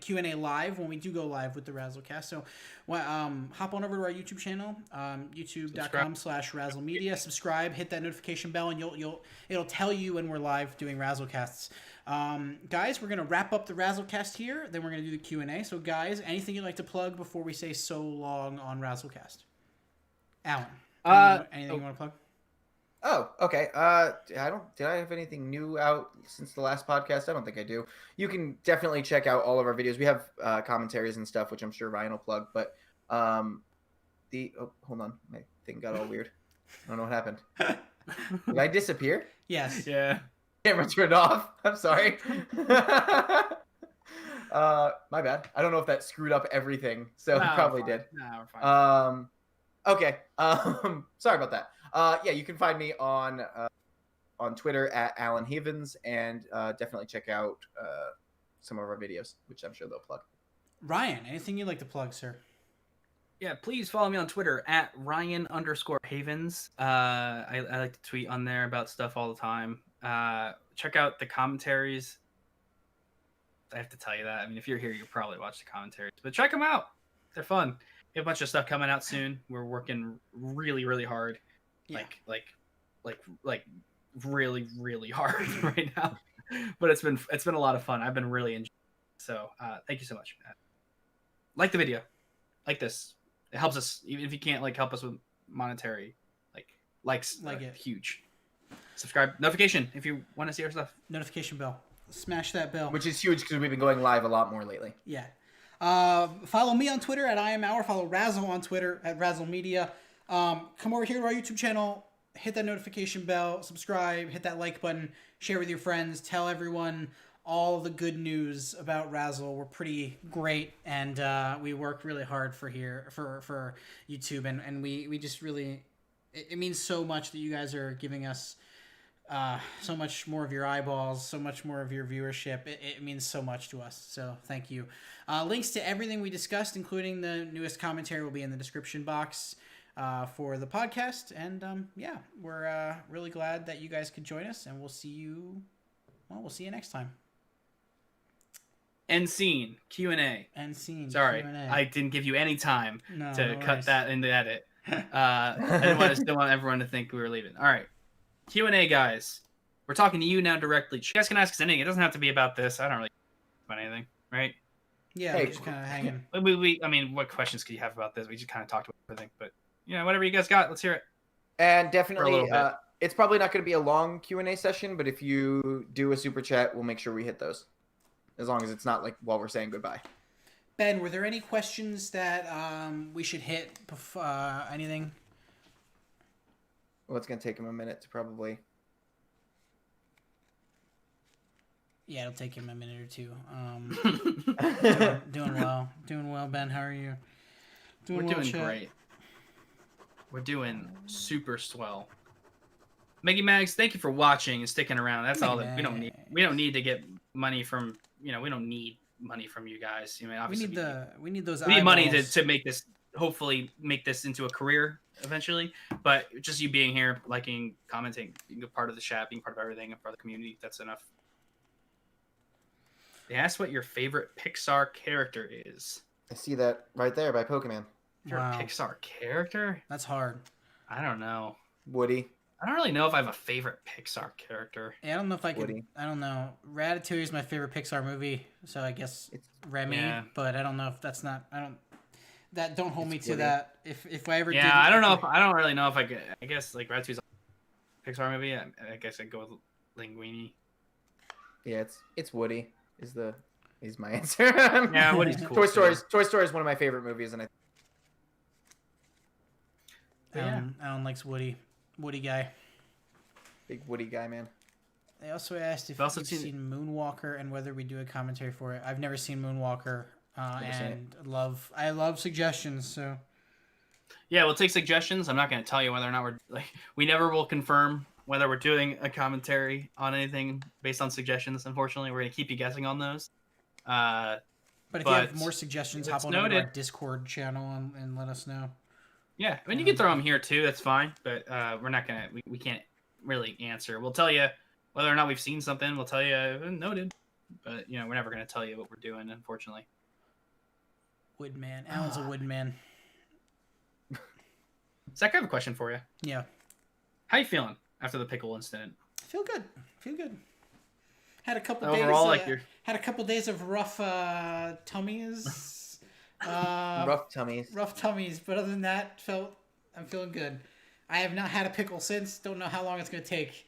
Q&A live when we do go live with the RAZZLEcast. So hop on over to our YouTube channel, youtube.com/RAZZLEmedia. Subscribe, hit that notification bell, and it'll tell you when we're live doing RAZZLecasts. Guys, we're going to wrap up the RAZZLEcast here. Then we're going to do the Q&A. So guys, anything you'd like to plug before we say so long on RAZZLEcast? Alan, anything you want to plug? Oh, okay. Did I have anything new out since the last podcast? I don't think I do. You can definitely check out all of our videos. We have commentaries and stuff, which I'm sure Ryan will plug. But hold on, my thing got all weird. I don't know what happened. Did I disappear? Yes. Yeah. Camera turned off. I'm sorry. My bad. I don't know if that screwed up everything. So it probably did. No, we're fine. Okay. Sorry about that. Yeah, you can find me on Twitter at Alan Havens, and definitely check out some of our videos, which I'm sure they'll plug. Ryan, anything you'd like to plug, sir? Yeah, please follow me on Twitter at Ryan_Havens. I like to tweet on there about stuff all the time. Check out the commentaries. I have to tell you that. I mean, if you're here, you'll probably watch the commentaries, but check them out. They're fun. We have a bunch of stuff coming out soon. We're working really, really hard. Yeah. Like really, really hard right now. But it's been a lot of fun. I've been really enjoying it. So thank you so much. Like the video. Like this. It helps us, even if you can't help us with monetary likes, it huge. Subscribe, notification if you want to see our stuff. Notification bell. Smash that bell. Which is huge because we've been going live a lot more lately. Yeah. Follow me on Twitter at IamHour. Follow Razzle on Twitter at Razzle Media. Come over here to our YouTube channel. Hit that notification bell. Subscribe. Hit that like button. Share with your friends. Tell everyone all the good news about Razzle. We're pretty great, and we work really hard for YouTube, and we just really it means so much that you guys are giving us so much more of your eyeballs, so much more of your viewership. It means so much to us. So thank you. Links to everything we discussed, including the newest commentary, will be in the description box for the podcast. And yeah, we're really glad that you guys could join us, and we'll see you next time. End scene. Q&A. End scene. Sorry, Q&A. I didn't give you any time to cut worries. that in the edit. I still want everyone to think we were leaving. All right. Q&A, guys. We're talking to you now directly. You guys can ask us anything. It doesn't have to be about this. I don't really about anything, right? Yeah, Hey, we're just kind of hanging. I mean, what questions could you have about this? We just kind of talked about everything, but whatever you guys got, let's hear it. And For a definitely, little bit. it's probably not going to be a long Q&A session, but if you do a super chat, we'll make sure we hit those. As long as it's not like while we're saying goodbye. Ben, were there any questions that we should hit? Anything? Well, it's going to take him a minute to probably... Yeah, it'll take him a minute or two. Doing well, Ben. How are you? We're well, doing chat? great. We're doing super swell. Maggie Mags, thank you for watching and sticking around. That's all that we don't need. We don't need to get money from we don't need money from you guys. Obviously we need those. we need money eyeballs. to make this, hopefully make this into a career eventually. But just you being here, liking, commenting, being a part of the chat, being part of everything, and part of the community, that's enough. They asked what your favorite Pixar character is. I see that right there by Pokemon. Your Wow. Pixar character? That's hard. I don't know. Woody. I don't really know if I have a favorite Pixar character. Yeah, I don't know if I could. Woody. I don't know. Ratatouille is my favorite Pixar movie, so I guess It's- Remy. Yeah. But I don't know if that's not. Don't hold me It's to Woody. that. If I ever. Yeah, did, I don't know. I don't really know if I could. I guess like Ratatouille's a Pixar movie. I guess I'd go with Linguini. Yeah, it's Woody is my answer. Yeah, Woody's cool. Toy too. Story is one of my favorite movies, and Alan likes Woody. Woody guy. big Woody guy, man. They also asked if I've also you've seen seen Moonwalker and whether we do a commentary for it. I've never seen Moonwalker, Never seen it. and I love suggestions. So Yeah, we'll take suggestions. I'm not going to tell you whether or not we never will confirm whether we're doing a commentary on anything based on suggestions. Unfortunately, we're going to keep you guessing on those. but if you have But more suggestions, it's hop on over to our noted. Discord channel and let us know. Yeah, I mean you can throw them here too. That's fine. But we're not gonna. We can't really answer. We'll tell you whether or not we've seen something. We'll tell you noted. But we're never gonna tell you what we're doing. Unfortunately. Woodman. Alan's a woodman. Zach, I have a question for you. Yeah. How you feeling after the pickle incident? Feel good. Had a couple Overall, days. like you're. Had a couple days of rough tummies. Rough tummies. Rough tummies, but other than that, I'm feeling good. I have not had a pickle since. Don't know how long it's gonna take.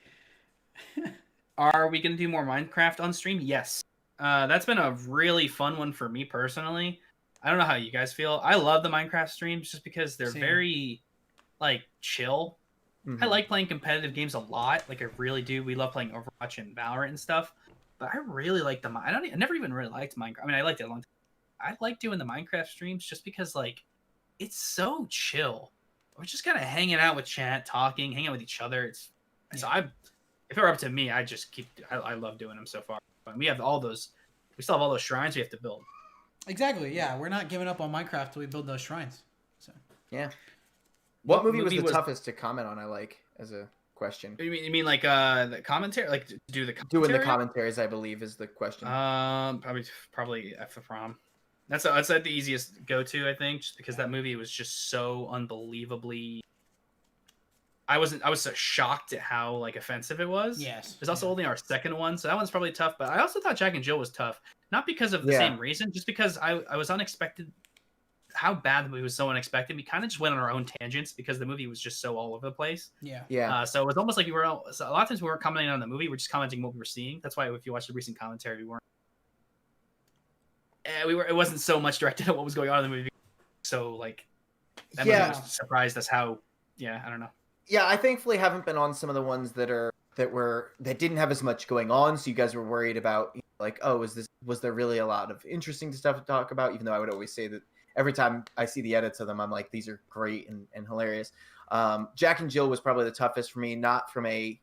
Are we gonna do more Minecraft on stream? Yes. That's been a really fun one for me personally. I don't know how you guys feel. I love the Minecraft streams just because they're Same. very chill. Mhm. I like playing competitive games a lot. Like I really do. We love playing Overwatch and Valorant and stuff. But I really like I never even really liked Minecraft. I mean, I liked it a long time. I like doing the Minecraft streams just because it's so chill. We're just kind of hanging out with chat, talking, hanging out with each other. If it were up to me, I love doing them so far. But we still have all those shrines we have to build. Exactly. Yeah, we're not giving up on Minecraft till we build those shrines. So. Yeah. What movie was movie the was- toughest to comment on? I like as a question. You mean like the commentary, like to do the commentary? Doing the commentaries, I believe, is the question. Probably F the Prom. That's like the easiest go to, I think, just because that movie was just so unbelievably. I was so shocked at how offensive it was. Yes. It's also only our second one, so that one's probably tough. But I also thought Jack and Jill was tough, not because of the Yeah. same reason, just because I was unexpected. how bad the movie was so unexpected. We kind of just went on our own tangents because the movie was just so all over the place. Yeah. So it was almost like so a lot of times we weren't commenting on the movie. We're just commenting what we were seeing. That's why if you watch the recent commentary, we weren't. It wasn't so much directed at what was going on in the movie. So like, that movie was surprised us how. Yeah, I don't know. Yeah, I thankfully haven't been on some of the ones that didn't have as much going on. So you guys were worried about like, oh, was there really a lot of interesting stuff to talk about? Even though I would always say that every time I see the edits of them, I'm like, these are great and hilarious. Jack and Jill was probably the toughest for me, not for a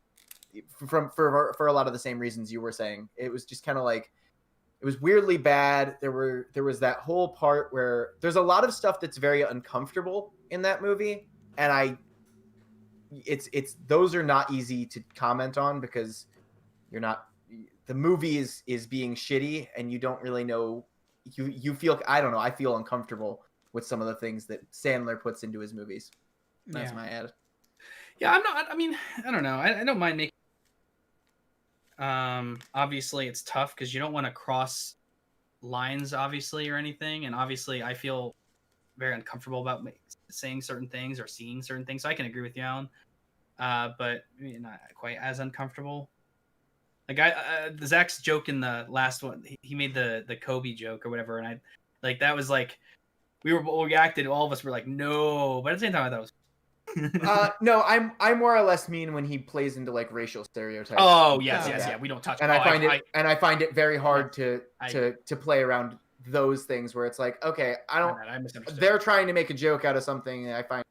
lot of the same reasons you were saying. It was just kind of like, it was weirdly bad. There was that whole part where there's a lot of stuff that's very uncomfortable in that movie, and it's those are not easy to comment on because the movie is being shitty and you don't really know. You feel, I don't know, I feel uncomfortable with some of the things that Sandler puts into his movies. That's my ad. Yeah, I mean, I don't know. I don't mind making. Obviously it's tough because you don't want to cross lines, obviously, or anything. And obviously I feel very uncomfortable about saying certain things or seeing certain things. So I can agree with you, Alan. But not quite as uncomfortable. Like the Zach's joke in the last one, he made the Kobe joke or whatever, and I like that was like we reacted. All of us were like, no, but at the same time, I thought it was. No, I'm more or less mean when he plays into like racial stereotypes. Oh yes, we don't touch. And I find it very hard to play around those things where it's like, okay, I misunderstood. They're trying to make a joke out of something that I find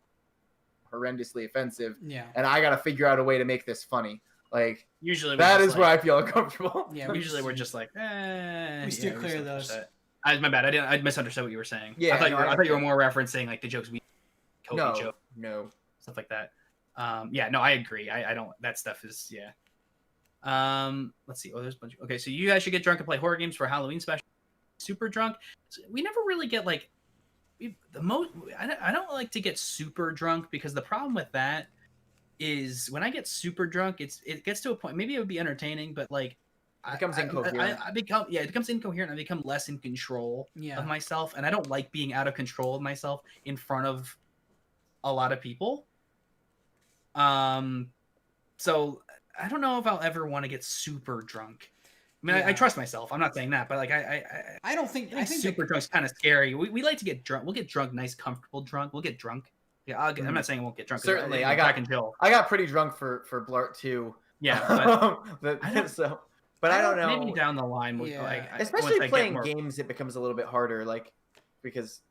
horrendously offensive. Yeah. And I got to figure out a way to make this funny. Like usually that is where I feel uncomfortable. Yeah, usually we're just like, we steer clear of those. My bad. I misunderstood what you were saying. Yeah, I thought you were more referencing like the jokes we joke. No. Stuff like that. No, I agree. I don't. That stuff is Let's see. Oh, there's a bunch. Okay, so you guys should get drunk and play horror games for Halloween special. Super drunk. We never really get like I don't like to get super drunk because the problem with that is when I get super drunk, it gets to a point. Maybe it would be entertaining, but like it becomes incoherent. It becomes incoherent. I become less in control of myself, and I don't like being out of control of myself in front of a lot of people. So I don't know if I'll ever want to get super drunk. I mean, I trust myself. I'm not saying that, but like I don't think I think super drunk's kind of scary. We like to get drunk. We'll get drunk, nice, comfortable drunk. We'll get drunk. Yeah, I'm not saying I won't get drunk. Certainly, I got pretty drunk for Blart too. Yeah, but I don't know. Maybe down the line, especially playing games, it becomes a little bit harder. Like because,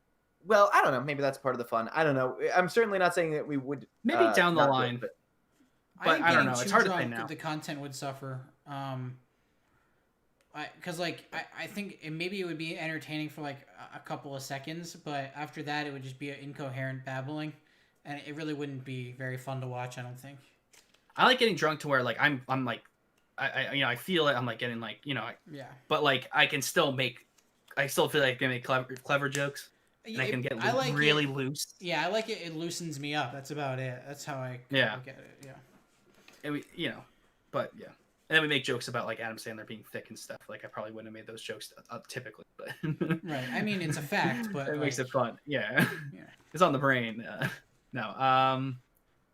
well, I don't know. Maybe that's part of the fun. I don't know. I'm certainly not saying that we would. Maybe down the line, but I don't know. It's hard to say now. The content would suffer. Because like I think maybe it would be entertaining for like a couple of seconds, but after that it would just be an incoherent babbling, and it really wouldn't be very fun to watch. I don't think. I like getting drunk to where like I'm like I feel it. I'm like getting like But like I still feel like I can make clever jokes. And I can get really loose. Yeah, I like it. It loosens me up. That's about it. That's how I look at it. Yeah. And we, but yeah. And then we make jokes about like Adam Sandler being thick and stuff. Like I probably wouldn't have made those jokes typically, but right. I mean, it's a fact, but it makes it fun. Yeah. It's on the brain. No.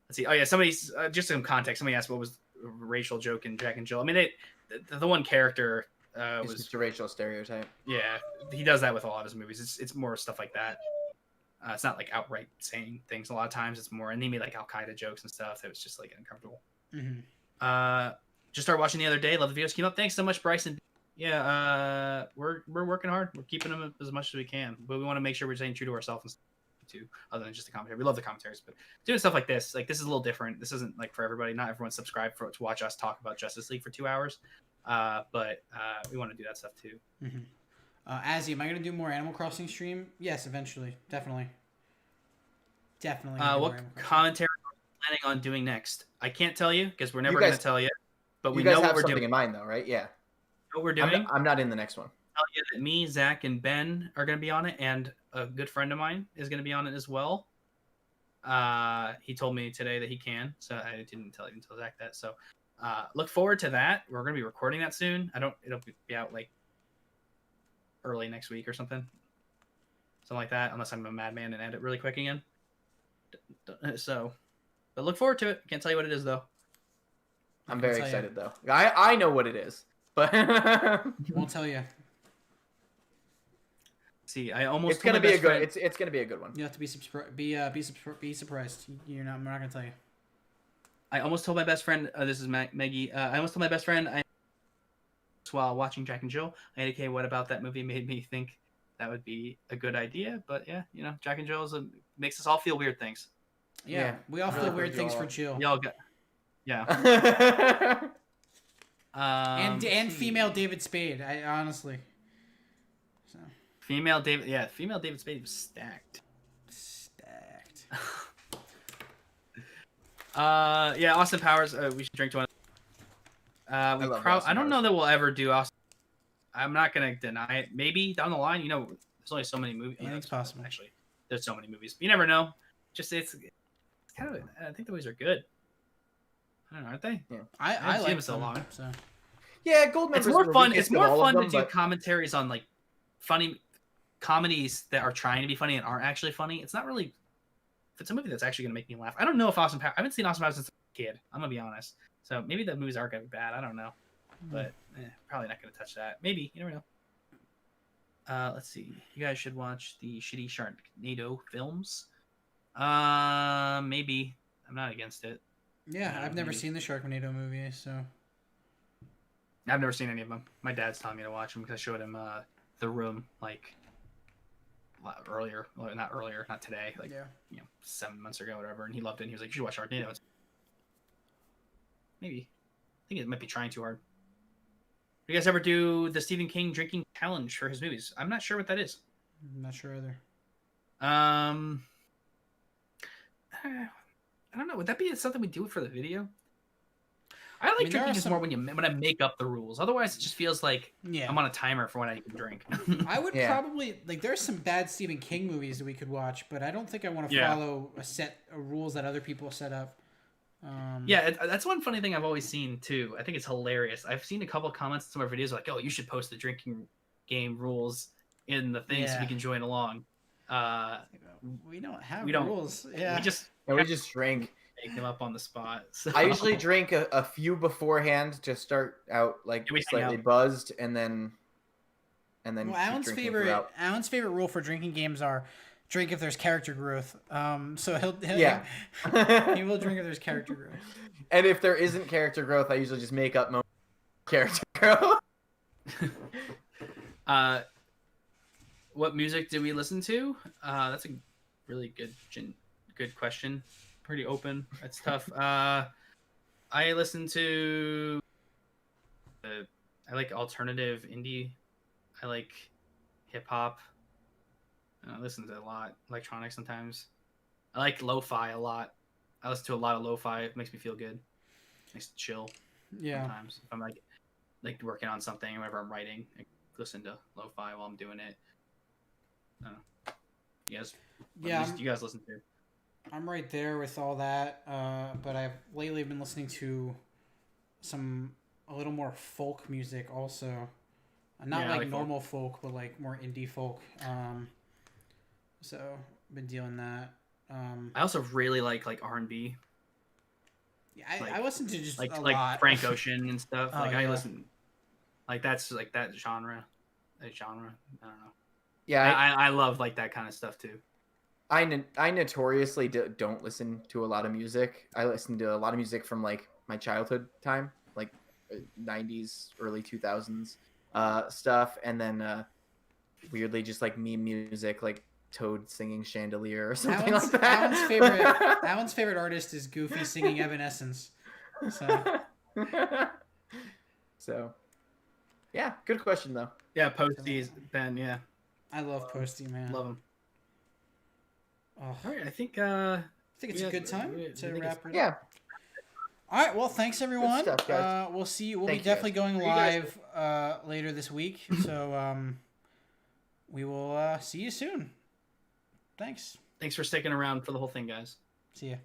Let's see. Oh yeah, somebody's just some context. Somebody asked what was a racial joke in Jack and Jill. I mean, the one character was just a racial stereotype. Yeah, he does that with a lot of his movies. It's more stuff like that. It's not like outright saying things. A lot of times it's more, and he made like Al Qaeda jokes and stuff. It was just like uncomfortable. Mm-hmm. Just started watching the other day. Love the videos. Keep up. Thanks so much, Bryson. Yeah, we're working hard. We're keeping them as much as we can, but we want to make sure we're staying true to ourselves too, other than just the commentary. We love the commentaries, but doing stuff like this is a little different. This isn't like for everybody. Not everyone's subscribed to watch us talk about Justice League for 2 hours, but we want to do that stuff too. Mm-hmm. Azzy, am I gonna do more Animal Crossing stream? Yes, eventually, definitely. What commentary are you planning on doing next? I can't tell you because we're never gonna tell you. But we know what we're doing in mind, though, right? Yeah. What we're doing? I'm not in the next one. I'll tell you that me, Zach, and Ben are going to be on it, and a good friend of mine is going to be on it as well. He told me today that he can, so I didn't tell Zach that. So look forward to that. We're going to be recording that soon. It'll be out like early next week or something. something like that. Unless I'm a madman and edit really quick again. So, but look forward to it. Can't tell you what it is though. I'm very excited though. I know what it is, but won't tell you. See, I almost. It's gonna be a good. It's gonna be a good one. You have to be surprised. You're not. I'm not gonna tell you. I almost told my best friend. This is Maggie. I almost told my best friend. While watching Jack and Jill, I indicated what about that movie made me think that would be a good idea. But yeah, you know, Jack and Jill makes us all feel weird things. Yeah, we all feel weird things for Jill. Y'all got. Yeah. And female David Spade. I honestly. So. Female David Spade was stacked. Yeah, Austin Powers. We should drink to one. I don't know that we'll ever do Austin. I'm not gonna deny it. Maybe down the line, you know, there's only so many movies. Anything's possible. Actually, there's so many movies. You never know. Just it's kind of. I think the movies are good. I don't know, aren't they? Yeah. I like them so long. So. Yeah, Goldmember's It's more fun. It's more fun to do but... commentaries on like funny comedies that are trying to be funny and aren't actually funny. It's not really. If it's a movie that's actually gonna make me laugh, I don't know if Austin Powers. I haven't seen Austin Powers since a kid. I'm gonna be honest. So maybe the movies aren't gonna be bad. I don't know, but probably not gonna touch that. Maybe, you never know. Let's see. You guys should watch the shitty Sharknado films. Maybe. I'm not against it. Yeah, I've never seen the Sharknado movie, so. I've never seen any of them. My dad's telling me to watch them because I showed him The Room like earlier. Well, not today. Like 7 months ago, or whatever. And he loved it. And he was like, "You should watch Sharknado." Maybe. I think it might be trying too hard. Do you guys ever do the Stephen King drinking challenge for his movies? I'm not sure what that is. I'm not sure either. I don't know. Would that be something we do for the video? I like drinking more when I make up the rules. Otherwise, it just feels like I'm on a timer for when I can drink. I would probably like. There's some bad Stephen King movies that we could watch, but I don't think I want to follow a set of rules that other people set up. That's one funny thing I've always seen too. I think it's hilarious. I've seen a couple of comments in some of our videos like, "Oh, you should post the drinking game rules in the thing so we can join along." We don't have rules. Yeah, we just drink. Make them up on the spot. So. I usually drink a few beforehand to start out like slightly buzzed, and then. Well, Alan's favorite rule for drinking games are drink if there's character growth. So he'll he will drink if there's character growth. And if there isn't character growth, I usually just make up character growth. What music do we listen to? That's a really good question. Pretty open. That's tough. I listen to. I like alternative indie. I like hip hop. I listen to a lot electronic sometimes. I like lo-fi a lot. I listen to a lot of lo-fi. It makes me feel good. Makes me chill. Yeah. Sometimes if I'm like working on something, or whenever I'm writing, I listen to lo-fi while I'm doing it. I don't know. You guys. You guys listen to? I'm right there with all that, but I've lately been listening to a little more folk music also. Not like normal folk, but like more indie folk. So I've been dealing that. I also really like R&B. Yeah, I listen to just a like lot. Frank Ocean and stuff. I listen, that's like that genre. I don't know. Yeah, I love like that kind of stuff too. I notoriously don't listen to a lot of music. I listen to a lot of music from like my childhood time, like 90s, early 2000s stuff, and then weirdly just like meme music, like Toad singing Chandelier or something like that. Alan's favorite artist is Goofy singing Evanescence. So yeah, good question though. Yeah, Posty's Ben. Yeah, I love Posty, man. Love him. Oh. All right, I think it's a good time to wrap it up. Yeah. All right. Well, thanks everyone. Good stuff, guys. We'll see. We'll be definitely going live later this week. So we will see you soon. Thanks. Thanks for sticking around for the whole thing, guys. See ya.